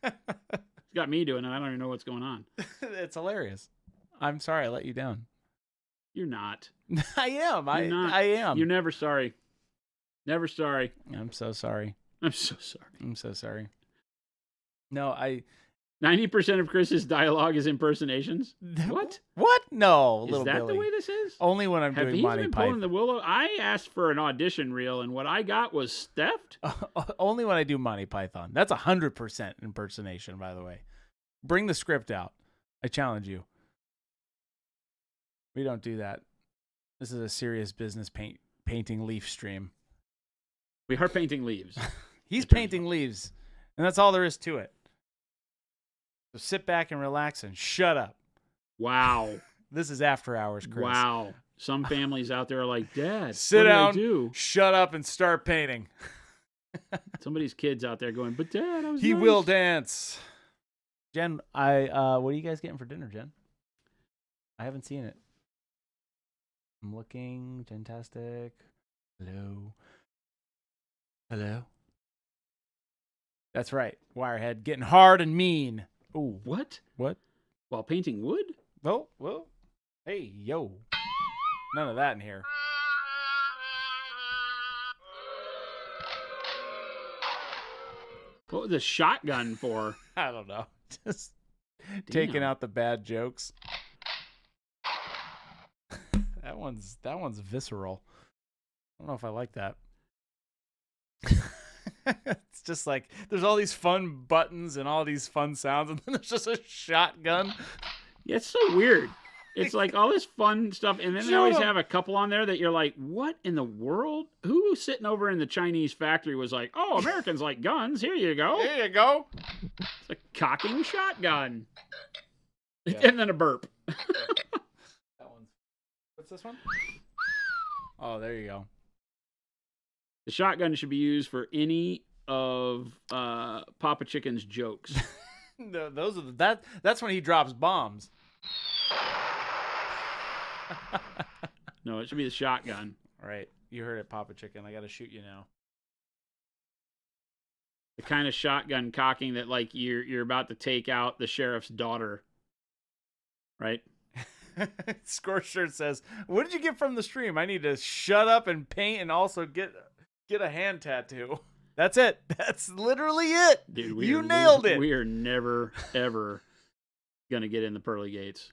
It's got me doing it. I don't even know what's going on. It's hilarious. I'm sorry I let you down. You're not. I am. You're not. I am. You're never sorry. Never sorry. I'm so sorry. I'm so sorry. I'm so sorry. No, 90% of Chris's dialogue is impersonations. What? What? No, Is little that Billy. the way this is? Only when I'm Have doing you Monty been Python. pulling the willow? I asked for an audition reel, and what I got was theft. Only when I do Monty Python. That's 100% impersonation, by the way. Bring the script out. I challenge you. We don't do that. This is a serious business painting leaf stream. We are painting leaves. He's painting leaves, and that's all there is to it. So sit back and relax and shut up. Wow. This is after hours, Chris. Wow. Some families out there are like, Dad, Sit what down, do I do? shut up, and start painting. Somebody's kids out there going, but Dad, I was He nice." will dance. Jen, what are you guys getting for dinner, Jen? I haven't seen it. I'm looking. Jentastic. Hello. Hello. That's right. Wirehead getting hard and mean. Ooh. What? What? While painting wood? Well. Hey, yo. None of that in here. What was the shotgun for? I don't know. Just taking out the bad jokes. That one's visceral. I don't know if I like that. It's just like there's all these fun buttons and all these fun sounds, and then there's just a shotgun. Yeah, it's so weird. It's like all this fun stuff, and then they always have a couple on there that you're like, what in the world? Who was sitting over in the Chinese factory was like, oh, Americans like guns. Here you go. There you go. It's a cocking shotgun. Yeah. And then a burp. That one's. What's this one? Oh, there you go. The shotgun should be used for any of Papa Chicken's jokes. No, those are that's when he drops bombs. No, it should be the shotgun. All right, you heard it, Papa Chicken. I got to shoot you now. The kind of shotgun cocking that like you're about to take out the sheriff's daughter. Right? Scorched Shirt says, "What did you get from the stream? I need to shut up and paint and also get a hand tattoo." That's it. That's literally it. Dude, you nailed it. We are never ever gonna get in the pearly gates.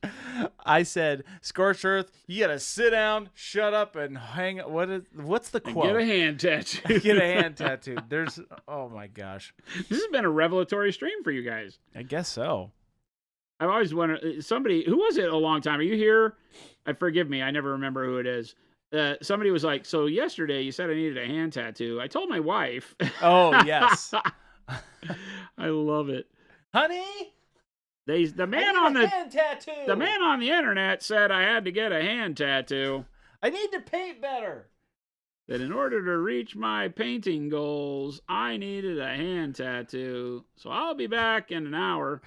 I said, Scorched Earth, you gotta sit down, shut up, and hang. What's the quote? Get a hand tattoo. Get a hand tattoo. There's. Oh my gosh. This has been a revelatory stream for you guys. I guess so. I've always wondered, somebody, who was it a long time? Are you here? Forgive me, I never remember who it is. Somebody was like, so yesterday you said I needed a hand tattoo. I told my wife. Oh, yes. I love it. Honey, The man on the hand tattoo. The man on the internet said I had to get a hand tattoo. I need to paint better. That in order to reach my painting goals, I needed a hand tattoo. So I'll be back in an hour.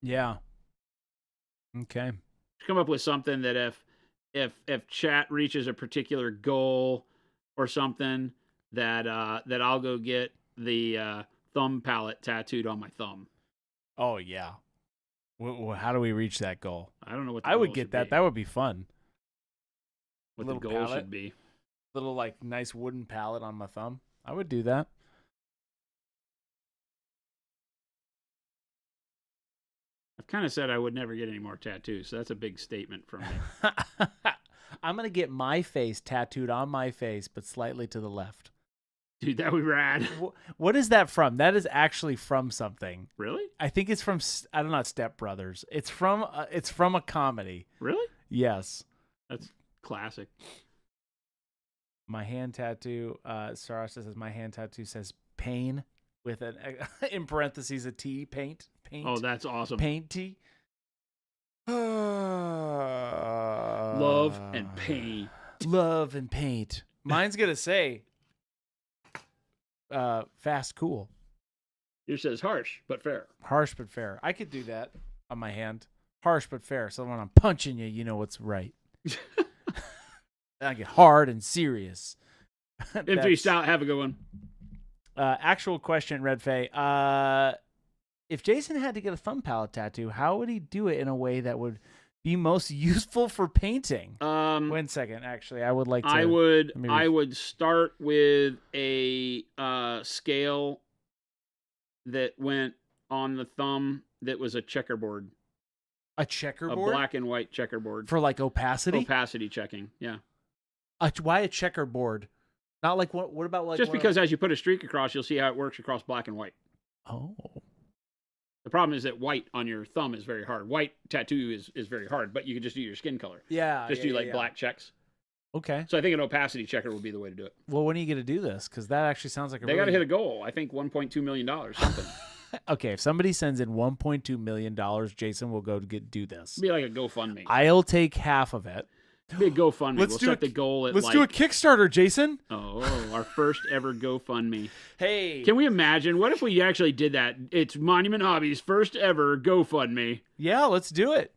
Yeah. Okay. Come up with something that if chat reaches a particular goal or something, that I'll go get the thumb palette tattooed on my thumb. Oh yeah. How do we reach that goal? I don't know what the I goal would get should that. be. That would be fun. What Little the goal palette. should be. Little like nice wooden palette on my thumb. I would do that. I've kind of said I would never get any more tattoos, so that's a big statement from me. I'm gonna get my face tattooed on my face, but slightly to the left. Dude, that would be rad. What is that from? That is actually from something. Really? I think it's from, I don't know, Step Brothers. It's from a comedy. Really? Yes. That's classic. My hand tattoo, Sarah says my hand tattoo says pain with an in parentheses a T, paint. Oh, that's awesome. Painty. Love and paint. Love and paint. Mine's gonna say fast, cool. Yours says harsh but fair. Harsh but fair. I could do that on my hand. Harsh but fair. So when I'm punching you, you know what's right. I get hard and serious. M3 Stout, have a good one. Actual question, Red Faye. If Jason had to get a thumb palette tattoo, how would he do it in a way that would be most useful for painting? 1 second, actually, I would like to. I would start with a scale that went on the thumb that was a checkerboard. A checkerboard? A black and white checkerboard. For like opacity? Opacity checking, yeah. Why a checkerboard? Not like what about like just because as you put a streak across, you'll see how it works across black and white. Oh. The problem is that white on your thumb is very hard. White tattoo is very hard, but you can just do your skin color. Yeah. Just do black checks. Okay. So I think an opacity checker would be the way to do it. Well, when are you going to do this? Because that actually sounds like They got to hit a goal. I think $1.2 million, something. Okay, if somebody sends in $1.2 million, Jason will go to do this. It'd be like a GoFundMe. I'll take half of it. It'd be a GoFundMe. We'll set the goal at Let's do a Kickstarter, Jason. Oh, our first ever GoFundMe. Hey. Can we imagine? What if we actually did that? It's Monument Hobbies' first ever GoFundMe. Yeah, let's do it.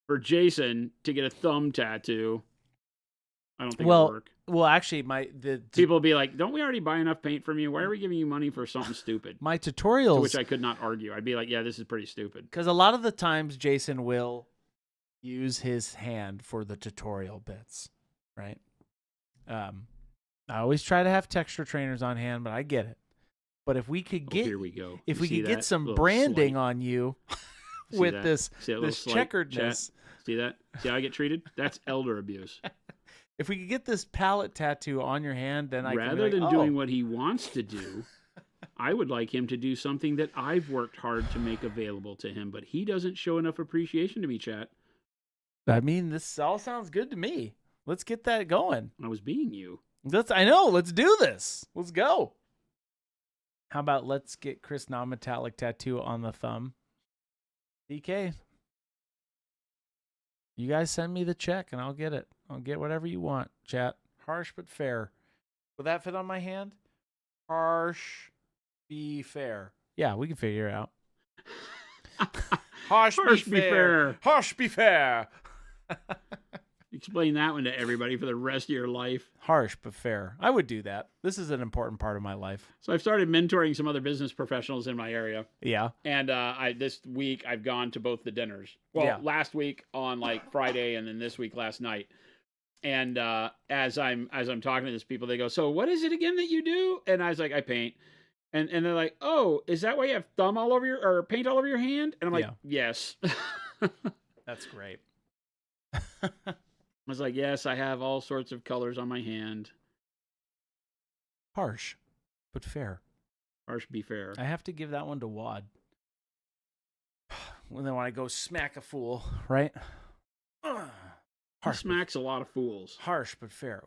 For Jason to get a thumb tattoo. I don't think it'll work. Well, actually, people will be like, "Don't we already buy enough paint from you? Why are we giving you money for something stupid?" My tutorials, to which I could not argue. I'd be like, "Yeah, this is pretty stupid." Because a lot of the times, Jason will use his hand for the tutorial bits, right? I always try to have texture trainers on hand, but I get it. But if we could get, here we go. If we could get some branding on you with this checkeredness, see that? See how I get treated? That's elder abuse. If we could get this palette tattoo on your hand, then rather than doing what he wants to do, I would like him to do something that I've worked hard to make available to him, but he doesn't show enough appreciation to me, chat. I mean, this all sounds good to me. Let's get that going. I was being you. I know. Let's do this. Let's go. How about let's get Chris non-metallic tattoo on the thumb? DK, you guys send me the check and I'll get it. I'll get whatever you want, chat. Harsh but fair. Will that fit on my hand? Harsh, be fair. Yeah, we can figure it out. Harsh be fair. Harsh be fair. Explain that one to everybody for the rest of your life. Harsh but fair. I would do that. This is an important part of my life. So I've started mentoring some other business professionals in my area. Yeah. And this week I've gone to both the dinners. Well, Yeah. last week on like Friday, and then this week last night. And as I'm talking to these people, they go, "So what is it again that you do?" And I was like, "I paint." And they're like, "Oh, is that why you have paint all over your hand?" And I'm like, "Yes." That's great. I was like, "Yes, I have all sorts of colors on my hand." Harsh but fair. Harsh be fair. I have to give that one to Wad. When they want to go smack a fool, right? He smacks a lot of fools. Harsh but fair.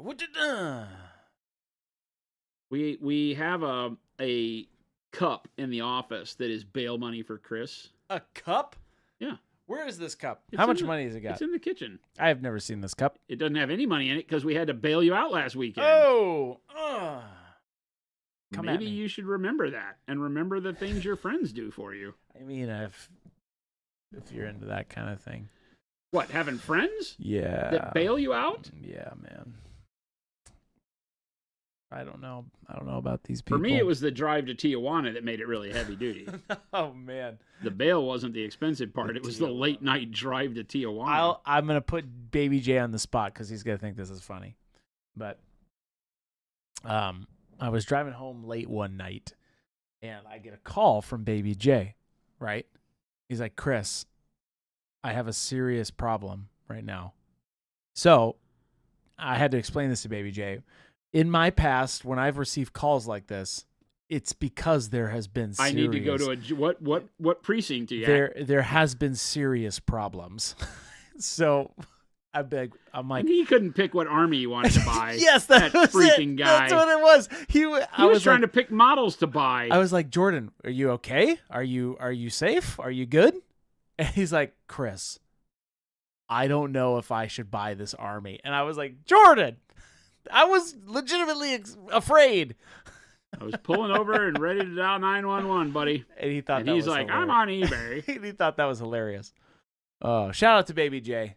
We have a cup in the office that is bail money for Chris. A cup? Yeah. Where is this cup? It's How much in the- money has it got? It's in the kitchen. I have never seen this cup. It doesn't have any money in it because we had to bail you out last weekend. Oh! Come at Maybe me. you should remember that and remember the things your friends do for you. I mean, if you're into that kind of thing. What, having friends Yeah. that bail you out? Yeah, man. I don't know. I don't know about these people. For me, it was the drive to Tijuana that made it really heavy duty. Oh, man. The bail wasn't the expensive part. It was the late night drive to Tijuana. I'm going to put Baby J on the spot because he's going to think this is funny. But I was driving home late one night, and I get a call from Baby J, right? He's like, "Chris, I have a serious problem right now." So I had to explain this to Baby J. In my past, when I've received calls like this, it's because there has been serious... I need to go to a... What precinct do you have? There has been serious problems. So I'm like... And he couldn't pick what army he wanted to buy. Yes, that was freaking it. guy. That's what it was. He was trying to pick models to buy. I was like, "Jordan, are you okay? Are you safe? Are you good?" And he's like, "Chris, I don't know if I should buy this army." And I was like, "Jordan, I was legitimately afraid." I was pulling over and ready to dial 911, buddy. And he thought And that he's was like, hilarious. "I'm on eBay." And he thought that was hilarious. Oh, shout out to Baby J.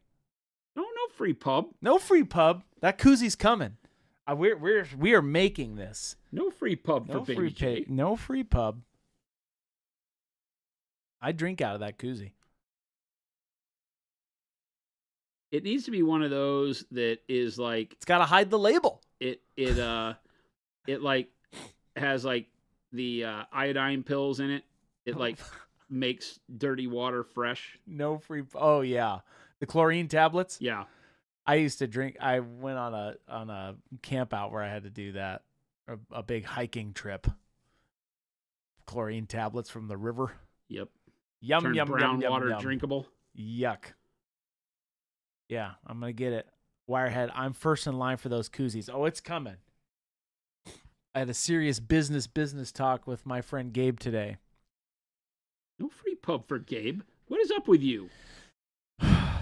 No free pub. No free pub. That koozie's coming. We are making this. No free pub for Baby J. No free pub. I drink out of that koozie. It needs to be one of those that is like It's got to hide the label. it like has like the iodine pills in it. It like makes dirty water fresh. No free. Oh yeah, the chlorine tablets. Yeah. I used to drink. I went on a camp out where I had to do that, a big hiking trip. Chlorine tablets from the river. Yep. Yum Turn yum brown yum water yum. drinkable. Yuck. Yeah, I'm gonna get it. Wirehead, I'm first in line for those koozies. Oh, it's coming. I had a serious business talk with my friend Gabe today. No free pub for Gabe. What is up with you?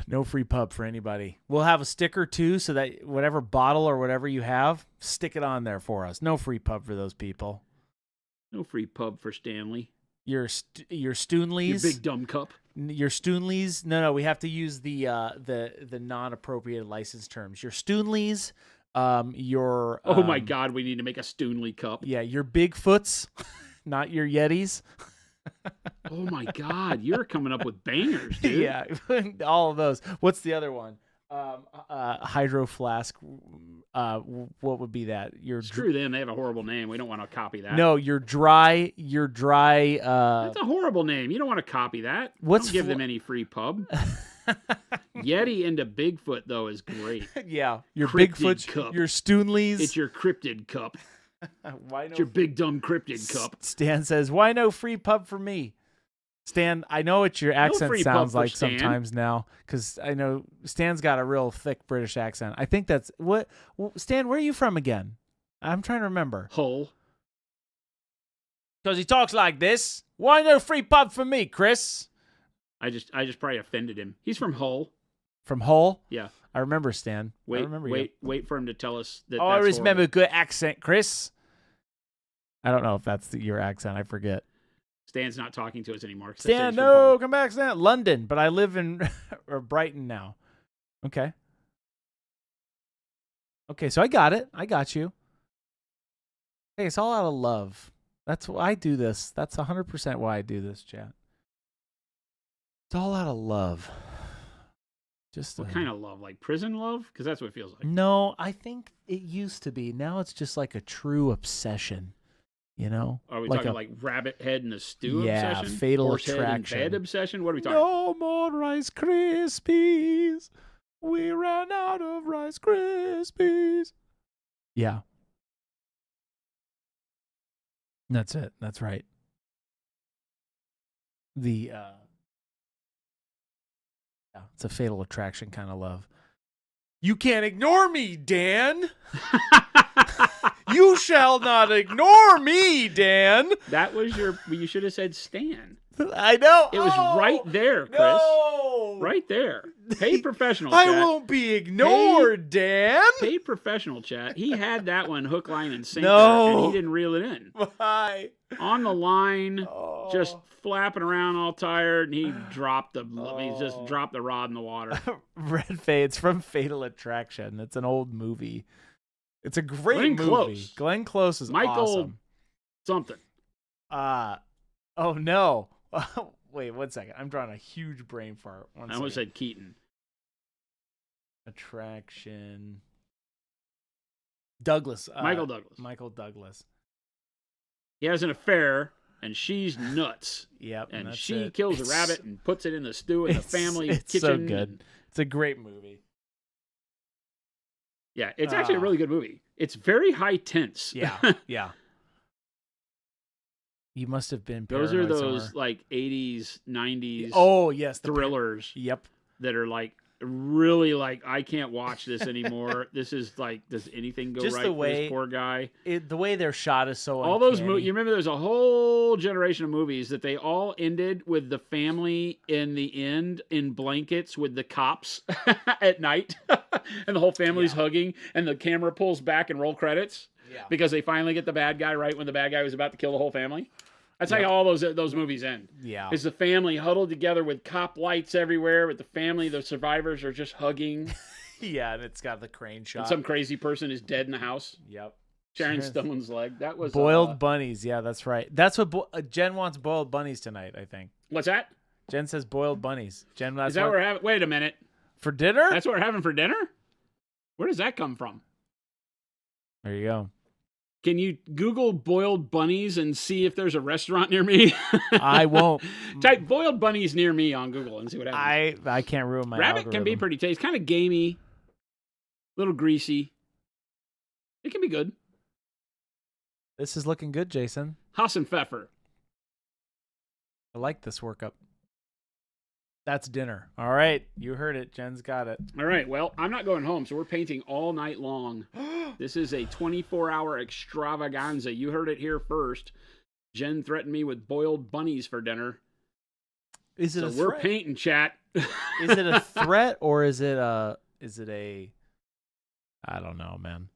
No free pub for anybody. We'll have a sticker too, so that whatever bottle or whatever you have, stick it on there for us. No free pub for those people. No free pub for Stanley. Your Stoonleys. Your big dumb cup. Your Stoonleys. No, we have to use the non-appropriated license terms. Your Stoonleys. Your. Oh my God, we need to make a Stoonley cup. Yeah, your Bigfoots, not your Yetis. Oh my God, you're coming up with bangers, dude. Yeah, all of those. What's the other one? Hydro Flask. What would be that? Screw them. They have a horrible name. We don't want to copy that. No, your dry. That's a horrible name. You don't want to copy that. Don't give them any free pub. Yeti into Bigfoot though is great. Yeah, your Cryptid Bigfoot, cup. your Stoonleys. It's your cryptid cup. Why no? It's your big dumb cryptid cup. Stan says, "Why no free pub for me?" Stan, I know what your accent free sounds pub for like Stan. sometimes now, because I know Stan's got a real thick British accent. I think that's what. Stan, where are you from again? I'm trying to remember. Hull. Because he talks like this. Why no free pub for me, Chris? I just probably offended him. He's from Hull. From Hull? Yeah. I remember Stan. I Wait, remember wait, wait for him to tell us that. Oh, I that's remember horrible. good accent, Chris. I don't know if that's your accent. I forget. Stan's not talking to us anymore. Stan, no, come back, Stan. London, but I live in or Brighton now. Okay. Okay, so I got it. I got you. Hey, it's all out of love. That's why I do this. That's 100% why I do this, chat. It's all out of love. Just what kind of love? Like prison love? Because that's what it feels like. No, I think it used to be. Now it's just like a true obsession. You know? Are we like talking like rabbit head in the stew yeah, obsession? Fatal Horse attraction. Head in bed obsession? What are we talking? No more Rice Krispies. We ran out of Rice Krispies. Yeah. That's it. That's right. Yeah, it's a fatal attraction kind of love. You can't ignore me, Dan. You shall not ignore me, Dan. That was you should have said Stan. I know. It was right there, Chris. No. Right there. Paid professional, chat. I won't be ignored, Dan. Paid professional, chat. He had that one hook, line, and sinker, No. and he didn't reel it in. Why? On the line, just flapping around all tired, and he dropped he just dropped the rod in the water. Red Fade. It's from Fatal Attraction. It's an old movie. It's a great Glenn movie. Close. Glenn Close is Michael awesome. Something. Oh no. Wait, 1 second. I'm drawing a huge brain fart. I almost said Keaton. Attraction. Douglas. Michael Douglas. Michael Douglas. He has an affair, and she's nuts. Yep. And she kills a rabbit and puts it in the stew in the family kitchen. It's so good. It's a great movie. Yeah, it's actually a really good movie. It's very high tense. Yeah, yeah. You must have been. Those are those like 80s, 90s. Oh yes, thrillers. Yep. That are like really like I can't watch this anymore. This is like, does anything go just right the for way, this poor guy? The way they're shot is so. All those movies. You remember there's a whole generation of movies that they all ended with the family in the end in blankets with the cops at night, and the whole family's hugging, and the camera pulls back and roll credits. Yeah. Because they finally get the bad guy right when the bad guy was about to kill the whole family. That's how all those movies end. Yeah. Is the family huddled together with cop lights everywhere, with the family, the survivors are just hugging. Yeah, and it's got the crane shot. And some crazy person is dead in the house. Yep. Sharon Stone's leg. That was boiled bunnies. Yeah, that's right. That's what Jen wants. Boiled bunnies tonight, I think. What's that? Jen says boiled bunnies. Jen, is that what we're having? Wait a minute. For dinner? That's what we're having for dinner? Where does that come from? There you go. Can you Google boiled bunnies and see if there's a restaurant near me? I won't. Type boiled bunnies near me on Google and see what happens. I can't ruin my rabbit algorithm. Can be pretty tasty. Kind of gamey. A little greasy. It can be good. This is looking good, Jason. Hassan Pfeffer. I like this workup. That's dinner. All right. You heard it. Jen's got it. All right. Well, I'm not going home, so we're painting all night long. This is a 24-hour extravaganza. You heard it here first. Jen threatened me with boiled bunnies for dinner. Is it so a we're threat? Painting, chat. Is it a threat or is it a I don't know, man.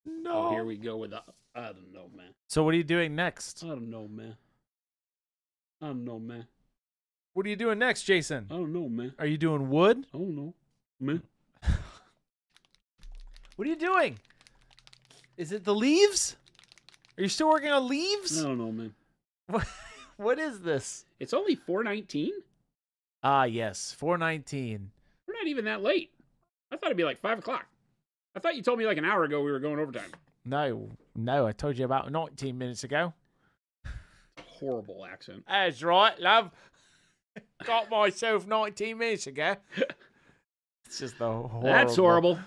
No. Oh, here we go with the I don't know, man. So what are you doing next? I don't know, man. I don't know, man. What are you doing next, Jason? I don't know, man. Are you doing wood? I don't know, man. What are you doing? Is it the leaves? Are you still working on leaves? I don't know, man. What is this? It's only 4:19? Ah, yes, 4:19. We're not even that late. I thought it'd be like 5 o'clock. I thought you told me like an hour ago we were going overtime. No, I told you about 19 minutes ago. Horrible accent. That's right, love. Got myself 19 minutes ago. It's just the horrible. That's horrible.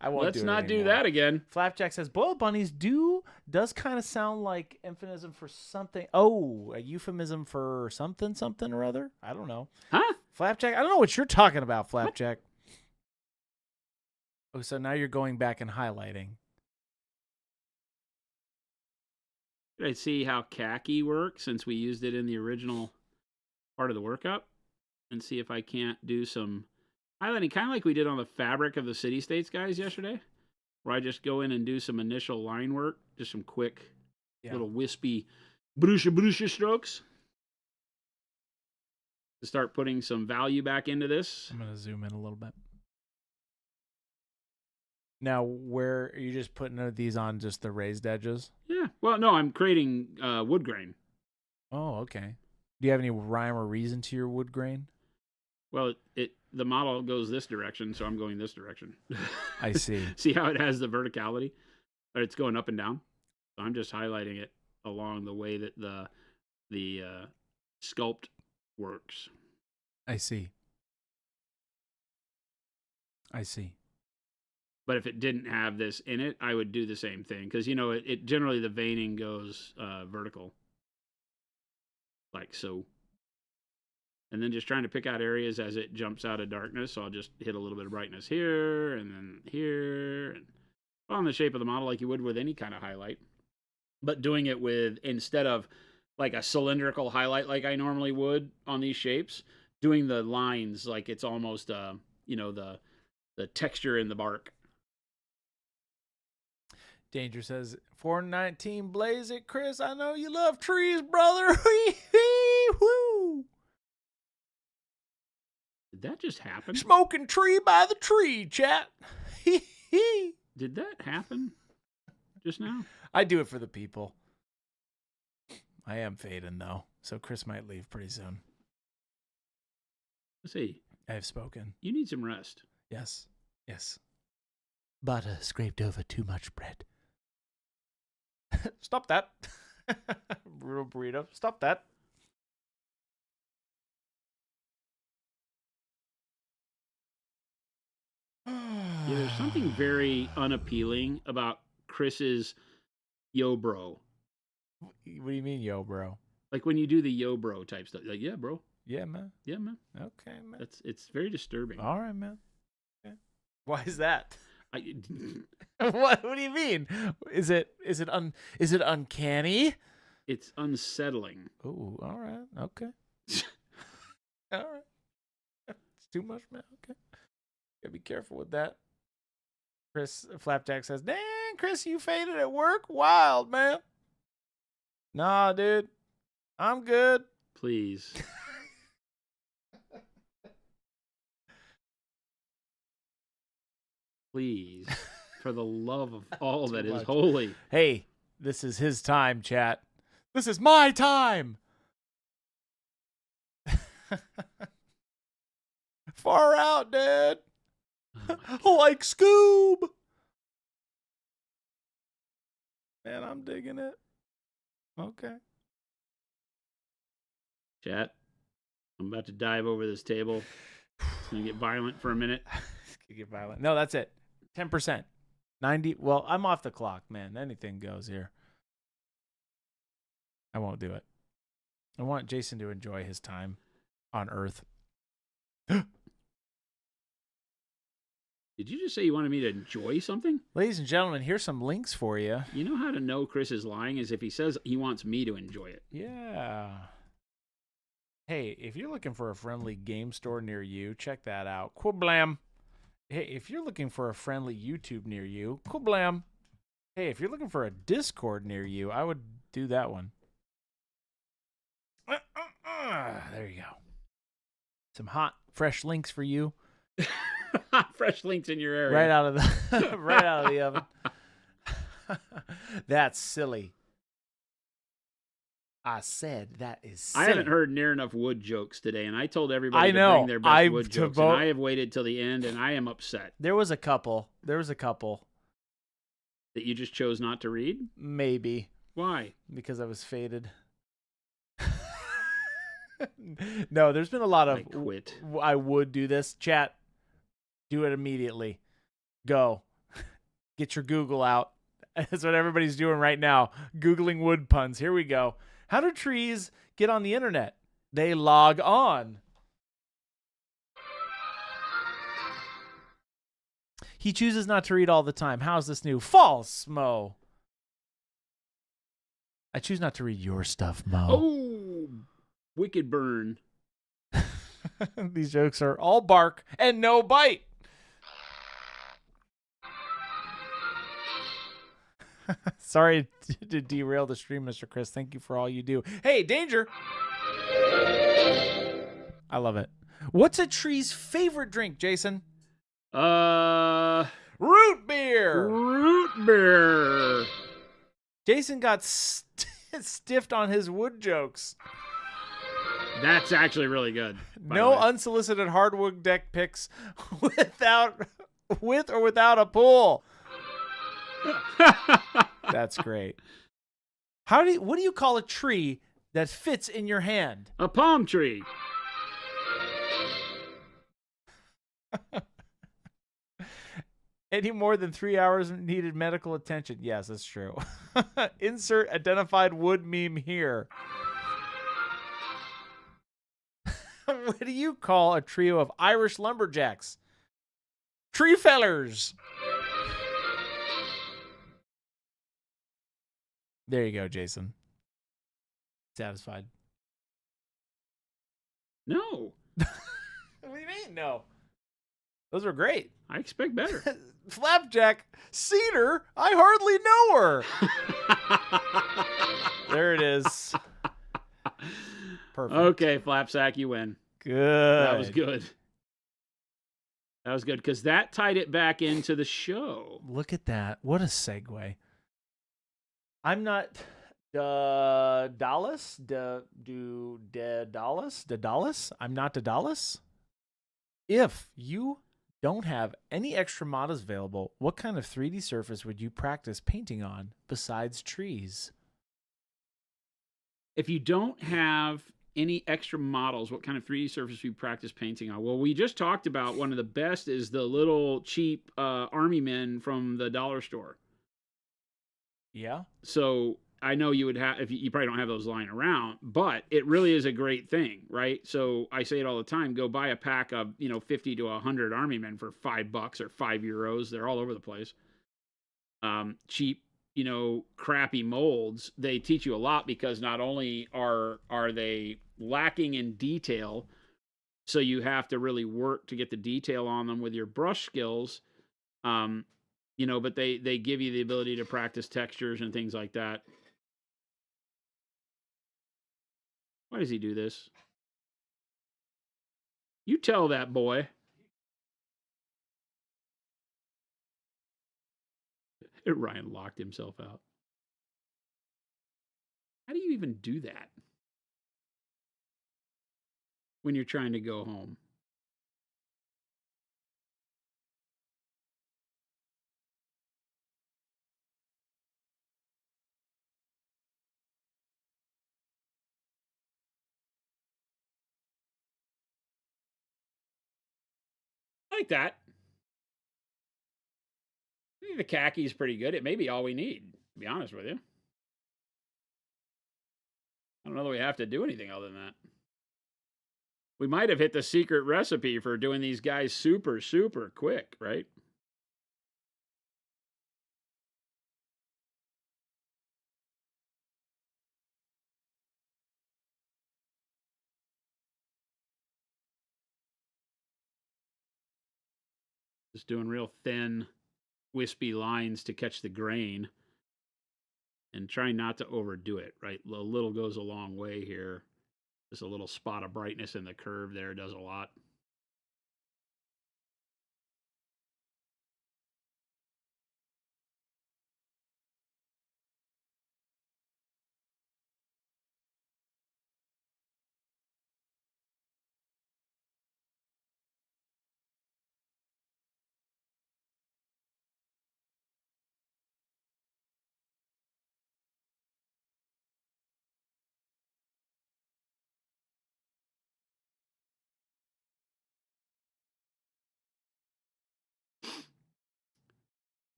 I won't. Let's not do that again. Flapjack says boiled bunnies does kind of sound like euphemism for something. Oh, a euphemism for something or other. I don't know. Huh? Flapjack. I don't know what you're talking about, Flapjack. Oh, so now you're going back and highlighting. Did I see how khaki works since we used it in the original part of the workup? And see if I can't do some highlighting, kind of like we did on the fabric of the City States guys yesterday, where I just go in and do some initial line work, just some quick little wispy brusha strokes to start putting some value back into this. I'm going to zoom in a little bit. Now, where are you just putting these on just the raised edges? Yeah. Well, no, I'm creating wood grain. Oh, okay. Do you have any rhyme or reason to your wood grain? Well, the model goes this direction, so I'm going this direction. I see. See how it has the verticality? Or it's going up and down. So I'm just highlighting it along the way that the sculpt works. I see. I see. But if it didn't have this in it, I would do the same thing because it generally the veining goes vertical, like so. And then just trying to pick out areas as it jumps out of darkness. So I'll just hit a little bit of brightness here and then here, and on the shape of the model like you would with any kind of highlight. But doing it with, instead of like a cylindrical highlight like I normally would on these shapes, doing the lines like it's almost the texture in the bark. Danger says, 419 blaze it, Chris. I know you love trees, brother. Woo! Did that just happen? Smoking tree by the tree, chat. Did that happen just now? I do it for the people. I am fading, though, so Chris might leave pretty soon. Let's see. I have spoken. You need some rest. Yes. Yes. Butter scraped over too much bread. Stop that. Brutal burrito. Stop that. Yeah, there's something very unappealing about Chris's yo bro. What do you mean, yo, bro? Like when you do the yo bro type stuff. Like, yeah, bro. Yeah, man. Yeah, man. Okay, man. It's very disturbing. All right, man. Okay. Why is that? I, What do you mean? Is it uncanny? It's unsettling. Oh, all right. Okay. All right. It's too much, man. Okay. Gotta be careful with that. Chris Flapjack says, "Dang, Chris, you faded at work? Wild, man." Nah, dude. I'm good. Please. Please. For the love of all that is holy. Hey, this is his time, chat. This is my time. Far out, Dad. Like Scoob. Man, I'm digging it. Okay. Chat, I'm about to dive over this table. Can you get violent for a minute? Get violent. No, that's it. 10%. 90. Well, I'm off the clock, man. Anything goes here. I won't do it. I want Jason to enjoy his time on Earth. Did you just say you wanted me to enjoy something? Ladies and gentlemen, here's some links for you. You know how to know Chris is lying is if he says he wants me to enjoy it. Yeah. Hey, if you're looking for a friendly game store near you, check that out. Quiblam. Hey, if you're looking for a friendly YouTube near you, Quiblam. Hey, if you're looking for a Discord near you, I would do that one. There you go. Some hot, fresh links for you. Fresh links in your area. Right out of the right out of the oven. That's silly. I said that is silly. I haven't heard near enough wood jokes today, and I told everybody to bring their best wood jokes, and I have waited till the end, and I am upset. There was a couple. That you just chose not to read? Maybe. Why? Because I was faded. No, there's been a lot of... I quit. I would do this. Chat, do it immediately. Go. Get your Google out. That's what everybody's doing right now. Googling wood puns. Here we go. How do trees get on the internet? They log on. He chooses not to read all the time. How's this new? False, Mo. I choose not to read your stuff, Mo. Oh, wicked burn. These jokes are all bark and no bite. Sorry to derail the stream, Mr. Chris. Thank you for all you do. Hey, danger! I love it. What's a tree's favorite drink, Jason? Root beer. Root beer. Jason got stiffed on his wood jokes. That's actually really good. No unsolicited hardwood deck picks with or without a pool. That's great. What do you call a tree that fits in your hand? A palm tree. Any more than 3 hours needed medical attention. Yes, that's true. Insert identified wood meme here. What do you call a trio of Irish lumberjacks? Tree fellers. There you go, Jason. Satisfied? No. What do you mean, no? Those were great. I expect better. Flapjack, Cedar, I hardly know her. There it is. Perfect. Okay, Flapsack, you win. Good. That was good. That was good because that tied it back into the show. Look at that. What a segue. I'm not Dallas. Dallas. I'm not Dallas. If you don't have any extra models available, what kind of 3D surface would you practice painting on besides trees? If you don't have any extra models, what kind of 3D surface you practice painting on? Well, we just talked about one of the best is the little cheap army men from the dollar store. Yeah. So I know you would have, if you probably don't have those lying around, but it really is a great thing, right? So I say it all the time, go buy a pack of, 50 to 100 army men for $5 or €5. They're all over the place. Cheap, crappy molds. They teach you a lot because not only are they lacking in detail, so you have to really work to get the detail on them with your brush skills, but they give you the ability to practice textures and things like that. Why does he do this? You tell that boy. Ryan locked himself out. How do you even do that when you're trying to go home? Like that. I think the khaki is pretty good. It may be all we need, to be honest with you. I don't know that we have to do anything other than that. We might have hit the secret recipe for doing these guys super, super quick, right? Just doing real thin, wispy lines to catch the grain. And trying not to overdo it, right? A little goes a long way here. Just a little spot of brightness in the curve there does a lot.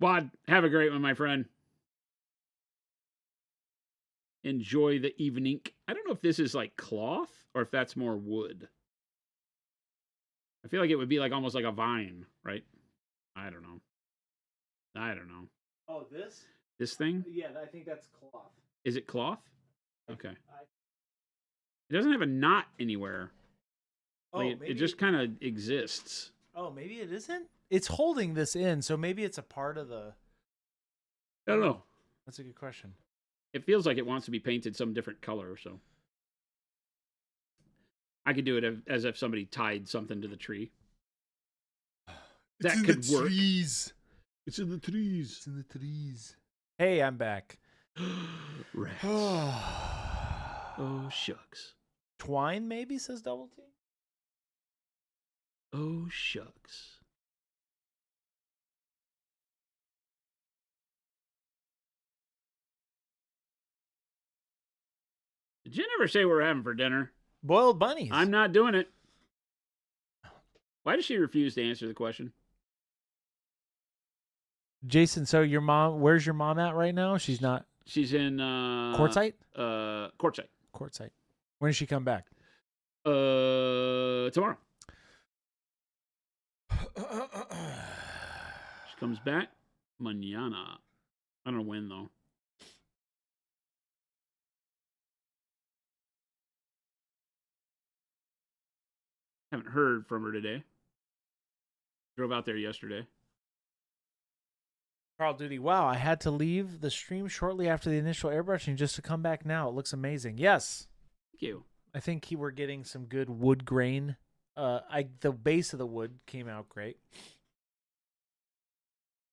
Wad, have a great one, my friend. Enjoy the evening. I don't know if this is like cloth or if that's more wood. I feel like it would be like almost like a vine, right? I don't know. Oh, this? This thing? Yeah, I think that's cloth. Is it cloth? Okay. It doesn't have a knot anywhere. Like it just kind of exists. Oh, maybe it isn't? It's holding this in, so maybe it's a part of the... I don't know. That's a good question. It feels like it wants to be painted some different color, so I could do it as if somebody tied something to the tree. That could work. Trees. It's in the trees. It's in the trees. Hey, I'm back. Rats. Oh, shucks. Twine, maybe, says Double T. Oh, shucks. Did you never say what we're having for dinner? Boiled bunnies. I'm not doing it. Why does she refuse to answer the question? Jason, so your mom, where's your mom at right now? She's not. She's in Quartzsite? Quartzsite. Quartzsite. When does she come back? Tomorrow. She comes back mañana. I don't know when though. Haven't heard from her today. Drove out there yesterday. Carl Duty, wow, I had to leave the stream shortly after the initial airbrushing just to come back now. It looks amazing. Yes. Thank you. I think we're getting some good wood grain. The base of the wood came out great.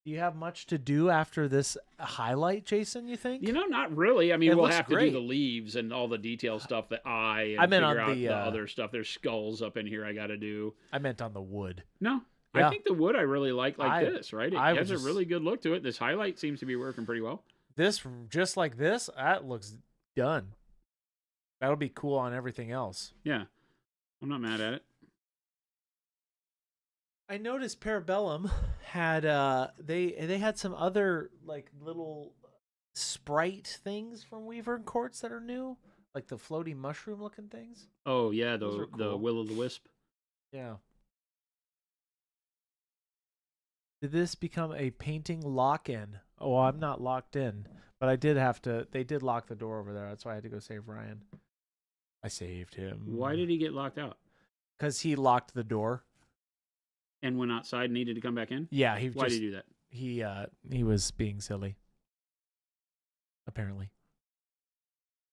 Do you have much to do after this highlight, Jason, you think? You know, not really. I mean, It we'll looks have to great. do the leaves and all the detail stuff, the eye, and I meant figure on out the, the other stuff. There's skulls up in here I got to do. I meant on the wood. No, Yeah. I think the wood I really like this, right? It I has was a really good look to it. This highlight seems to be working pretty well. This, just like this, that looks done. That'll be cool on everything else. Yeah, I'm not mad at it. I noticed Parabellum had they had some other like little sprite things from Weaver and Quartz that are new, like the floaty mushroom looking things. Oh yeah, Those are the cool. will o' the wisp. Yeah. Did this become a painting lock-in? Oh, I'm not locked in, but I did have to. They did lock the door over there. That's why I had to go save Ryan. I saved him. Why did he get locked out? Because he locked the door. And went outside and needed to come back in? Yeah, Why did he do that? He was being silly. Apparently.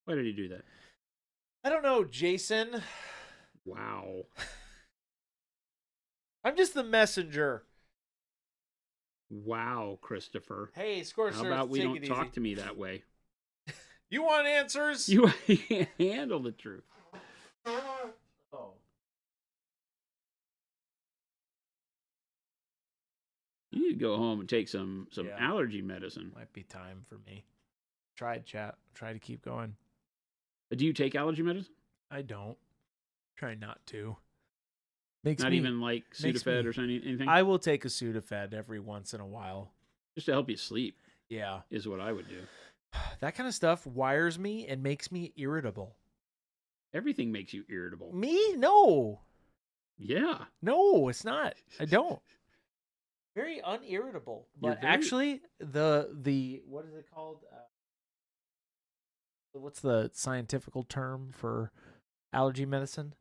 Why did he do that? I don't know, Jason. Wow. I'm just the messenger. Wow, Christopher. Hey, Scorcher, How about we take don't it talk easy. to me that way? You want answers? You can't handle the truth. Oh. You need to go home and take some Yeah. allergy medicine. Might be time for me. Tried chat. Try to keep going. Do you take allergy medicine? I don't. Try not to. Makes Not me, even like makes Sudafed me- or anything? I will take a Sudafed every once in a while. Just to help you sleep Yeah. is what I would do. That kind of stuff wires me and makes me irritable. Everything makes you irritable. Me? No. Yeah. No, it's not. I don't. Very unirritable. You're But very- actually, the what is it called? What's the scientific term for allergy medicine?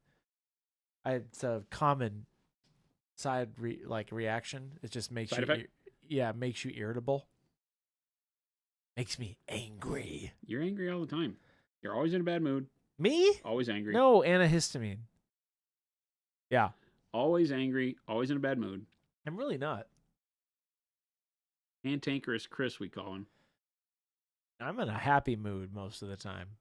It's a common side reaction. It just makes Side you effect? makes you irritable. Makes me angry. You're angry all the time. You're always in a bad mood. Me? Always angry. No, antihistamine. Yeah, Always angry. Always in a bad mood. I'm really not. Cantankerous Chris, we call him. I'm in a happy mood most of the time.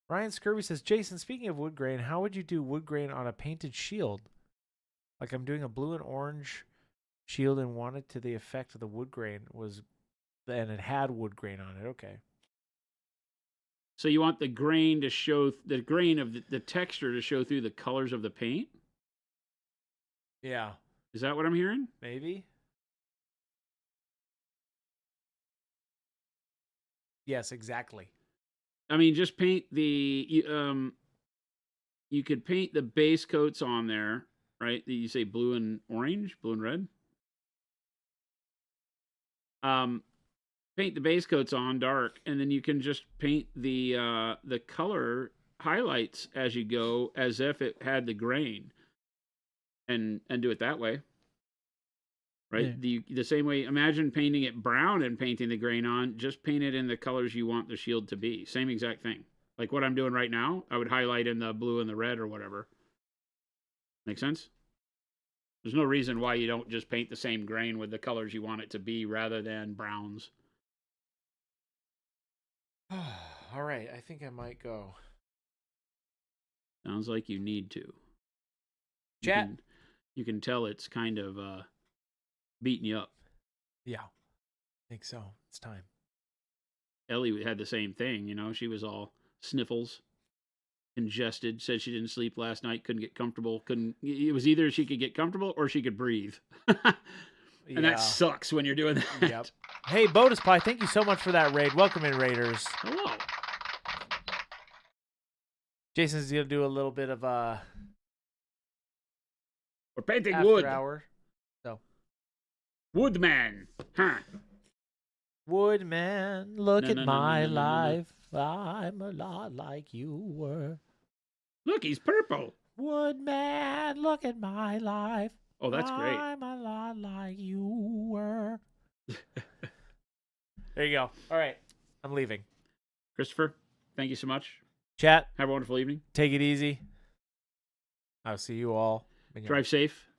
Ryan Scurvy says, Jason, speaking of wood grain, how would you do wood grain on a painted shield? Like I'm doing a blue and orange shield and wanted to the effect of the wood grain and it had wood grain on it. Okay. So you want the grain to show, the grain of the texture to show through the colors of the paint? Yeah, Is that what I'm hearing? maybe. Yes, exactly. I mean, just paint you could paint the base coats on there, right? You say blue and orange, blue and red. Paint the base coats on dark, and then you can just paint the color highlights as you go, as if it had the grain, and do it that way, right? The same way, imagine painting it brown and painting the grain on, just paint it in the colors you want the shield to be. Same exact thing. Like what I'm doing right now, I would highlight in the blue and the red or whatever. Make sense? There's no reason why you don't just paint the same grain with the colors you want it to be rather than browns. All right, I think I might go. Sounds like you need to. Chat. You can tell it's kind of beating you up. Yeah, I think so. It's time. Ellie had the same thing, you know. She was all sniffles, congested, said she didn't sleep last night, couldn't get comfortable, it was either she could get comfortable or she could breathe. And that sucks when you're doing that. Yep. Hey, Bodus Pie, thank you so much for that raid. Welcome in, Raiders. Hello. Jason's going to do a little bit of We're painting after wood. hour. So. Woodman. Huh. Woodman, look at my life. I'm a lot like you were. Look, he's purple. Woodman, look at my life. Oh, that's great. I'm a lot like you were. There you go. All right. I'm leaving. Christopher, thank you so much. Chat. Have a wonderful evening. Take it easy. I'll see you all. Drive safe.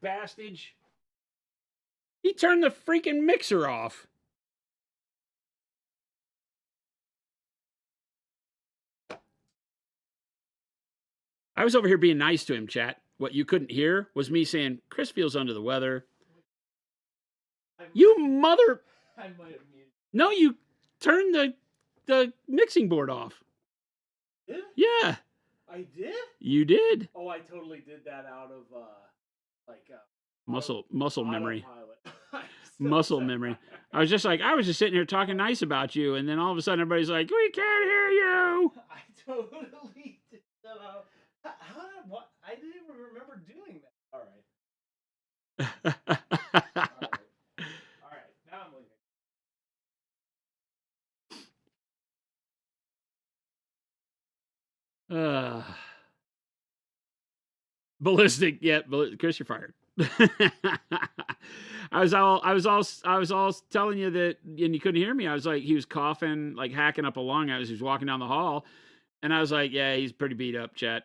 bastard. He turned the freaking mixer off. I was over here being nice to him, chat. What you couldn't hear was me saying, Chris feels under the weather. You mother... I might have muted. No, you turned the mixing board off. Did? Yeah. I did? You did. Oh, I totally did that out of, muscle memory. So Muscle memory. I was just sitting here talking nice about you, and then all of a sudden everybody's like, we can't hear you. I totally did that out. What? I didn't even remember doing that. All right. All right. Now I'm leaving. Ballistic. Yeah, Chris, you're fired. I was all telling you that, and you couldn't hear me. I was like, he was coughing, like hacking up a lung. He was walking down the hall, and I was like, yeah, he's pretty beat up, chat.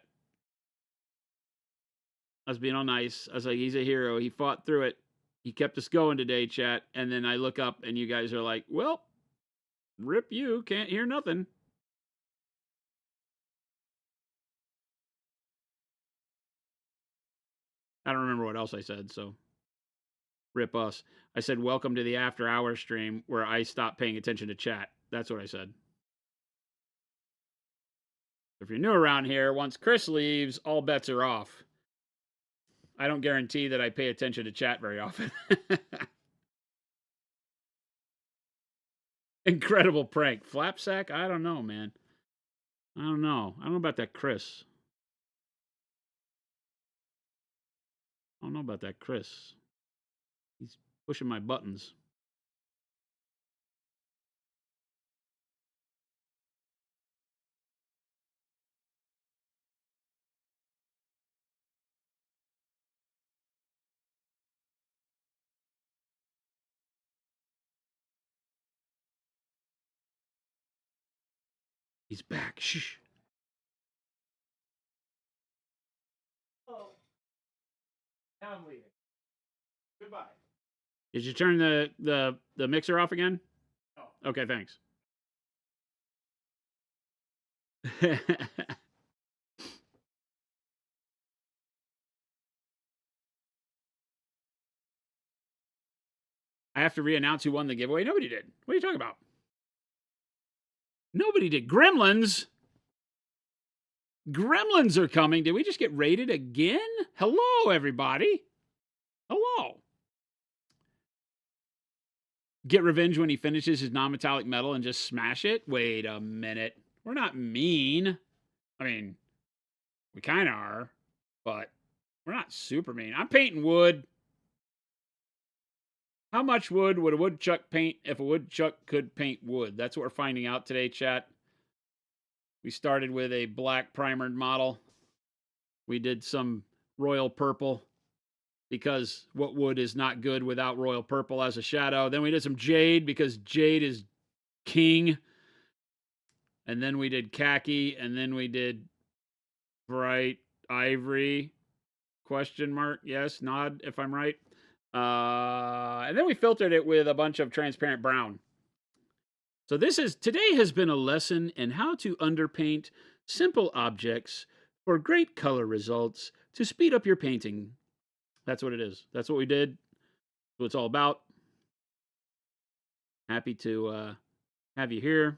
I was being all nice. I was like, he's a hero. He fought through it. He kept us going today, chat. And then I look up, and you guys are like, well, rip you. Can't hear nothing. I don't remember what else I said, so rip us. I said, welcome to the after hour stream where I stopped paying attention to chat. That's what I said. If you're new around here, once Chris leaves, all bets are off. I don't guarantee that I pay attention to chat very often. Incredible prank. Flapsack? I don't know, man. I don't know. I don't know about that Chris. I don't know about that Chris. He's pushing my buttons. He's back. Shh. Oh. Now I'm leaving. Goodbye. Did you turn the mixer off again? No. Okay, thanks. I have to re-announce who won the giveaway. Nobody did. What are you talking about? Nobody did. Gremlins? Gremlins are coming. Did we just get raided again? Hello, everybody. Hello. Get revenge when he finishes his non-metallic metal and just smash it? Wait a minute. We're not mean. I mean, we kind of are, but we're not super mean. I'm painting wood. How much wood would a woodchuck paint if a woodchuck could paint wood? That's what we're finding out today, chat. We started with a black primered model. We did some royal purple because what wood is not good without royal purple as a shadow. Then we did some jade because jade is king. And then we did khaki, and then we did bright ivory, question mark, yes, nod if I'm right. And then we filtered it with a bunch of transparent brown. So today has been a lesson in how to underpaint simple objects for great color results to speed up your painting. That's what it is. That's what we did. That's what it's all about. Happy to have you here.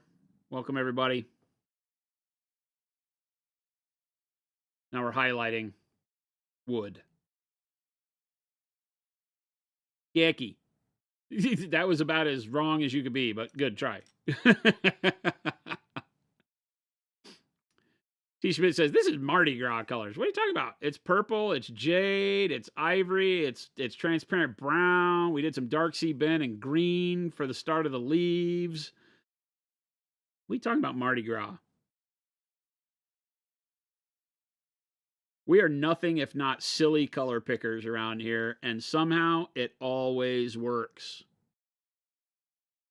Welcome, everybody. Now we're highlighting wood. Yucky. That was about as wrong as you could be, but good try. T. Schmidt says, this is Mardi Gras colors. What are you talking about? It's purple, it's jade, it's ivory, it's transparent brown. We did some dark sea bend and green for the start of the leaves. What are you talking about, Mardi Gras? We are nothing if not silly color pickers around here, and somehow it always works.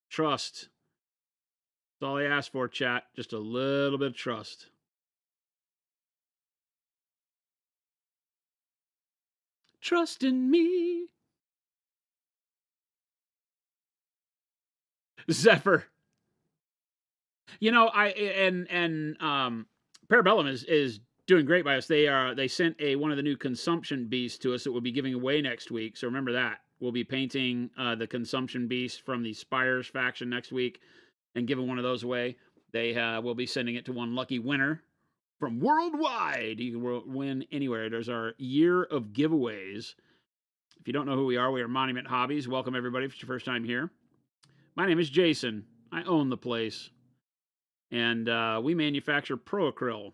Trust. That's all I ask for, chat. Just a little bit of trust. Trust in me. Zephyr. You know, Parabellum is doing great by us. They sent one of the new consumption beasts to us that we'll be giving away next week. So remember that. We'll be painting the consumption beast from the Spires faction next week and giving one of those away. They will be sending it to one lucky winner from worldwide. You can win anywhere. There's our year of giveaways. If you don't know who we are Monument Hobbies. Welcome, everybody, if it's your first time here. My name is Jason. I own the place. And we manufacture Pro Acryl.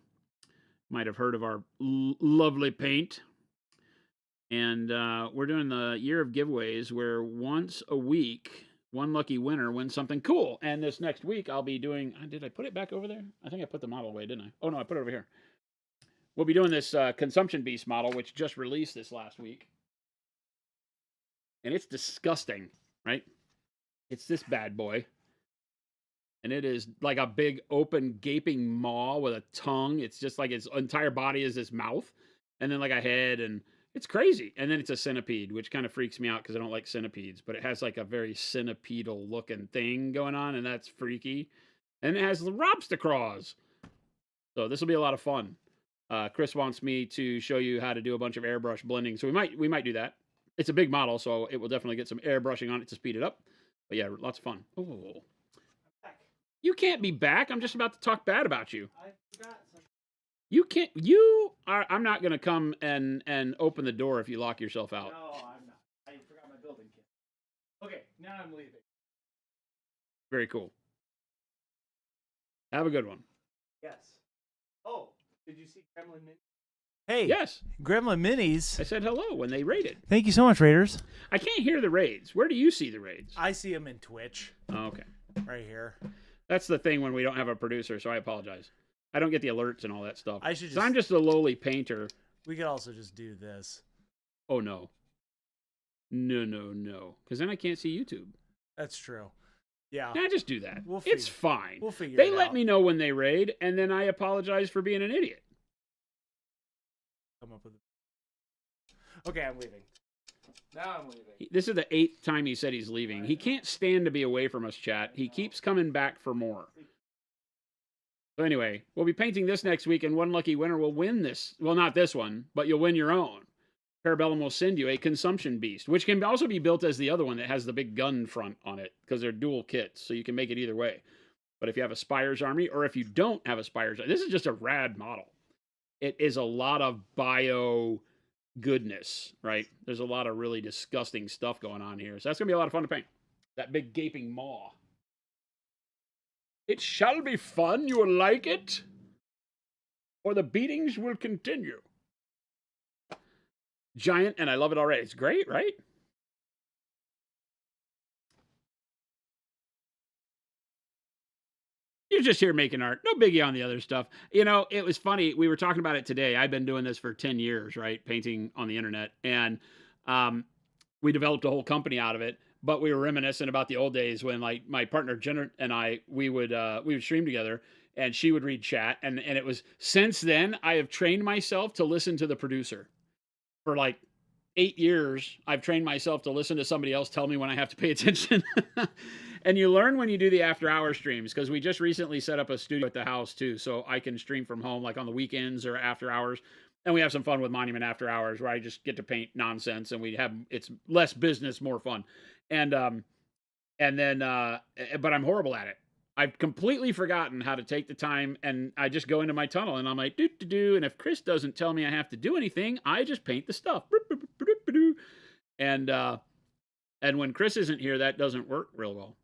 Might have heard of our lovely paint. And we're doing the year of giveaways where once a week, one lucky winner wins something cool. And this next week, I'll be doing... Did I put it back over there? I think I put the model away, didn't I? Oh, no, I put it over here. We'll be doing this Consumption Beast model, which just released this last week. And it's disgusting, right? It's this bad boy. And it is like a big open gaping maw with a tongue. It's just like its entire body is this mouth. And then like a head, and it's crazy. And then it's a centipede, which kind of freaks me out because I don't like centipedes. But it has like a very centipedal looking thing going on, and that's freaky. And it has the lobster claws. So this will be a lot of fun. Chris wants me to show you how to do a bunch of airbrush blending. So we might do that. It's a big model, so it will definitely get some airbrushing on it to speed it up. But yeah, lots of fun. Oh. You can't be back. I'm just about to talk bad about you. I forgot something. You can't. I'm not going to come and open the door if you lock yourself out. No, I'm not. I forgot my building kit. Okay, now I'm leaving. Very cool. Have a good one. Yes. Oh, did you see Gremlin Minis? Hey. Yes. Gremlin Minis. I said hello when they raided. Thank you so much, Raiders. I can't hear the raids. Where do you see the raids? I see them in Twitch. Oh, okay. Right here. That's the thing when we don't have a producer, so I apologize. I don't get the alerts and all that stuff. I should just... So I'm just a lowly painter. We could also just do this. Oh, no. No. Because then I can't see YouTube. That's true. Yeah. Nah, just do that. It's fine. We'll figure They it out. let me know when they raid, and then I apologize for being an idiot. Come up with it. Okay, I'm leaving. Now I'm leaving. This is the 8th time he said he's leaving. He can't stand to be away from us, chat. He keeps coming back for more. So anyway, we'll be painting this next week, and one lucky winner will win this. Well, not this one, but you'll win your own. Parabellum will send you a Consumption Beast, which can also be built as the other one that has the big gun front on it, because they're dual kits, so you can make it either way. But if you have a Spires army, or if you don't have a Spires army, this is just a rad model. It is a lot of bio goodness, right? There's a lot of really disgusting stuff going on here. So that's going to be a lot of fun to paint. That big gaping maw. It shall be fun. You will like it. Or the beatings will continue. Giant, and I love it already. It's great, right? You're just here making art. No biggie on the other stuff. You know, it was funny. We were talking about it today. I've been doing this for 10 years, right? Painting on the internet. And we developed a whole company out of it. But we were reminiscent about the old days when, like, my partner Jenner and I, we would stream together, and she would read chat. And it was, since then, I have trained myself to listen to the producer. For like 8 years, I've trained myself to listen to somebody else tell me when I have to pay attention. And you learn when you do the after-hour streams, because we just recently set up a studio at the house, too, so I can stream from home, like on the weekends or after hours. And we have some fun with Monument After Hours, where I just get to paint nonsense, and it's less business, more fun. But I'm horrible at it. I've completely forgotten how to take the time, and I just go into my tunnel, and I'm like, do. And if Chris doesn't tell me I have to do anything, I just paint the stuff. And when Chris isn't here, that doesn't work real well.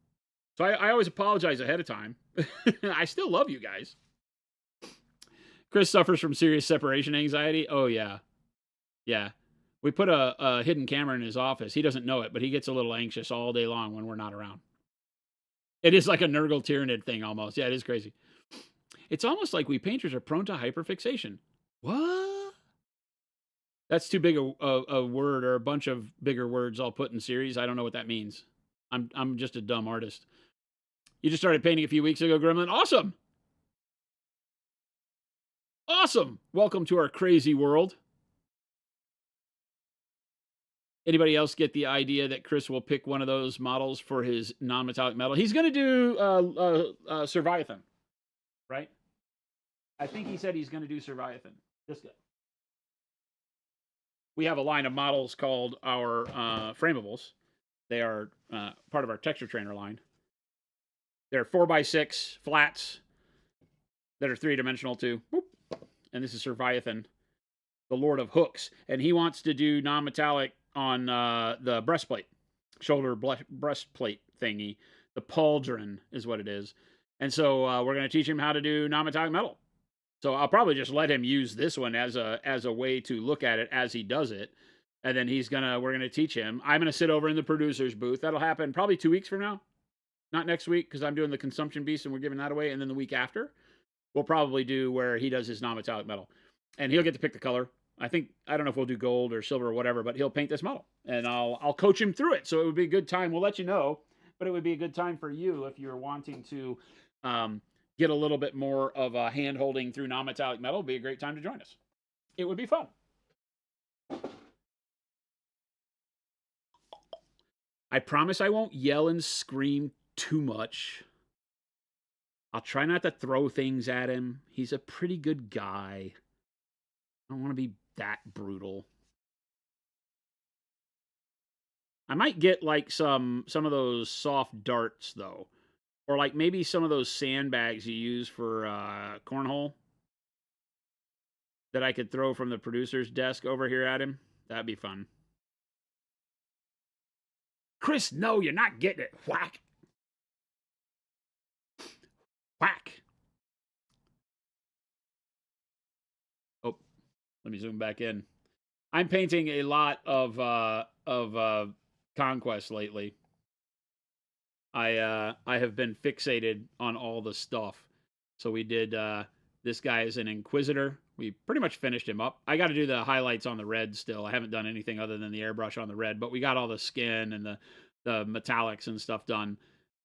So I always apologize ahead of time. I still love you guys. Chris suffers from serious separation anxiety. Oh, yeah. Yeah. We put a hidden camera in his office. He doesn't know it, but he gets a little anxious all day long when we're not around. It is like a Nurgle Tyranid thing almost. Yeah, it is crazy. It's almost like we painters are prone to hyperfixation. What? That's too big a word, or a bunch of bigger words I'll put in series. I don't know what that means. I'm just a dumb artist. You just started painting a few weeks ago, Gremlin. Awesome. Awesome. Welcome to our crazy world. Anybody else get the idea that Chris will pick one of those models for his non-metallic metal? He's going to do Surviathan, right? I think he said he's going to do Surviathan. This guy. We have a line of models called our Framables. They are part of our texture trainer line. They're 4x6 flats that are 3-dimensional too. Boop. And this is Surviathan, the Lord of Hooks. And he wants to do non-metallic on the breastplate, shoulder breastplate thingy. The pauldron is what it is. And so we're going to teach him how to do non-metallic metal. So I'll probably just let him use this one as a way to look at it as he does it. And then we're gonna teach him. I'm gonna sit over in the producer's booth. That'll happen probably 2 weeks from now. Not next week, because I'm doing the consumption beast and we're giving that away. And then the week after, we'll probably do where he does his non-metallic metal. And he'll get to pick the color. I don't know if we'll do gold or silver or whatever, but he'll paint this model. And I'll coach him through it. So it would be a good time. We'll let you know, but it would be a good time for you if you're wanting to get a little bit more of a hand-holding through non-metallic metal. It'd be a great time to join us. It would be fun. I promise I won't yell and scream too much. I'll try not to throw things at him. He's a pretty good guy. I don't want to be that brutal. I might get like some of those soft darts though. Or like maybe some of those sandbags you use for cornhole that I could throw from the producer's desk over here at him. That'd be fun. Chris, no, you're not getting it. Whack. Whack. Oh, let me zoom back in. I'm painting a lot of Conquest lately. I have been fixated on all the stuff. So we did this guy is an Inquisitor. We pretty much finished him up. I got to do the highlights on the red still. I haven't done anything other than the airbrush on the red, but we got all the skin and the metallics and stuff done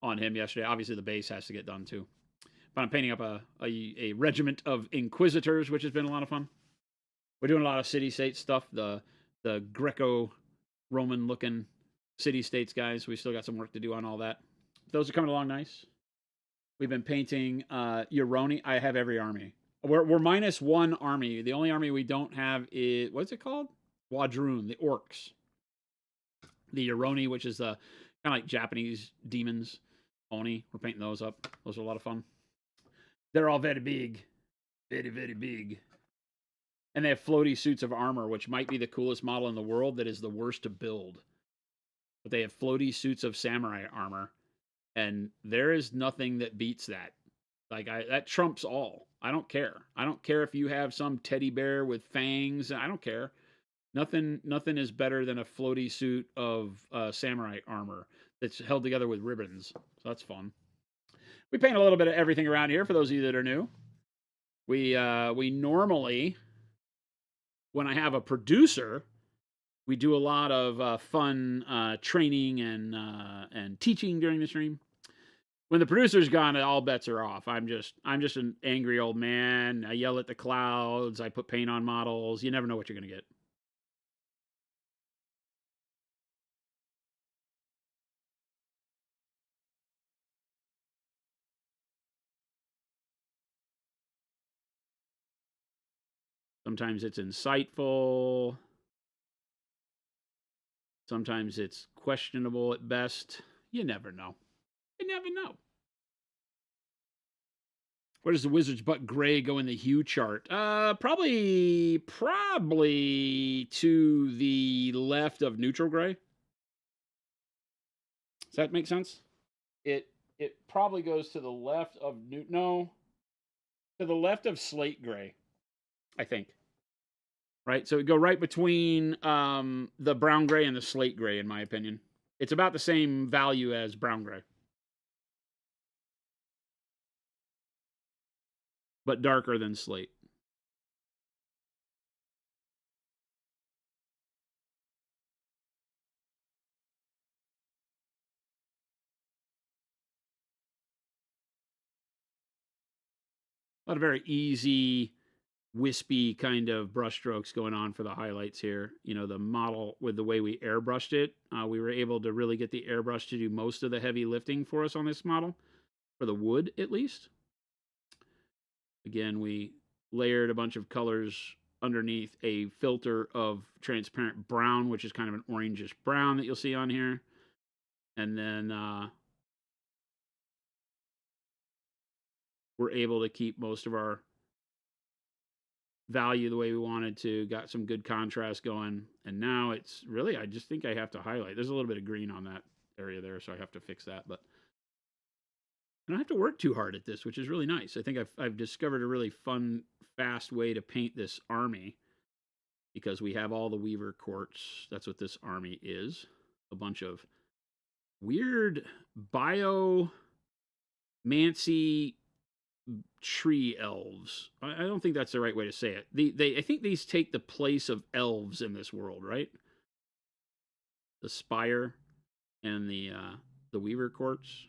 on him yesterday. Obviously the base has to get done too. But I'm painting up a regiment of Inquisitors, which has been a lot of fun. We're doing a lot of city-state stuff, the Greco-Roman looking city-states guys. We still got some work to do on all that. Those are coming along nice. We've been painting Euroni. I have every army. We're minus one army. The only army we don't have is, what's it called? Wadroon, the orcs. The Euroni, which is the kind of like Japanese demons. Oni, we're painting those up. Those are a lot of fun. They're all very big. Very, very big. And they have floaty suits of armor, which might be the coolest model in the world that is the worst to build. But they have floaty suits of samurai armor. And there is nothing that beats that. Like, that trumps all. I don't care. I don't care if you have some teddy bear with fangs. I don't care. Nothing is better than a floaty suit of samurai armor that's held together with ribbons. So that's fun. We paint a little bit of everything around here for those of you that are new. We normally, when I have a producer, we do a lot of fun training and teaching during the stream. When the producer's gone, all bets are off. I'm just an angry old man. I yell at the clouds. I put paint on models. You never know what you're going to get. Sometimes it's insightful. Sometimes it's questionable at best. You never know. You never know. Where does the wizard's butt gray go in the hue chart? Probably to the left of neutral gray. Does that make sense? It probably goes to the left of to the left of slate gray, I think. Right? So it go right between the brown gray and the slate gray, in my opinion. It's about the same value as brown gray, but darker than slate. A lot of very easy wispy kind of brush strokes going on for the highlights here. You know, the model, with the way we airbrushed it, we were able to really get the airbrush to do most of the heavy lifting for us on this model, for the wood at least. Again, we layered a bunch of colors underneath a filter of transparent brown, which is kind of an orangish brown that you'll see on here. And then we're able to keep most of our value the way we wanted to. Got some good contrast going. And now it's really, I just think I have to highlight. There's a little bit of green on that area there, so I have to fix that. But I don't have to work too hard at this, which is really nice. I think I've discovered a really fun, fast way to paint this army, because we have all the Weaver quartz. That's what this army is. A bunch of weird biomancy tree elves. I don't think that's the right way to say it. I think these take the place of elves in this world, right? The spire and the Weaver quartz.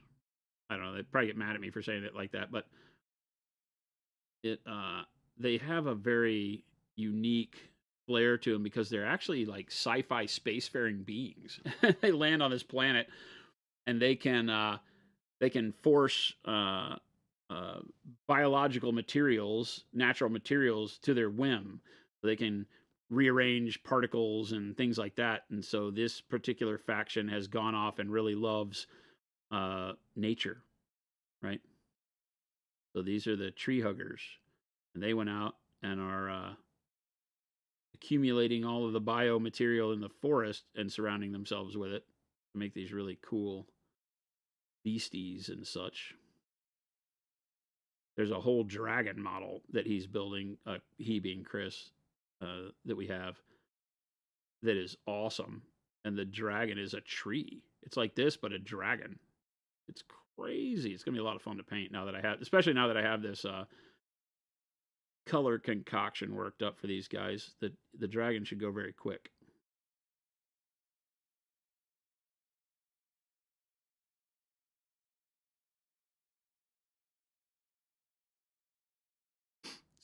I don't know. They'd probably get mad at me for saying it like that, but they have a very unique flair to them, because they're actually like sci-fi spacefaring beings. They land on this planet, and they can force biological materials, natural materials, to their whim. They can rearrange particles and things like that. And so this particular faction has gone off and really loves nature, right? So these are the tree huggers, and they went out and are accumulating all of the biomaterial in the forest and surrounding themselves with it to make these really cool beasties and such. There's a whole dragon model that he's building, he being Chris, that we have, that is awesome. And the dragon is a tree. It's like this, but a dragon. It's crazy. It's going to be a lot of fun to paint now that I have, especially now that I have this color concoction worked up for these guys. The dragon should go very quick.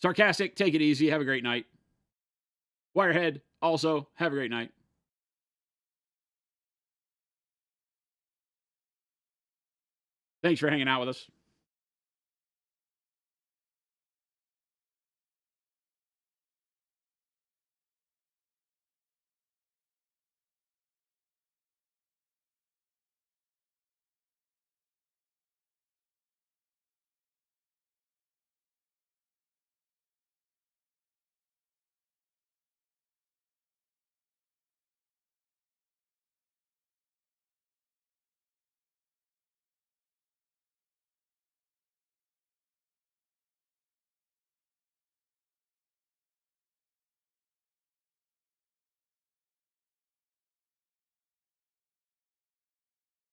Sarcastic, take it easy. Have a great night. Wirehead, also, have a great night. Thanks for hanging out with us.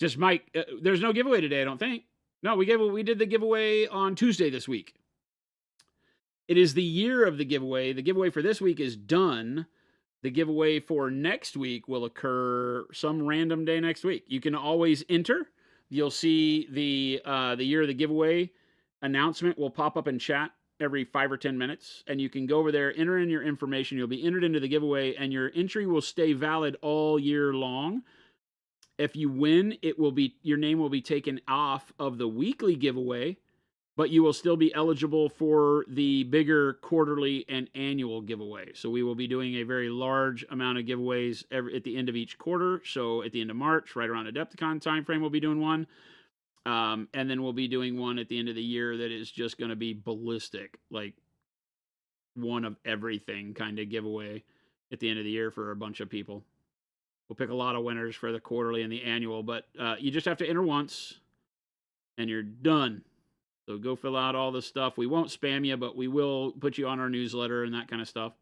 Just Mike, there's no giveaway today, I don't think. No, we did the giveaway on Tuesday this week. It is the year of the giveaway. The giveaway for this week is done. The giveaway for next week will occur some random day next week. You can always enter. You'll see the year of the giveaway announcement will pop up in chat every 5 or 10 minutes, and you can go over there, enter in your information. You'll be entered into the giveaway, and your entry will stay valid all year long. If you win, your name will be taken off of the weekly giveaway, but you will still be eligible for the bigger quarterly and annual giveaway. So we will be doing a very large amount of giveaways at the end of each quarter. So at the end of March, right around Adepticon timeframe, we'll be doing one. And then we'll be doing one at the end of the year that is just going to be ballistic, like one of everything kind of giveaway at the end of the year for a bunch of people. We'll pick a lot of winners for the quarterly and the annual, but you just have to enter once, and you're done. So go fill out all the stuff. We won't spam you, but we will put you on our newsletter and that kind of stuff.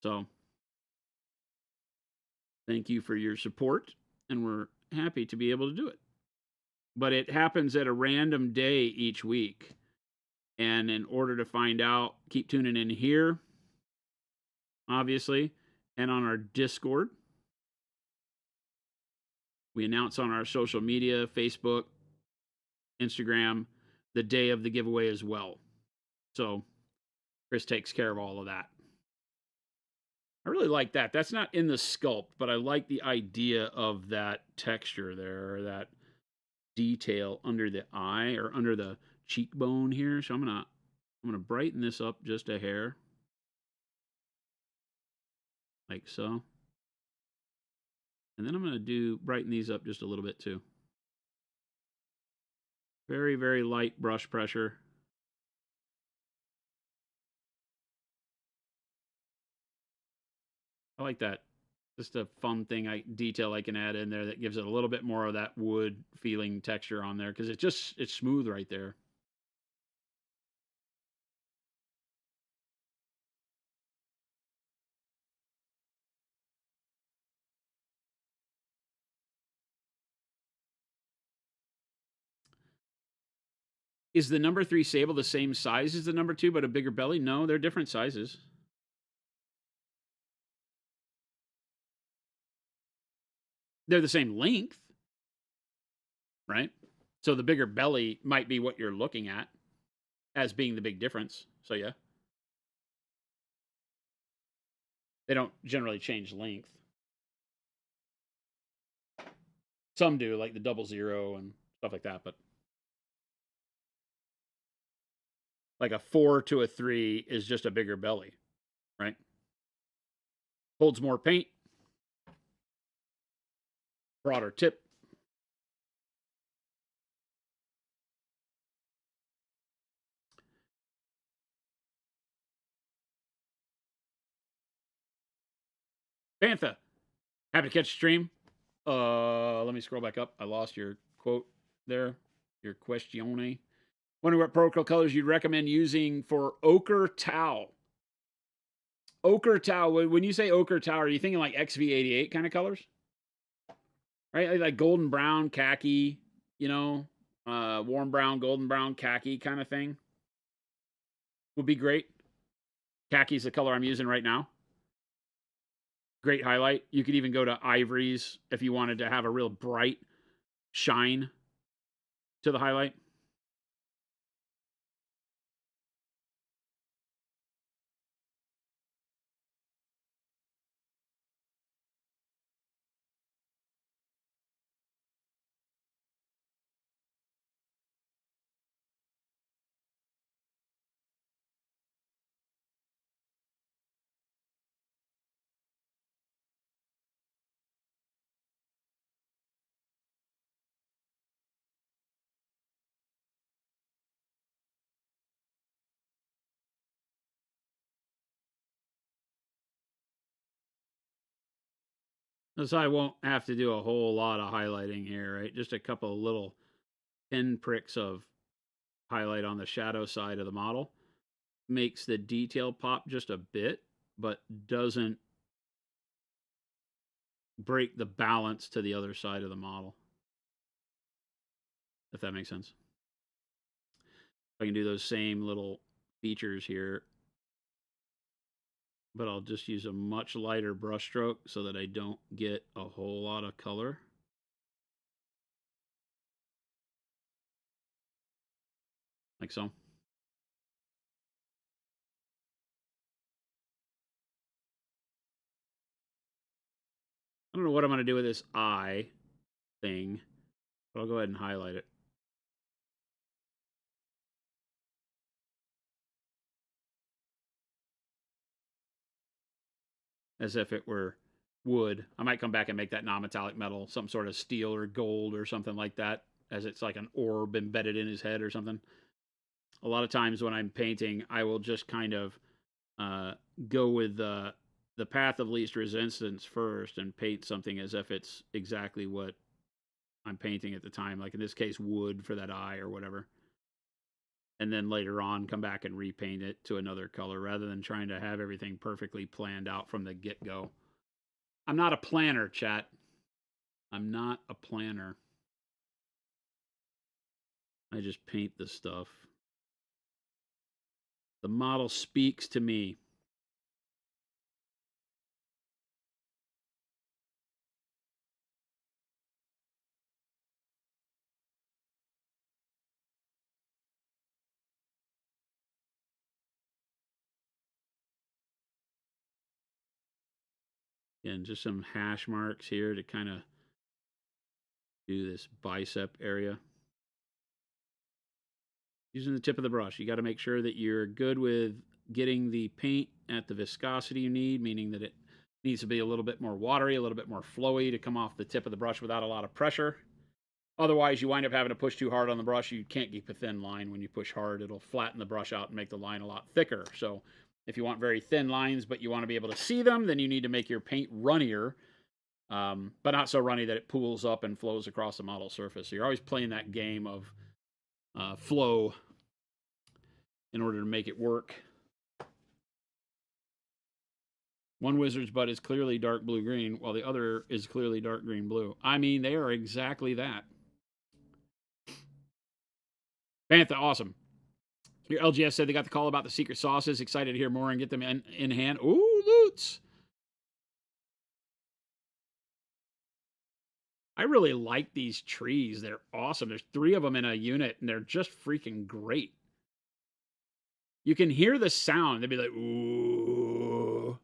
So thank you for your support, and we're happy to be able to do it. But it happens at a random day each week. And in order to find out, keep tuning in here, obviously, and on our Discord. We announce on our social media, Facebook, Instagram, the day of the giveaway as well. So Chris takes care of all of that. I really like that. That's not in the sculpt, but I like the idea of that texture there, or that detail under the eye or under the cheekbone here. So I'm gonna brighten this up just a hair, like so. And then I'm gonna brighten these up just a little bit too. Very, very light brush pressure. I like that. Just a fun thing, detail I can add in there that gives it a little bit more of that wood feeling texture on there, because it's smooth right there. Is the number 3 sable the same size as the number 2, but a bigger belly? No, they're different sizes. They're the same length, right? So the bigger belly might be what you're looking at as being the big difference. So yeah. They don't generally change length. Some do, like the 00 and stuff like that, but like a 4 to a 3 is just a bigger belly, right? Holds more paint, broader tip. Bantha, happy to catch a stream. Let me scroll back up. I lost your quote there, your questione. Wonder what Procol colors you'd recommend using for ochre towel. Ochre towel. When you say ochre towel, are you thinking like XV88 kind of colors? Right, like golden brown, khaki, warm brown, golden brown, khaki kind of thing would be great. Khaki is the color I'm using right now. Great highlight. You could even go to ivories if you wanted to have a real bright shine to the highlight. So I won't have to do a whole lot of highlighting here, right? Just a couple of little pinpricks of highlight on the shadow side of the model. Makes the detail pop just a bit, but doesn't break the balance to the other side of the model. If that makes sense. I can do those same little features here, but I'll just use a much lighter brush stroke so that I don't get a whole lot of color. Like so. I don't know what I'm going to do with this eye thing, but I'll go ahead and highlight it. As if it were wood. I might come back and make that non-metallic metal, some sort of steel or gold or something like that, as it's like an orb embedded in his head or something. A lot of times when I'm painting, I will just kind of go with the path of least resistance first and paint something as if it's exactly what I'm painting at the time. Like in this case, wood for that eye or whatever. And then later on, come back and repaint it to another color rather than trying to have everything perfectly planned out from the get-go. I'm not a planner, chat. I'm not a planner. I just paint the stuff. The model speaks to me. And just some hash marks here to kind of do this bicep area. Using the tip of the brush, you got to make sure that you're good with getting the paint at the viscosity you need, meaning that it needs to be a little bit more watery, a little bit more flowy to come off the tip of the brush without a lot of pressure. Otherwise, you wind up having to push too hard on the brush. You can't keep a thin line. When you push hard, it'll flatten the brush out and make the line a lot thicker. So if you want very thin lines, but you want to be able to see them, then you need to make your paint runnier, but not so runny that it pools up and flows across the model surface. So you're always playing that game of flow in order to make it work. One wizard's butt is clearly dark blue-green, while the other is clearly dark green-blue. I mean, they are exactly that. Bantha, awesome. Your LGS said they got the call about the secret sauces. Excited to hear more and get them in hand. Ooh, loots. I really like these trees. They're awesome. There's 3 of them in a unit, and they're just freaking great. You can hear the sound. They'd be like, ooh.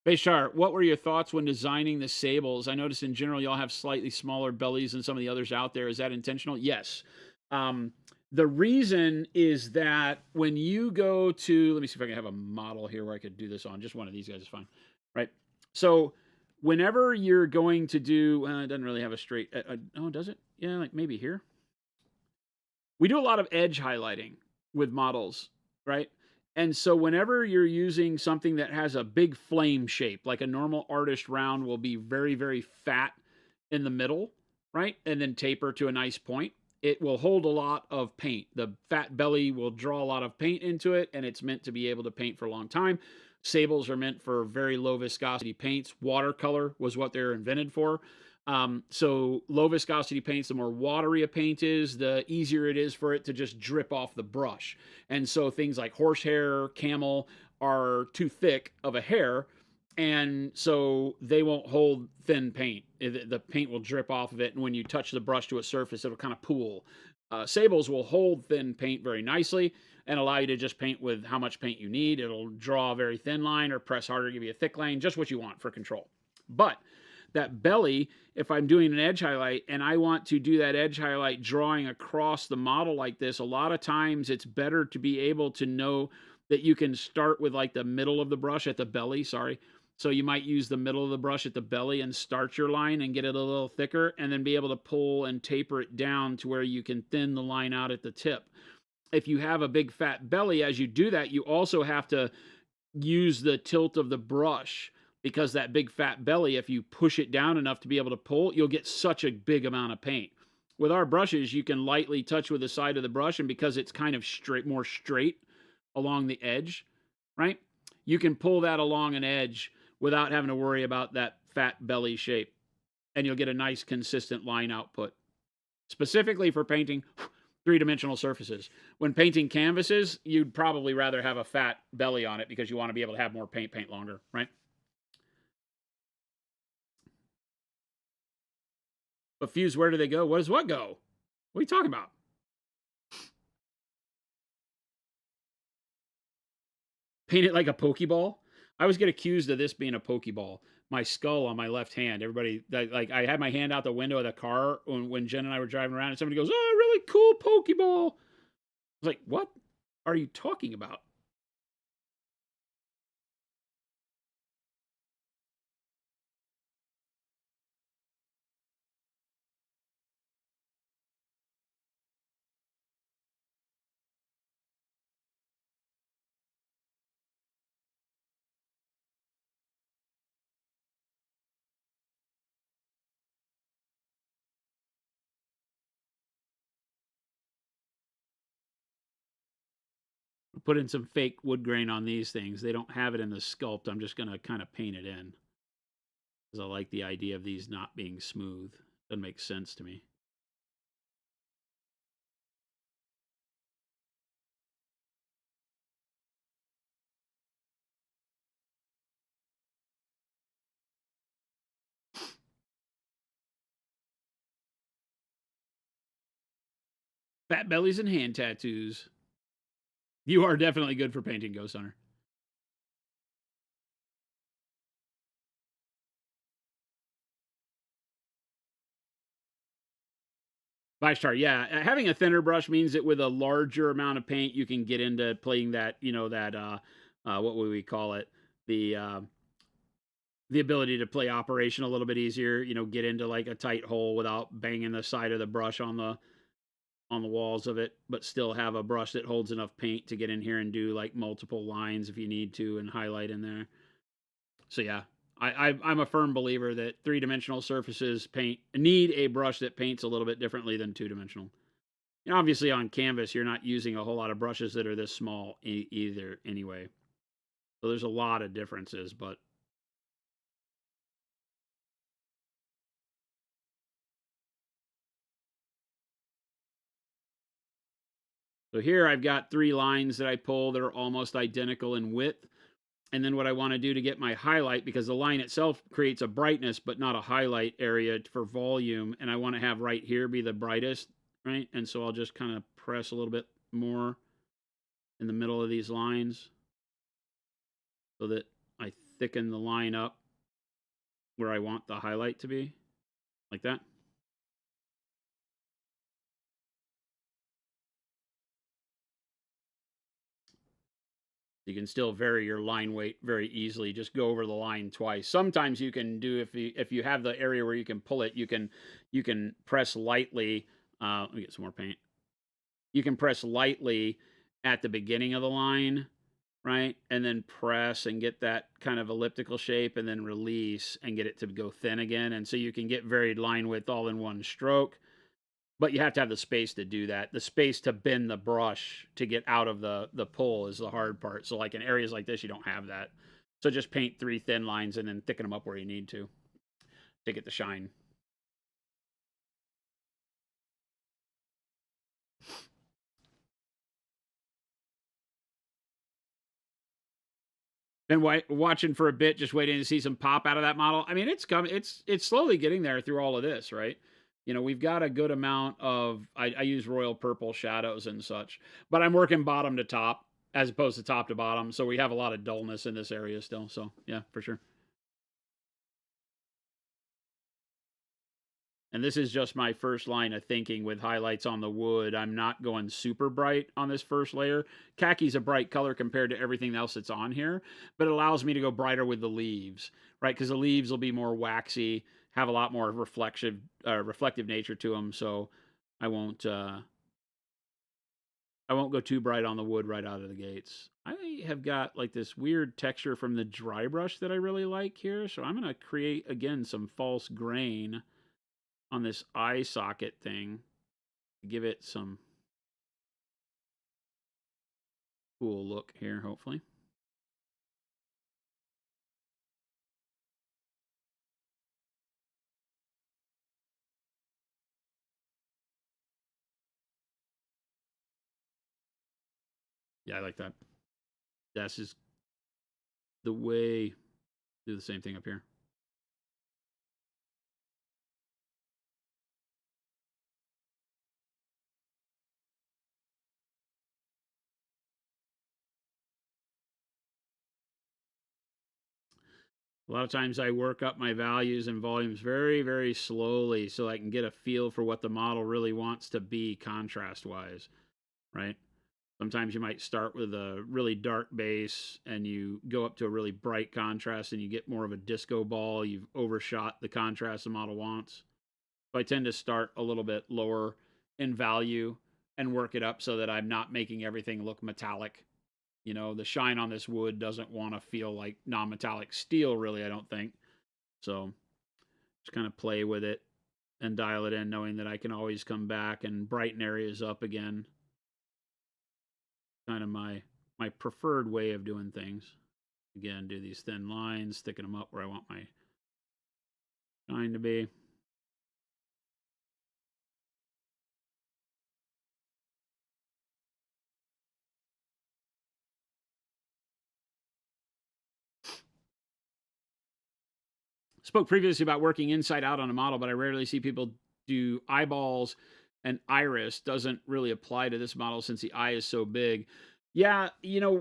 Bashar, what were your thoughts when designing the sables? I noticed in general y'all have slightly smaller bellies than some of the others out there. Is that intentional? Yes. The reason is that when you go to, let me see if I can have a model here where I could do this on. Just one of these guys is fine, right? So whenever you're going to do, it doesn't really have a straight, oh, does it? Yeah, like maybe here. We do a lot of edge highlighting with models, right? And so whenever you're using something that has a big flame shape, like a normal artist round will be very, very fat in the middle, right? And then taper to a nice point. It will hold a lot of paint. The fat belly will draw a lot of paint into it, and it's meant to be able to paint for a long time. Sables are meant for very low viscosity paints. Watercolor was what they're invented for. So low viscosity paints, the more watery a paint is, the easier it is for it to just drip off the brush. And so things like horsehair, camel are too thick of a hair, and so they won't hold thin paint. The paint will drip off of it, and when you touch the brush to a surface, it'll kind of pool. Sables will hold thin paint very nicely and allow you to just paint with how much paint you need. It'll draw a very thin line or press harder, give you a thick line, just what you want for control. But that belly, if I'm doing an edge highlight and I want to do that edge highlight drawing across the model like this, a lot of times it's better to be able to know that you can start with like the middle of the brush at the belly, sorry. So you might use the middle of the brush at the belly and start your line and get it a little thicker, and then be able to pull and taper it down to where you can thin the line out at the tip. If you have a big fat belly, as you do that, you also have to use the tilt of the brush, because that big fat belly, if you push it down enough to be able to pull, you'll get such a big amount of paint. With our brushes, you can lightly touch with the side of the brush, and because it's kind of straight, more straight along the edge, right? You can pull that along an edge without having to worry about that fat belly shape, and you'll get a nice consistent line output. Specifically for painting 3-dimensional surfaces. When painting canvases, you'd probably rather have a fat belly on it because you want to be able to have more paint longer, right? But Fuse, where do they go? What does what go? What are you talking about? Paint it like a Pokeball? I always get accused of this being a Pokeball. My skull on my left hand. Everybody, like, I had my hand out the window of the car when Jen and I were driving around, and somebody goes, "Oh, really cool Pokeball." I was like, "What are you talking about?" Put in some fake wood grain on these things. They don't have it in the sculpt. I'm just going to kind of paint it in, because I like the idea of these not being smooth. Doesn't make sense to me. Fat bellies and hand tattoos. You are definitely good for painting, Ghost Hunter. Vishtar, yeah. Having a thinner brush means that with a larger amount of paint, you can get into playing that, what would we call it? The ability to play operation a little bit easier, get into like a tight hole without banging the side of the brush on the walls of it, but still have a brush that holds enough paint to get in here and do like multiple lines if you need to and highlight in there. So yeah, I'm a firm believer that 3-dimensional surfaces need a brush that paints a little bit differently than 2-dimensional. Obviously on canvas, you're not using a whole lot of brushes that are this small either anyway. So there's a lot of differences, but so here I've got 3 lines that I pull that are almost identical in width. And then what I want to do to get my highlight, because the line itself creates a brightness, but not a highlight area for volume. And I want to have right here be the brightest, right? And so I'll just kind of press a little bit more in the middle of these lines so that I thicken the line up where I want the highlight to be, like that. You can still vary your line weight very easily. Just go over the line twice. Sometimes you can do, if you have the area where you can pull it, you can press lightly. Let me get some more paint. You can press lightly at the beginning of the line, right? And then press and get that kind of elliptical shape, and then release and get it to go thin again. And so you can get varied line width all in one stroke. But you have to have the space to do that. The space to bend the brush to get out of the pull is the hard part. So like in areas like this, you don't have that. So just paint 3 thin lines and then thicken them up where you need to get the shine. Been watching for a bit, just waiting to see some pop out of that model. I mean, it's coming. It's slowly getting there through all of this, right? We've got a good amount of. I use royal purple shadows and such, but I'm working bottom to top as opposed to top to bottom, so we have a lot of dullness in this area still. So yeah, for sure. And this is just my first line of thinking with highlights on the wood. I'm not going super bright on this first layer. Khaki's a bright color compared to everything else that's on here, but it allows me to go brighter with the leaves, right? Because the leaves will be more waxy, have a lot more reflective nature to them. So I won't go too bright on the wood right out of the gates. I have got like this weird texture from the dry brush that I really like here. So I'm going to create again some false grain on this eye socket thing, give it some cool look here, hopefully. Yeah, I like that. That's just the way. Do the same thing up here. A lot of times I work up my values and volumes very, very slowly so I can get a feel for what the model really wants to be contrast wise, right? Sometimes you might start with a really dark base and you go up to a really bright contrast and you get more of a disco ball. You've overshot the contrast the model wants. So I tend to start a little bit lower in value and work it up so that I'm not making everything look metallic. The shine on this wood doesn't want to feel like non-metallic steel, really, I don't think. So just kind of play with it and dial it in, knowing that I can always come back and brighten areas up again. Kind of my preferred way of doing things. Again, do these thin lines, sticking them up where I want my shine to be. Spoke previously about working inside out on a model, but I rarely see people do eyeballs and iris doesn't really apply to this model since the eye is so big. Yeah,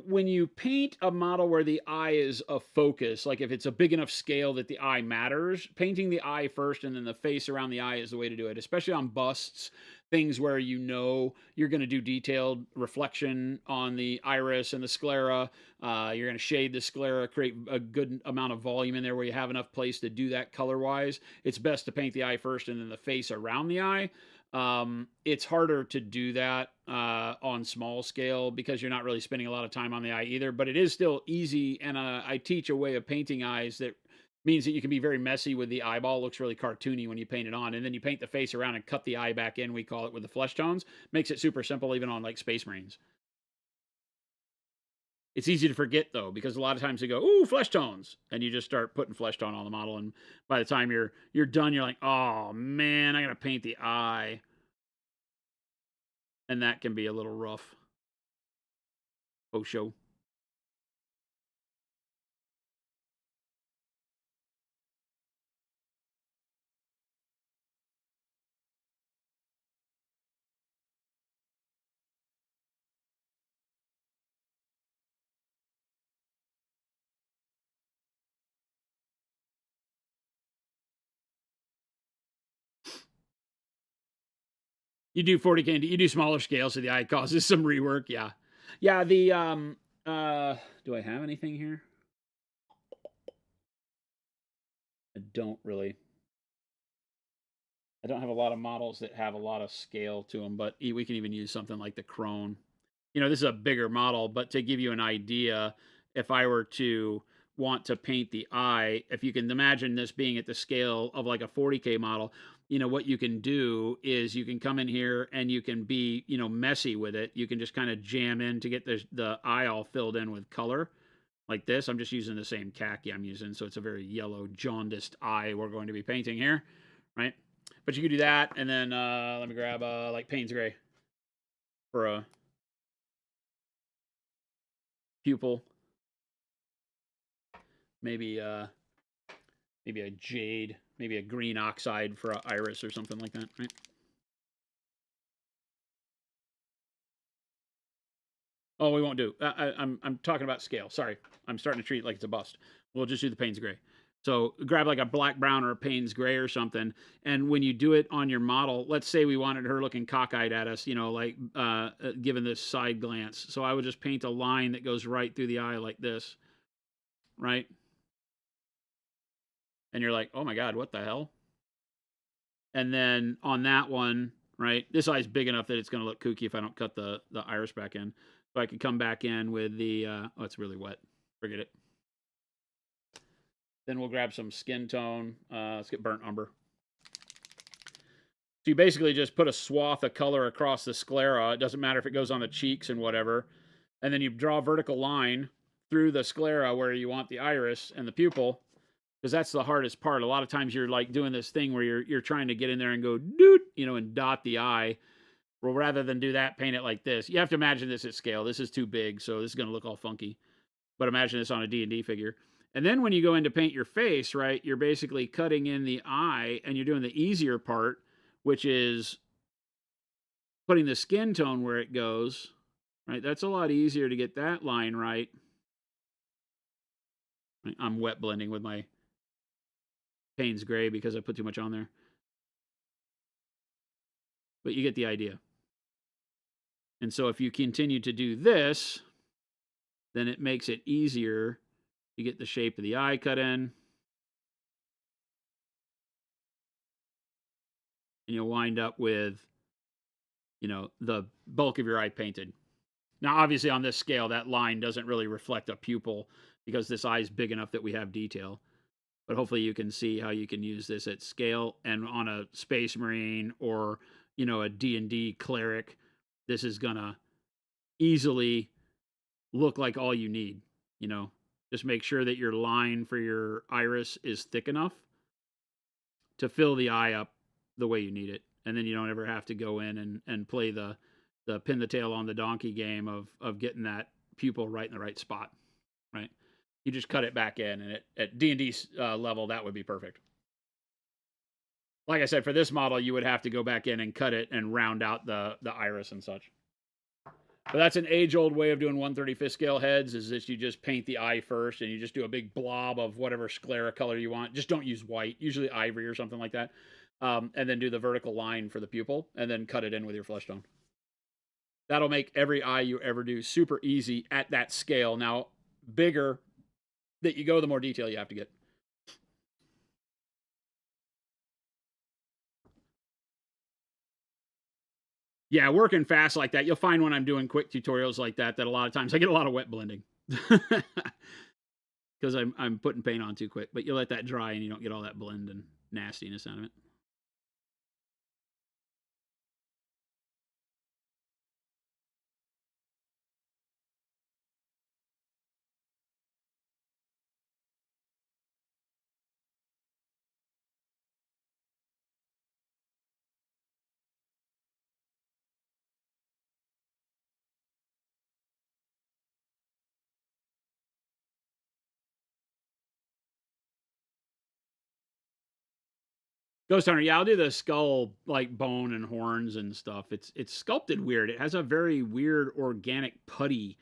when you paint a model where the eye is a focus, like if it's a big enough scale that the eye matters, painting the eye first and then the face around the eye is the way to do it, especially on busts, things where you're going to do detailed reflection on the iris and the sclera. You're going to shade the sclera, create a good amount of volume in there where you have enough place to do that color wise. It's best to paint the eye first and then the face around the eye. It's harder to do that on small scale because you're not really spending a lot of time on the eye either, but it is still easy. And I teach a way of painting eyes that means that you can be very messy with the eyeball. It looks really cartoony when you paint it on, and then you paint the face around and cut the eye back in, we call it, with the flesh tones. Makes it super simple even on like Space Marines. It's easy to forget though, because a lot of times you go, ooh, flesh tones, and you just start putting flesh tone on the model, and by the time you're done, you're like, oh man, I gotta paint the eye. And that can be a little rough. Oh, show. You do 40K, you do smaller scale, so the eye causes some rework. Yeah. Yeah, do I have anything here? I don't really. I don't have a lot of models that have a lot of scale to them, but we can even use something like the Crone. This is a bigger model, but to give you an idea, if I were to want to paint the eye, if you can imagine this being at the scale of like a 40K model, what you can do is you can come in here and you can be, messy with it. You can just kind of jam in to get the eye all filled in with color like this. I'm just using the same khaki I'm using, so it's a very yellow, jaundiced eye we're going to be painting here, right? But you could do that, and then let me grab like Payne's Gray for a pupil. Maybe a jade, maybe a green oxide for a iris or something like that, right? Oh, we won't do. I'm talking about scale. Sorry, I'm starting to treat it like it's a bust. We'll just do the Payne's Gray. So grab like a black brown or a Payne's Gray or something, and when you do it on your model, let's say we wanted her looking cockeyed at us, like giving this side glance. So I would just paint a line that goes right through the eye like this, right? And you're like, oh my god, what the hell? And then on that one, right, this eye's big enough that it's going to look kooky if I don't cut the iris back in. So I could come back in with the, oh, it's really wet. Forget it. Then we'll grab some skin tone. Let's get burnt umber. So you basically just put a swath of color across the sclera. It doesn't matter if it goes on the cheeks and whatever. And then you draw a vertical line through the sclera where you want the iris and the pupil, because that's the hardest part. A lot of times you're like doing this thing where you're trying to get in there and go doot, and dot the eye. Well, rather than do that, paint it like this. You have to imagine this at scale. This is too big, so this is going to look all funky. But imagine this on a D&D figure. And then when you go in to paint your face, right, you're basically cutting in the eye, and you're doing the easier part, which is putting the skin tone where it goes, right? That's a lot easier to get that line right. I'm wet blending with my Payne's Gray because I put too much on there. But you get the idea. And so if you continue to do this, then it makes it easier to get the shape of the eye cut in. And you'll wind up with, the bulk of your eye painted. Now, obviously on this scale, that line doesn't really reflect a pupil because this eye is big enough that we have detail. But hopefully you can see how you can use this at scale, and on a Space Marine or, a D&D cleric, this is going to easily look like all you need. Just make sure that your line for your iris is thick enough to fill the eye up the way you need it. And then you don't ever have to go in and play the pin the tail on the donkey game of getting that pupil right in the right spot, right? You just cut it back in, and at D&D level, that would be perfect. Like I said, for this model, you would have to go back in and cut it and round out the iris and such. But that's an age-old way of doing 1/35 scale heads, is that you just paint the eye first and you just do a big blob of whatever sclera color you want. Just don't use white, usually ivory or something like that. And then do the vertical line for the pupil and then cut it in with your flesh tone. That'll make every eye you ever do super easy at that scale. Now, bigger that you go, the more detail you have to get. Yeah, working fast like that, you'll find when I'm doing quick tutorials like that, that a lot of times I get a lot of wet blending. Because I'm putting paint on too quick. But you let that dry and you don't get all that blend and nastiness out of it. Ghost Hunter, yeah, I'll do the skull, like bone and horns and stuff. It's sculpted weird. It has a very weird organic putty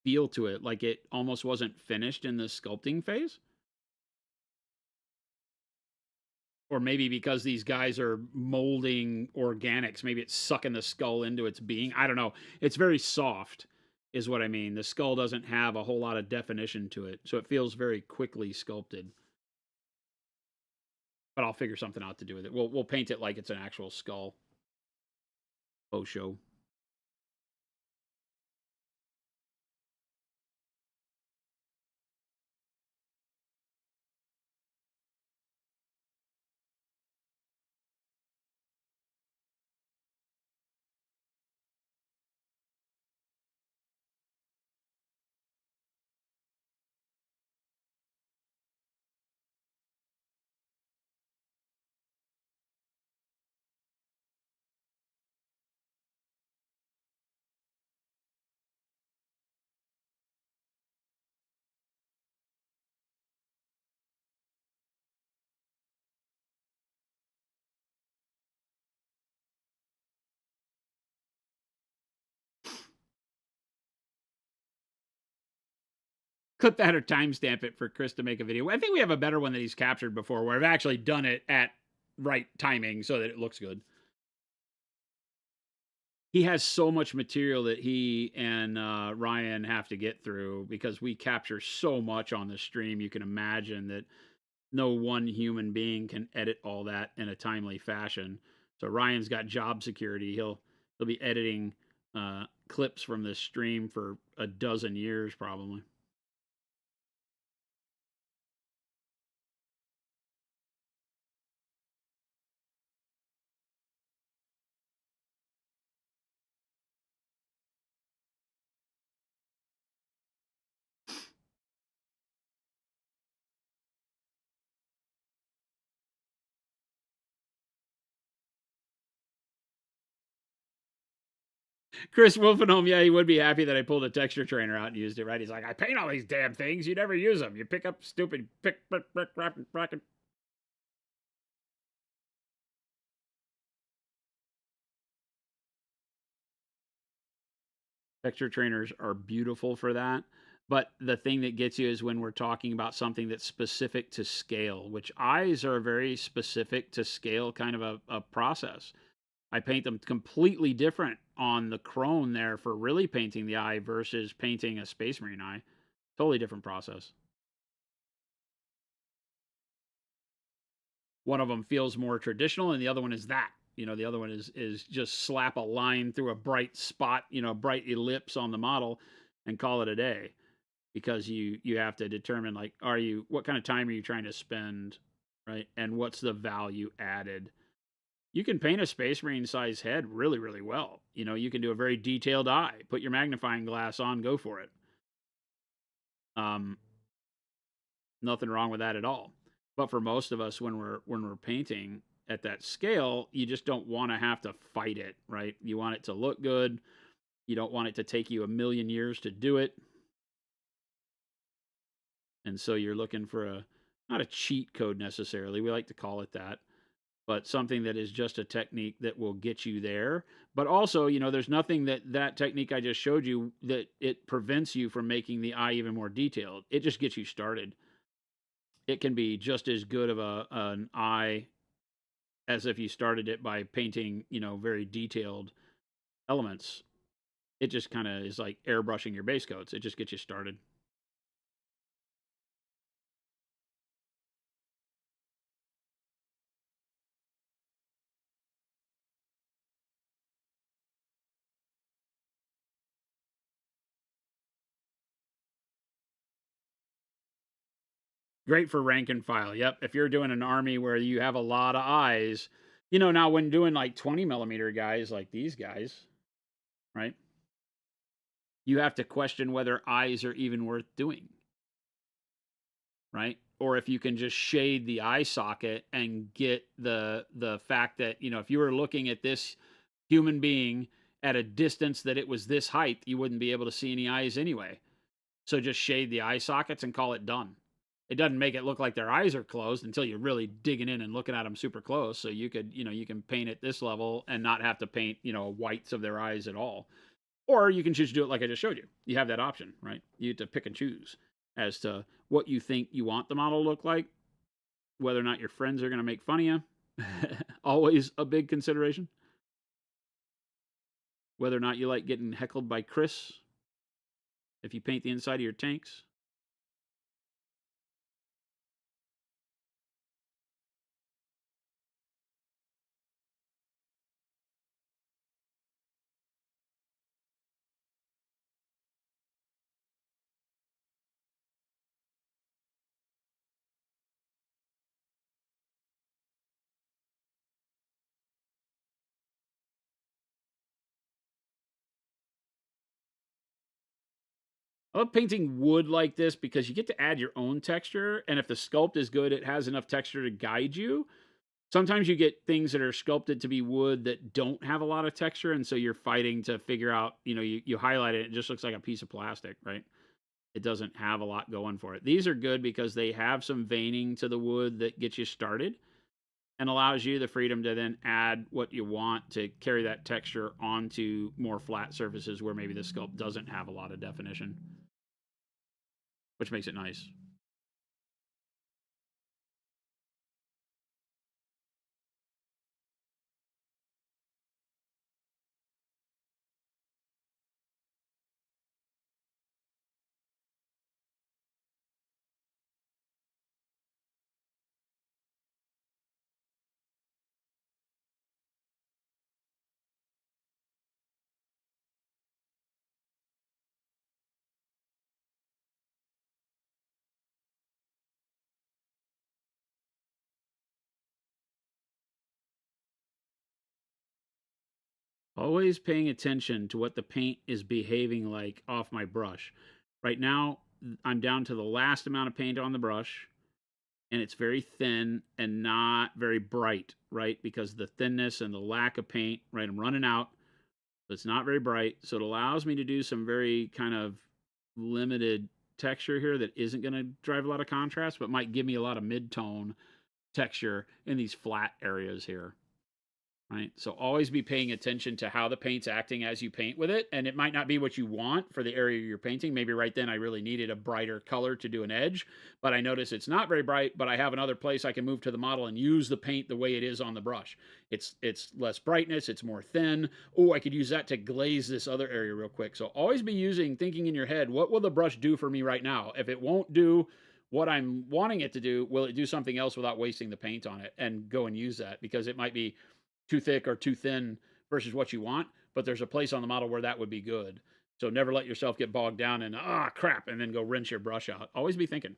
feel to it, like it almost wasn't finished in the sculpting phase. Or maybe because these guys are molding organics, maybe it's sucking the skull into its being. I don't know. It's very soft, is what I mean. The skull doesn't have a whole lot of definition to it, so it feels very quickly sculpted. But I'll figure something out to do with it. We'll paint it like it's an actual skull. Oh, show. Clip that or timestamp it for Chris to make a video. I think we have a better one that he's captured before where I've actually done it at right timing so that it looks good. He has so much material that he and Ryan have to get through because we capture so much on the stream. You can imagine that no one human being can edit all that in a timely fashion. So Ryan's got job security. He'll be editing clips from this stream for a dozen years probably. Chris Wolfenholm, yeah, he would be happy that I pulled a texture trainer out and used it, right? He's like, I paint all these damn things. You never use them. You pick up stupid bracket. Texture trainers are beautiful for that. But the thing that gets you is when we're talking about something that's specific to scale, which eyes are very specific to scale kind of a process. I paint them completely different on the Crone there for really painting the eye versus painting a Space Marine eye. Totally different process. One of them feels more traditional, and the other one is that. You know, the other one is just slap a line through a bright spot, you know, a bright ellipse on the model, and call it a day. Because you have to determine like, what kind of time are you trying to spend, right? And what's the value added? You can paint a Space Marine size head really, really well. You know, you can do a very detailed eye. Put your magnifying glass on, go for it. Nothing wrong with that at all. But for most of us, when we're painting at that scale, you just don't want to have to fight it, right? You want it to look good. You don't want it to take you a million years to do it. And so you're looking for not a cheat code necessarily. We like to call it that. but something that is just a technique that will get you there. But also, you know, there's nothing that technique I just showed you that it prevents you from making the eye even more detailed. It just gets you started. It can be just as good of an eye as if you started it by painting, you know, very detailed elements. It just kind of is like airbrushing your base coats. It just gets you started. Great for rank and file. Yep. If you're doing an army where you have a lot of eyes, you know, now when doing like 20 millimeter guys like these guys, right? You have to question whether eyes are even worth doing, right? Or if you can just shade the eye socket and get the fact that, you know, if you were looking at this human being at a distance that it was this height, you wouldn't be able to see any eyes anyway. So just shade the eye sockets and call it done. It doesn't make it look like their eyes are closed until you're really digging in and looking at them super close. So you could, you know, you can paint at this level and not have to paint, you know, whites of their eyes at all. Or you can just do it like I just showed you. You have that option, right? You have to pick and choose as to what you think you want the model to look like, whether or not your friends are going to make fun of you. Always a big consideration. Whether or not you like getting heckled by Chris if you paint the inside of your tanks. I love painting wood like this because you get to add your own texture. And if the sculpt is good, it has enough texture to guide you. Sometimes you get things that are sculpted to be wood that don't have a lot of texture. And so you're fighting to figure out, you know, you highlight it, it just looks like a piece of plastic, right? It doesn't have a lot going for it. These are good because they have some veining to the wood that gets you started and allows you the freedom to then add what you want to carry that texture onto more flat surfaces where maybe the sculpt doesn't have a lot of definition, which makes it nice. Always paying attention to what the paint is behaving like off my brush. Right now, I'm down to the last amount of paint on the brush, and it's very thin and not very bright, right? Because the thinness and the lack of paint, right? I'm running out. It's not very bright. So it allows me to do some very kind of limited texture here that isn't going to drive a lot of contrast, but might give me a lot of mid-tone texture in these flat areas here. Right. So always be paying attention to how the paint's acting as you paint with it. And it might not be what you want for the area you're painting. Maybe right then I really needed a brighter color to do an edge, but I notice it's not very bright, but I have another place I can move to the model and use the paint the way it is on the brush. It's less brightness, it's more thin. Oh, I could use that to glaze this other area real quick. So always be thinking in your head, what will the brush do for me right now? If it won't do what I'm wanting it to do, will it do something else without wasting the paint on it? And go and use that, because it might be too thick or too thin versus what you want, but there's a place on the model where that would be good. So never let yourself get bogged down in, crap, and then go rinse your brush out. Always be thinking.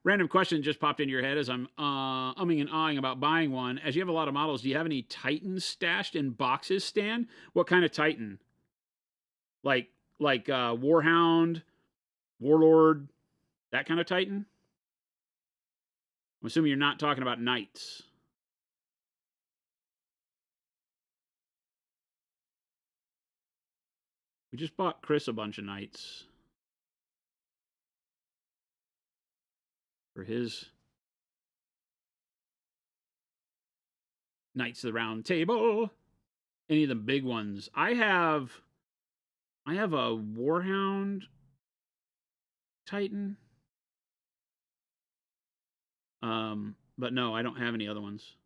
Random question just popped into your head as I'm umming and ahhing about buying one. As you have a lot of models, do you have any Titans stashed in boxes, Stan? What kind of Titan? Like Warhound, Warlord, that kind of Titan? I'm assuming you're not talking about Knights. We just bought Chris a bunch of Knights. for his Knights of the Round Table. Any of the big ones. I have a Warhound Titan. But no, I don't have any other ones.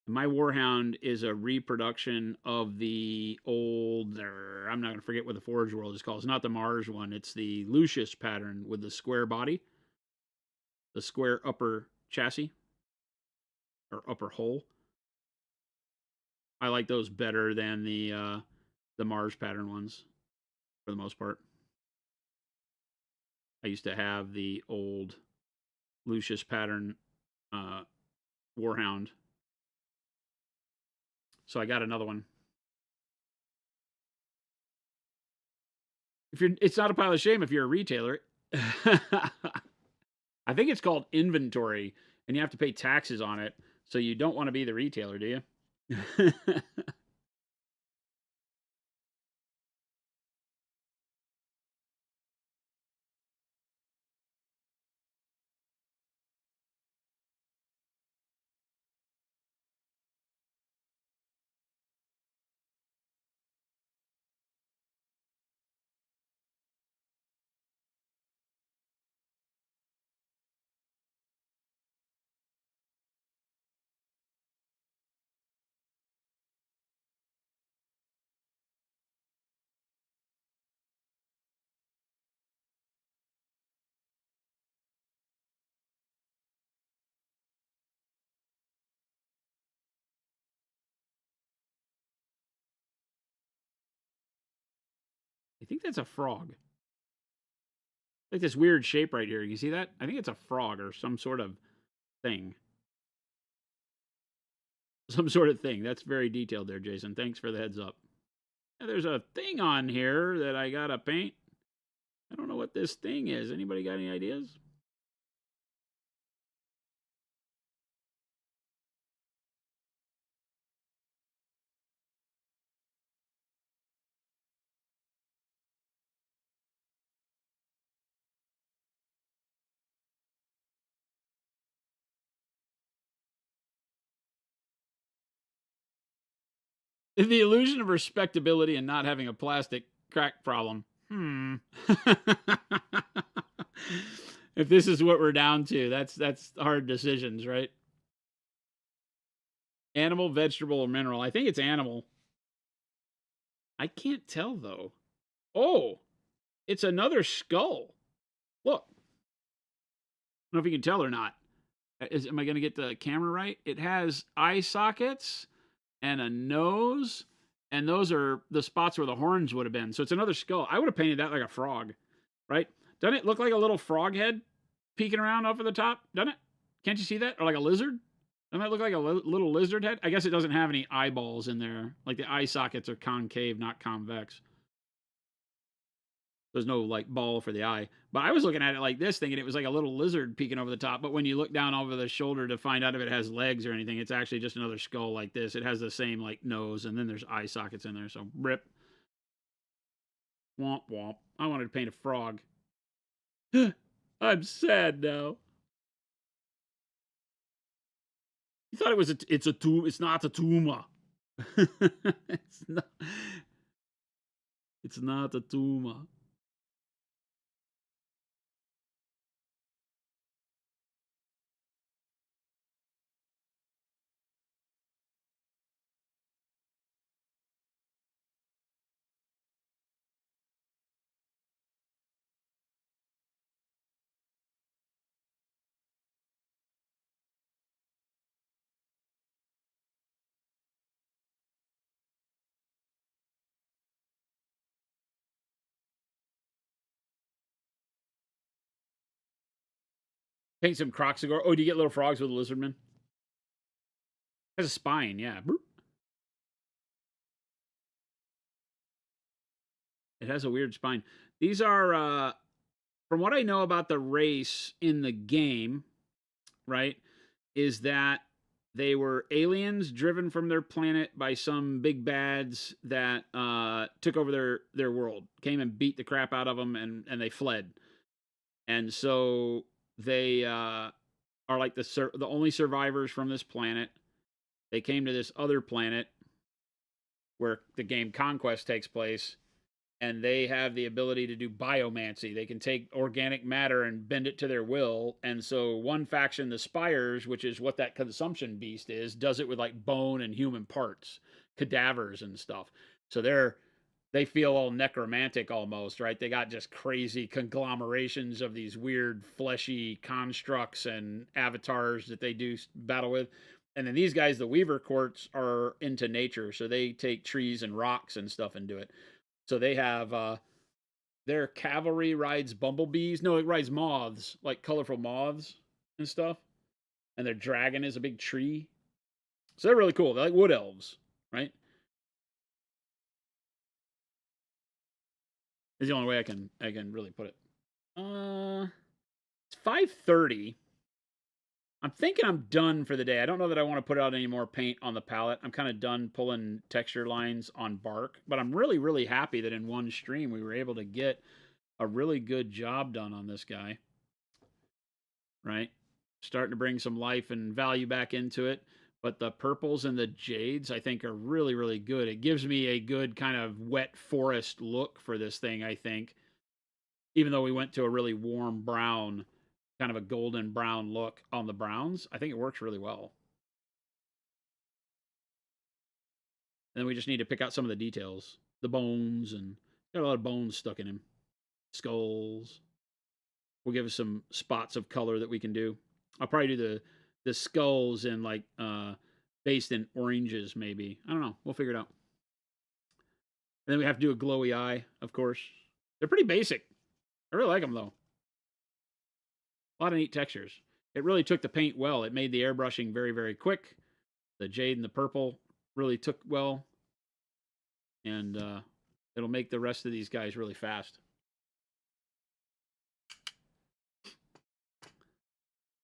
My Warhound is a reproduction of the old, I'm not going to forget what the Forge World is called. It's not the Mars one. It's the Lucius pattern with the square body. The square upper chassis. Or upper hull. I like those better than the Mars pattern ones, for the most part. I used to have the old Lucius pattern Warhound. So I got another one. It's not a pile of shame if you're a retailer. I think it's called inventory, and you have to pay taxes on it. So you don't want to be the retailer, do you? I think that's a frog. Like this weird shape right here. You see that? I think it's a frog or some sort of thing. Some sort of thing. That's very detailed there, Jason. Thanks for the heads up. And there's a thing on here that I gotta paint. I don't know what this thing is. Anybody got any ideas? The illusion of respectability and not having a plastic crack problem. If this is what we're down to, that's hard decisions, right? Animal, vegetable, or mineral. I think it's animal. I can't tell though. Oh, it's another skull. Look. I don't know if you can tell or not. Am I going to get the camera right? It has eye sockets and a nose, and those are the spots where the horns would have been. So it's another skull. I would have painted that like a frog, right? Doesn't it look like a little frog head peeking around off of the top? Doesn't it? Can't you see that? Or like a lizard? Doesn't that look like a little lizard head? I guess it doesn't have any eyeballs in there. Like the eye sockets are concave, not convex. There's no like ball for the eye. But I was looking at it like this, thinking it was like a little lizard peeking over the top. But when you look down over the shoulder to find out if it has legs or anything, it's actually just another skull like this. It has the same like nose, and then there's eye sockets in there. So rip. Womp womp. I wanted to paint a frog. I'm sad now. You thought it was it's a tomb. It's not a tumor. It's not. It's not a tumor. Paint some Croxagore. Oh, do you get little frogs with a lizardman? It has a spine, yeah. It has a weird spine. These are, from what I know about the race in the game, right, is that they were aliens driven from their planet by some big bads that took over their world, came and beat the crap out of them, and they fled. And so they are like the only survivors from this planet. They came to this other planet where the game Conquest takes place, and they have the ability to do biomancy. They can take organic matter and bend it to their will. And so one faction, the Spires, which is what that consumption beast is, does it with like bone and human parts, cadavers and stuff. So they feel all necromantic almost, right? They got just crazy conglomerations of these weird fleshy constructs and avatars that they do battle with. And then these guys, the Weaver Courts, are into nature, so they take trees and rocks and stuff and do it. So they have their cavalry rides bumblebees. No, it rides moths, like colorful moths and stuff. And their dragon is a big tree. So they're really cool. They're like wood elves, right? Is the only way I can really put it. It's 5:30. I'm thinking I'm done for the day. I don't know that I want to put out any more paint on the palette. I'm kind of done pulling texture lines on bark, but I'm really, really happy that in one stream we were able to get a really good job done on this guy. Right? Starting to bring some life and value back into it. But the purples and the jades, I think, are really, really good. It gives me a good kind of wet forest look for this thing, I think. Even though we went to a really warm brown, kind of a golden brown look on the browns, I think it works really well. And then we just need to pick out some of the details. The bones, and got a lot of bones stuck in him. Skulls. We'll give us some spots of color that we can do. I'll probably do the skulls in like based in oranges, maybe. I don't know. We'll figure it out. And then we have to do a glowy eye, of course. They're pretty basic. I really like them though. A lot of neat textures. It really took the paint well. It made the airbrushing very, very quick. The jade and the purple really took well. And it'll make the rest of these guys really fast.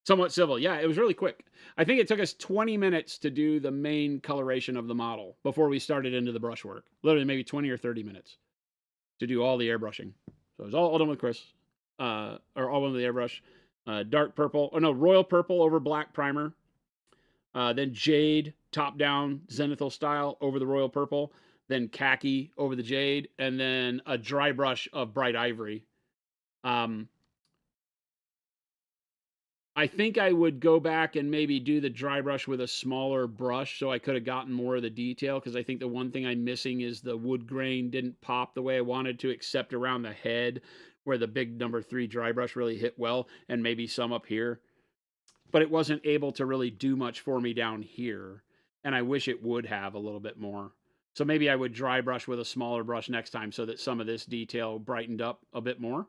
Somewhat civil. Yeah, it was really quick. I think it took us 20 minutes to do the main coloration of the model before we started into the brushwork. Literally maybe 20 or 30 minutes to do all the airbrushing. So it was all done with Chris. Or all done with the airbrush. Dark purple. Oh no, royal purple over black primer. Then jade, top down, zenithal style over the royal purple. Then khaki over the jade. And then a dry brush of bright ivory. I think I would go back and maybe do the dry brush with a smaller brush so I could have gotten more of the detail, because I think the one thing I'm missing is the wood grain didn't pop the way I wanted to, except around the head where the big number 3 dry brush really hit well, and maybe some up here. But it wasn't able to really do much for me down here, and I wish it would have a little bit more. So maybe I would dry brush with a smaller brush next time so that some of this detail brightened up a bit more.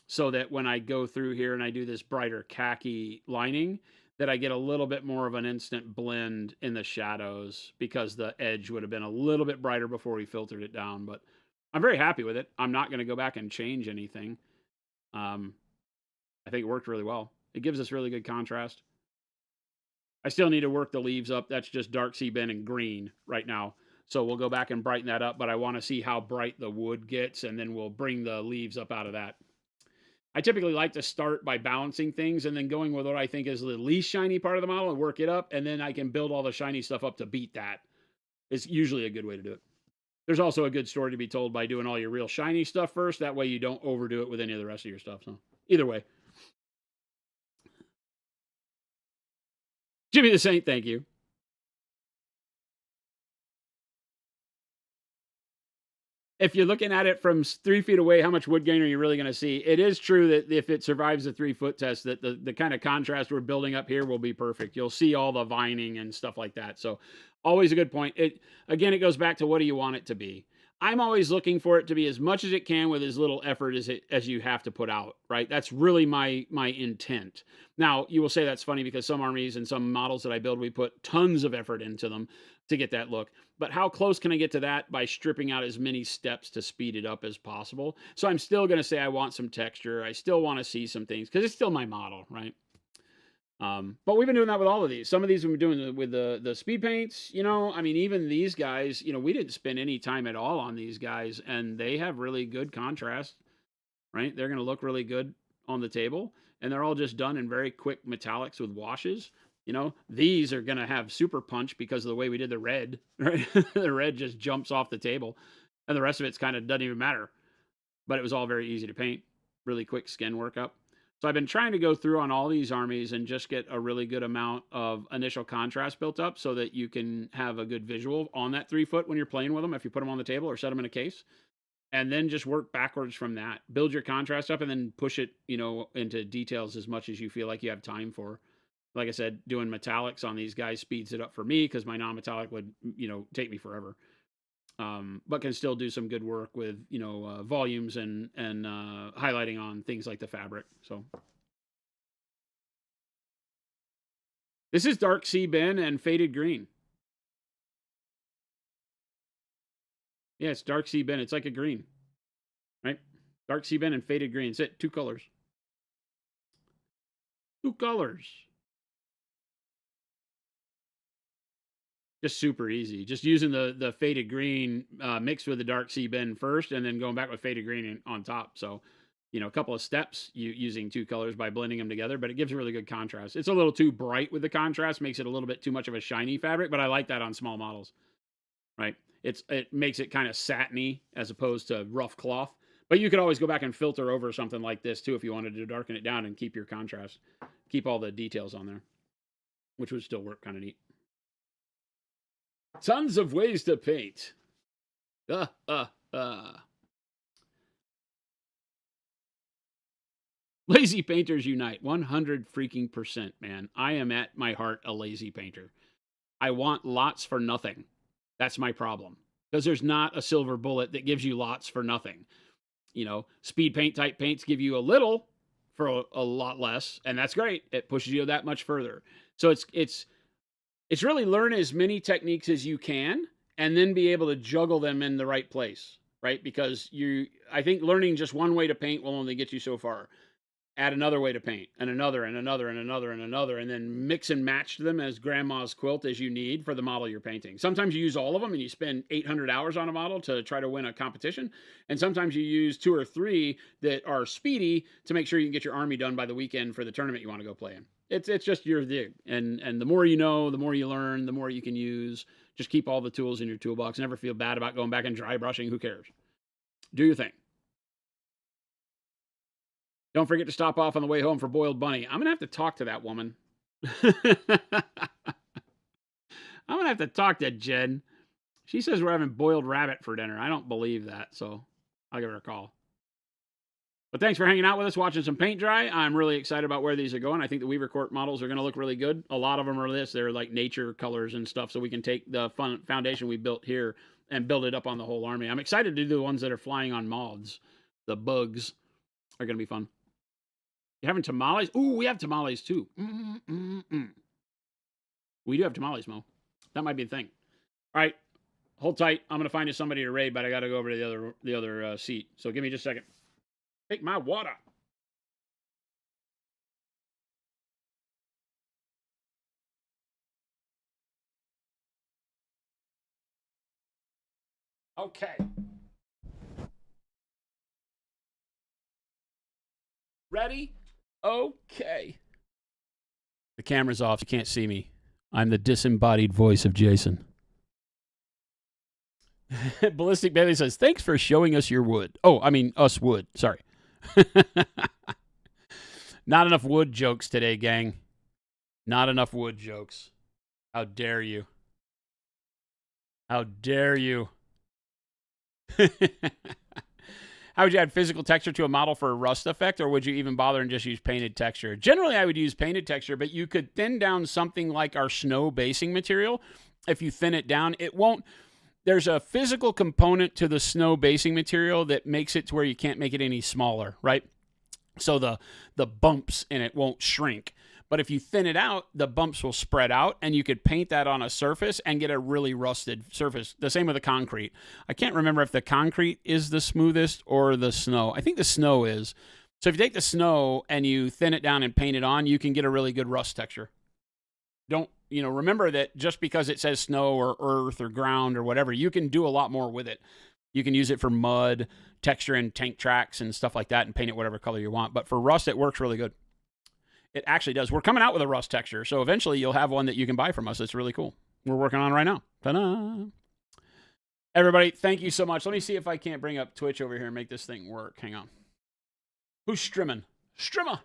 So that when I go through here and I do this brighter khaki lining, that I get a little bit more of an instant blend in the shadows, because the edge would have been a little bit brighter before we filtered it down. But I'm very happy with it. I'm not going to go back and change anything. I think it worked really well. It gives us really good contrast. I still need to work the leaves up. That's just dark sea bend and green right now. So we'll go back and brighten that up, but I want to see how bright the wood gets, and then we'll bring the leaves up out of that. I typically like to start by balancing things and then going with what I think is the least shiny part of the model and work it up, and then I can build all the shiny stuff up to beat that. It's usually a good way to do it. There's also a good story to be told by doing all your real shiny stuff first. That way you don't overdo it with any of the rest of your stuff. So either way. Jimmy the Saint, thank you. If you're looking at it from 3 feet away, how much wood grain are you really going to see? It is true that if it survives the 3-foot test, that the kind of contrast we're building up here will be perfect. You'll see all the vining and stuff like that. So always a good point. Again, it goes back to what do you want it to be? I'm always looking for it to be as much as it can with as little effort as you have to put out, right? That's really my intent. Now, you will say that's funny because some armies and some models that I build, we put tons of effort into them to get that look. But how close can I get to that? By stripping out as many steps to speed it up as possible. So I'm still going to say I want some texture. I still want to see some things because it's still my model, right? But we've been doing that with all of these. Some of these we've been doing with the speed paints, you know. I mean, even these guys, you know, we didn't spend any time at all on these guys, and they have really good contrast, right? They're going to look really good on the table, and they're all just done in very quick metallics with washes. You know, these are going to have super punch because of the way we did the red, right? The red just jumps off the table, and the rest of it's kind of doesn't even matter. But it was all very easy to paint, really quick skin workup. So I've been trying to go through on all these armies and just get a really good amount of initial contrast built up so that you can have a good visual on that 3 foot when you're playing with them, if you put them on the table or set them in a case. And then just work backwards from that. Build your contrast up and then push it, you know, into details as much as you feel like you have time for. Like I said, doing metallics on these guys speeds it up for me because my non-metallic would, you know, take me forever. But can still do some good work with, you know, volumes and highlighting on things like the fabric. So this is Dark Sea Ben and Faded Green. Yeah, it's Dark Sea Ben. It's like a green, right? Dark Sea Ben and Faded Green. It's it. 2 colors. 2 colors. Just super easy. Just using the Faded Green mixed with the Dark Sea Ben first, and then going back with Faded Green on top. So, you know, a couple of steps using 2 colors by blending them together, but it gives a really good contrast. It's a little too bright with the contrast, makes it a little bit too much of a shiny fabric, but I like that on small models, right? It makes it kind of satiny as opposed to rough cloth. But you could always go back and filter over something like this too if you wanted to darken it down and keep your contrast, keep all the details on there, which would still work kind of neat. Tons of ways to paint. Lazy painters unite. 100 freaking %, man. I am at my heart a lazy painter. I want lots for nothing. That's my problem. Because there's not a silver bullet that gives you lots for nothing. You know, speed paint type paints give you a little for a lot less, and that's great. It pushes you that much further. So it's really learn as many techniques as you can and then be able to juggle them in the right place, right? Because I think learning just one way to paint will only get you so far. Add another way to paint, and another, and another, and another, and another, and then mix and match them as grandma's quilt as you need for the model you're painting. Sometimes you use all of them and you spend 800 hours on a model to try to win a competition. And sometimes you use 2 or 3 that are speedy to make sure you can get your army done by the weekend for the tournament you want to go play in. It's just your dig. And the more you know, the more you learn, the more you can use. Just keep all the tools in your toolbox. Never feel bad about going back and dry brushing. Who cares? Do your thing. Don't forget to stop off on the way home for boiled bunny. I'm going to have to talk to that woman. I'm going to have to talk to Jen. She says we're having boiled rabbit for dinner. I don't believe that, so I'll give her a call. But thanks for hanging out with us, watching some paint dry. I'm really excited about where these are going. I think the Weaver Court models are going to look really good. A lot of them are this. They're like nature colors and stuff, so we can take the fun foundation we built here and build it up on the whole army. I'm excited to do the ones that are flying on moths. The bugs are going to be fun. You having tamales? Ooh, we have tamales too. We do have tamales, Mo. That might be the thing. All right, hold tight. I'm gonna find you somebody to raid, but I got to go over to the other seat. So give me just a second. Take my water. Okay. Ready? Okay. The camera's off. You can't see me. I'm the disembodied voice of Jason. Ballistic Bailey says, thanks for showing us your wood. Oh, I mean, us wood. Sorry. Not enough wood jokes today, gang. Not enough wood jokes. How dare you? How dare you? How would you add physical texture to a model for a rust effect, or would you even bother and just use painted texture? Generally, I would use painted texture, but you could thin down something like our snow basing material. If you thin it down, it won't. There's a physical component to the snow basing material that makes it to where you can't make it any smaller, right? So the bumps in it won't shrink. But if you thin it out, the bumps will spread out, and you could paint that on a surface and get a really rusted surface. The same with the concrete. I can't remember if the concrete is the smoothest or the snow. I think the snow is. So if you take the snow and you thin it down and paint it on, you can get a really good rust texture. Remember that just because it says snow or earth or ground or whatever, you can do a lot more with it. You can use it for mud, texture and tank tracks and stuff like that and paint it whatever color you want. But for rust, it works really good. It actually does. We're coming out with a rust texture, so eventually you'll have one that you can buy from us. It's really cool. We're working on it right now. Ta-da! Everybody, thank you so much. Let me see if I can't bring up Twitch over here and make this thing work. Hang on. Who's streaming? Strimmer.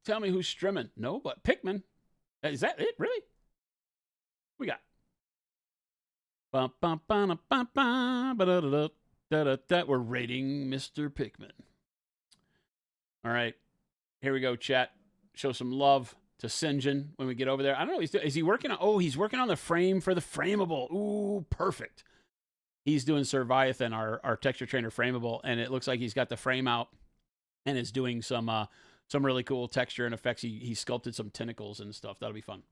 Tell me who's streaming. No, but Pikmin. Is that it? Really? We got. We're rating Mr. Pikmin. All right. Here we go, chat. Show some love to Sinjin when we get over there. I don't know. Is he working on? Oh, he's working on the frame for the frameable. Ooh, perfect. He's doing Surviathan, our texture trainer frameable, and it looks like he's got the frame out and is doing some really cool texture and effects. He sculpted some tentacles and stuff. That'll be fun.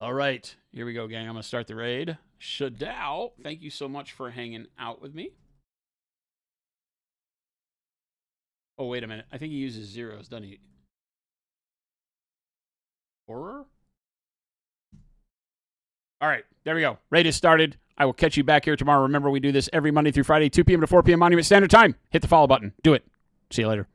All right, here we go, gang. I'm gonna start the raid. Shadao, thank you so much for hanging out with me. Oh, wait a minute. I think he uses zeros, doesn't he? Horror? All right, there we go. Raid is started. I will catch you back here tomorrow. Remember, we do this every Monday through Friday, 2 p.m. to 4 p.m. Monument Standard Time. Hit the follow button. Do it. See you later.